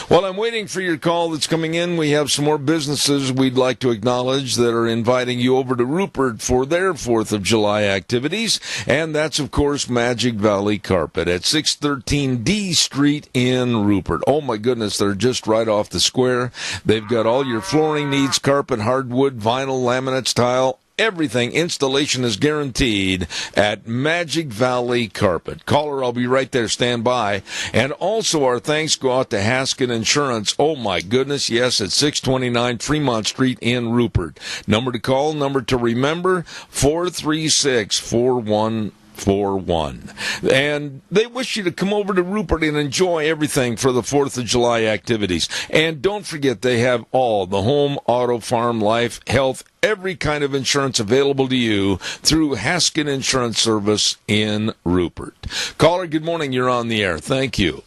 While I'm waiting for your call that's coming in, we have some more businesses we'd like to acknowledge that are inviting you over to Rupert for their 4th of July activities, and that's, of course, Magic Valley Carpet at 613 D Street in Rupert. Oh, my goodness, they're just right off the square. They've got all your flooring needs, carpet, hardwood, vinyl, laminates, tile, everything. Installation is guaranteed at Magic Valley Carpet. Caller, I'll be right there. Stand by. And also our thanks go out to Haskin Insurance. Oh, my goodness, yes, at 629 Fremont Street in Rupert. Number to call, number to remember, 436-4141. And they wish you to come over to Rupert and enjoy everything for the 4th of July activities. And don't forget, they have all the home, auto, farm, life, health, every kind of insurance available to you through Haskin Insurance Service in Rupert. Caller, good morning. You're on the air. Thank you.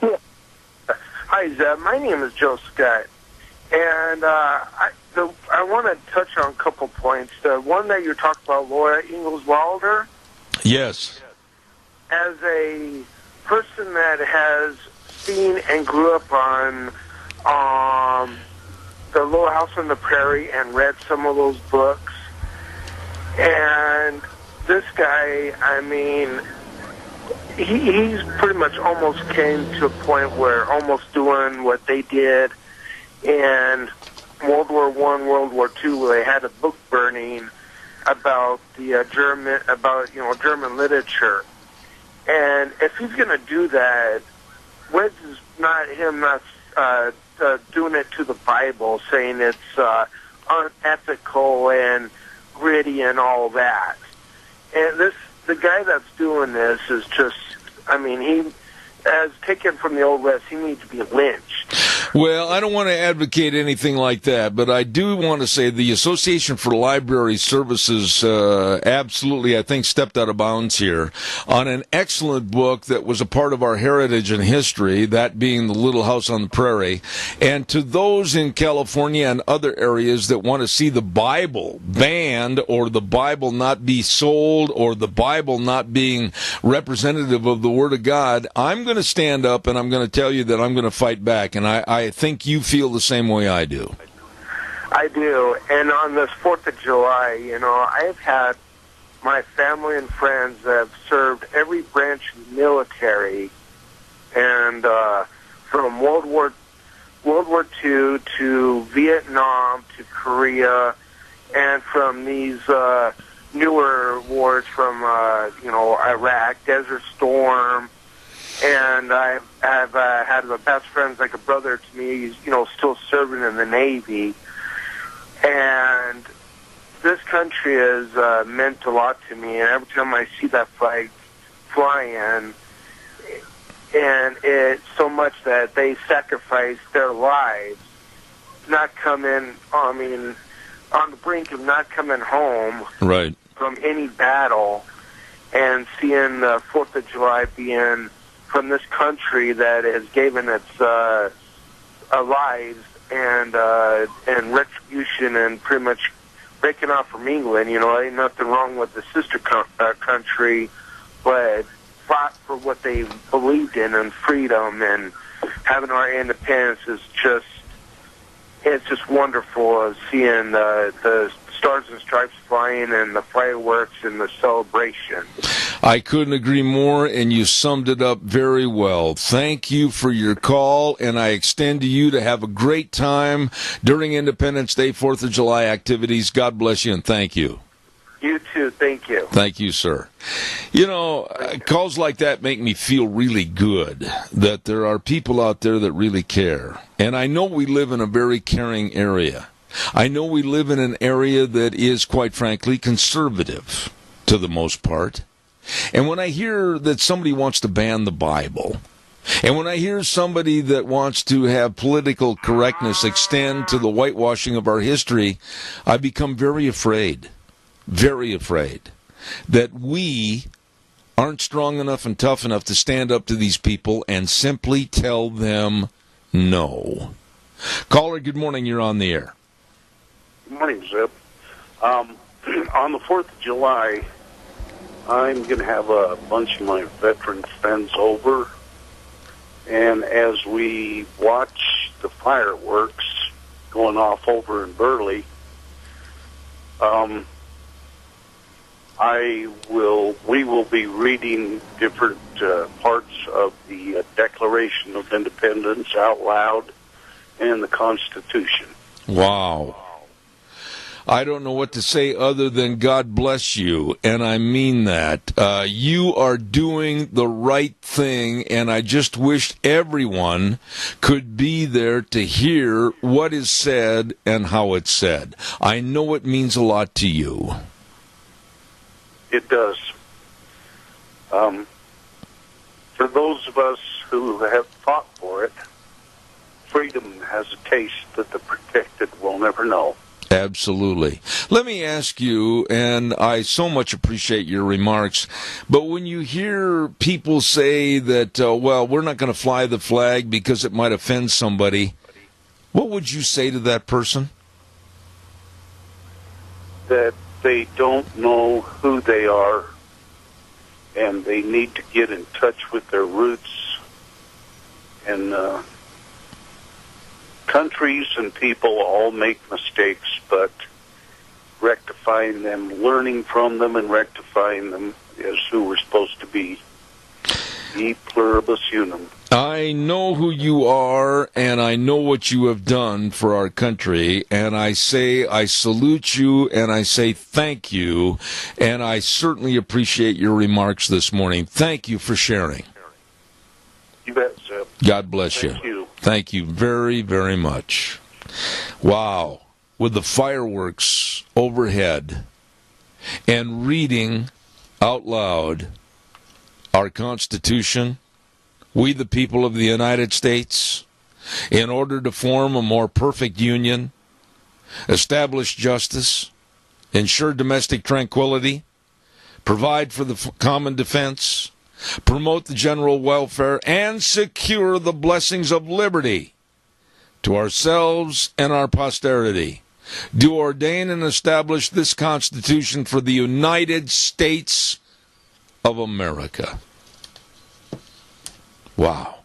Hi, Zeb. My name is Joe Scott. And I want to touch on a couple points. The one that you talked about, Laura Ingalls Wilder. Yes. As a person that has seen and grew up on The Little House on the Prairie and read some of those books, and this guy, I mean, he's pretty much almost came to a point where almost doing what they did in World War I, World War II, where they had a book burning about the German literature. And if he's going to do that, Weds is not doing it to the Bible, saying it's unethical and gritty and all that. And the guy that's doing this is just, I mean, he has taken from the Old West, he needs to be lynched. Well, I don't want to advocate anything like that, but I do want to say the Association for Library Services absolutely, I think, stepped out of bounds here on an excellent book that was a part of our heritage and history, that being The Little House on the Prairie. And to those in California and other areas that want to see the Bible banned, or the Bible not be sold, or the Bible not being representative of the Word of God, I'm going to stand up and I'm going to tell you that I'm going to fight back. And I think you feel the same way I do. I do. And on this 4th of July, I've had my family and friends that have served every branch of the military, and from World War II to Vietnam to Korea, and from these newer wars from Iraq, Desert Storm. And I've had my best friends, like a brother to me. He's, still serving in the Navy. And this country has meant a lot to me. And every time I see that flag flying, and it's so much that they sacrifice their lives, on the brink of not coming home right. from any battle, and seeing the 4th of July being from this country that has given its lives and retribution, and pretty much breaking off from England. Ain't nothing wrong with the sister country, but fought for what they believed in, and freedom, and having our independence is just wonderful, seeing the Stars and Stripes flying and the fireworks and the celebration. I couldn't agree more, and you summed it up very well. Thank you for your call, and I extend to you to have a great time during Independence Day, 4th of July activities. God bless you, and thank you. You too. Thank you. Thank you, sir. Calls like that make me feel really good that there are people out there that really care. And I know we live in a very caring area. I know we live in an area that is, quite frankly, conservative to the most part. And when I hear that somebody wants to ban the Bible, and when I hear somebody that wants to have political correctness extend to the whitewashing of our history, I become very afraid that we aren't strong enough and tough enough to stand up to these people and simply tell them no. Caller, good morning. You're on the air. Good morning, Zeb. On the 4th of July, I'm going to have a bunch of my veteran friends over, and as we watch the fireworks going off over in Burley, we will be reading different parts of the Declaration of Independence out loud and the Constitution. Wow. I don't know what to say other than God bless you, and I mean that. You are doing the right thing, and I just wish everyone could be there to hear what is said and how it's said. I know it means a lot to you. It does. For those of us who have fought for it, freedom has a taste that the protected will never know. Absolutely. Let me ask you, and I so much appreciate your remarks, but when you hear people say that, well, we're not going to fly the flag because it might offend somebody, what would you say to that person? That they don't know who they are, and they need to get in touch with their roots. And countries and people all make mistakes, but rectifying them, learning from them, and rectifying them is who we're supposed to be. E pluribus unum. I know who you are, and I know what you have done for our country, and I say I salute you, and I say thank you, and I certainly appreciate your remarks this morning. Thank you for sharing. You bet, Zeb. God bless you. Thank you. Thank you very, very much. Wow. With the fireworks overhead and reading out loud our Constitution, we the people of the United States, in order to form a more perfect union, establish justice, ensure domestic tranquility, provide for the common defense, promote the general welfare, and secure the blessings of liberty to ourselves and our posterity, do ordain and establish this Constitution for the United States of America. Wow.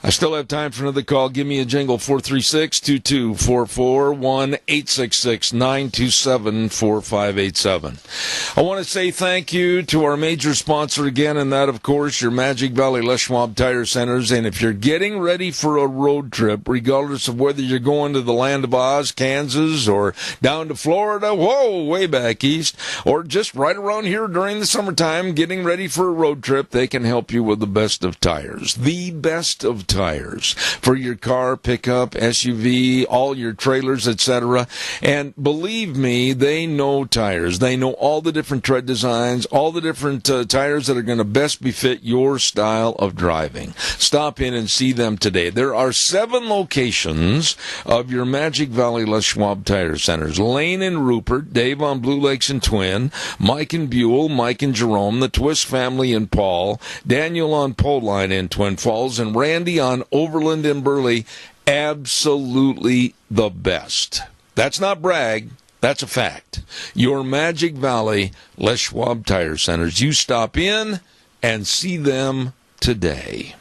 I still have time for another call. Give me a jingle, 436-2244, 1-866-927-4587. I want to say thank you to our major sponsor again, and that, of course, your Magic Valley Les Schwab Tire Centers. And if you're getting ready for a road trip, regardless of whether you're going to the land of Oz, Kansas, or down to Florida, whoa, way back east, or just right around here during the summertime, getting ready for a road trip, they can help you with the best of tires. The best of tires for your car, pickup, SUV, all your trailers, etc. And believe me, they know tires. They know all the different tread designs, all the different tires that are going to best befit your style of driving. Stop in and see them today. There are 7 locations of your Magic Valley Les Schwab Tire Centers. Lane and Rupert, Dave on Blue Lakes and Twin, Mike and Buell, Mike and Jerome, the Twist family in Paul, Daniel on Poline in Twin Falls, and Randy on Overland and Burley. Absolutely the best. That's not brag. That's a fact. Your Magic Valley Les Schwab Tire Centers. You stop in and see them today.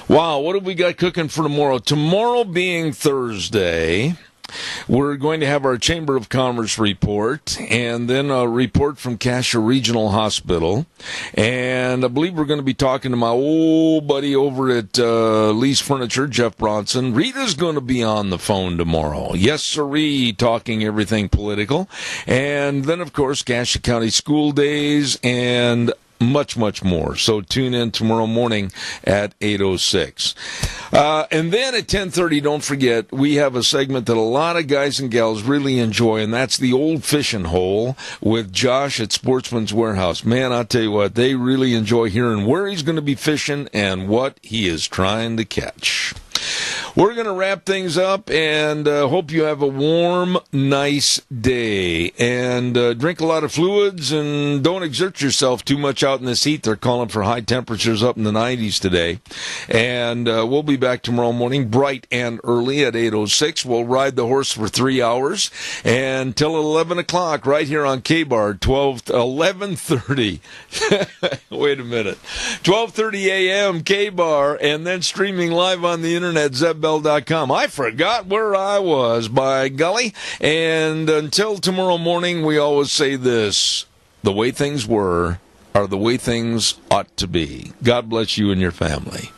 Wow, what have we got cooking for tomorrow? Tomorrow being Thursday, we're going to have our Chamber of Commerce report, and then a report from Cassia Regional Hospital. And I believe we're going to be talking to my old buddy over at Lee's Furniture, Jeff Bronson. Rita's going to be on the phone tomorrow. Yes, sirree, talking everything political. And then, of course, Cassia County School Days and much, much more. So tune in tomorrow morning at 8:06. And then at 10:30, don't forget, we have a segment that a lot of guys and gals really enjoy, and that's the Old Fishing Hole with Josh at Sportsman's Warehouse. Man, I'll tell you what, they really enjoy hearing where he's going to be fishing and what he is trying to catch. We're going to wrap things up, and hope you have a warm, nice day. And drink a lot of fluids, and don't exert yourself too much out in this heat. They're calling for high temperatures up in the 90s today. And we'll be back tomorrow morning, bright and early at 8:06. We'll ride the horse for 3 hours, and till 11 o'clock right here on K-Bar, 11:30. Wait a minute. 12:30 a.m. K-Bar, and then streaming live on the internet, ZebBell.com. I forgot where I was, by golly. And until tomorrow morning, we always say this: the way things were are the way things ought to be. God bless you and your family.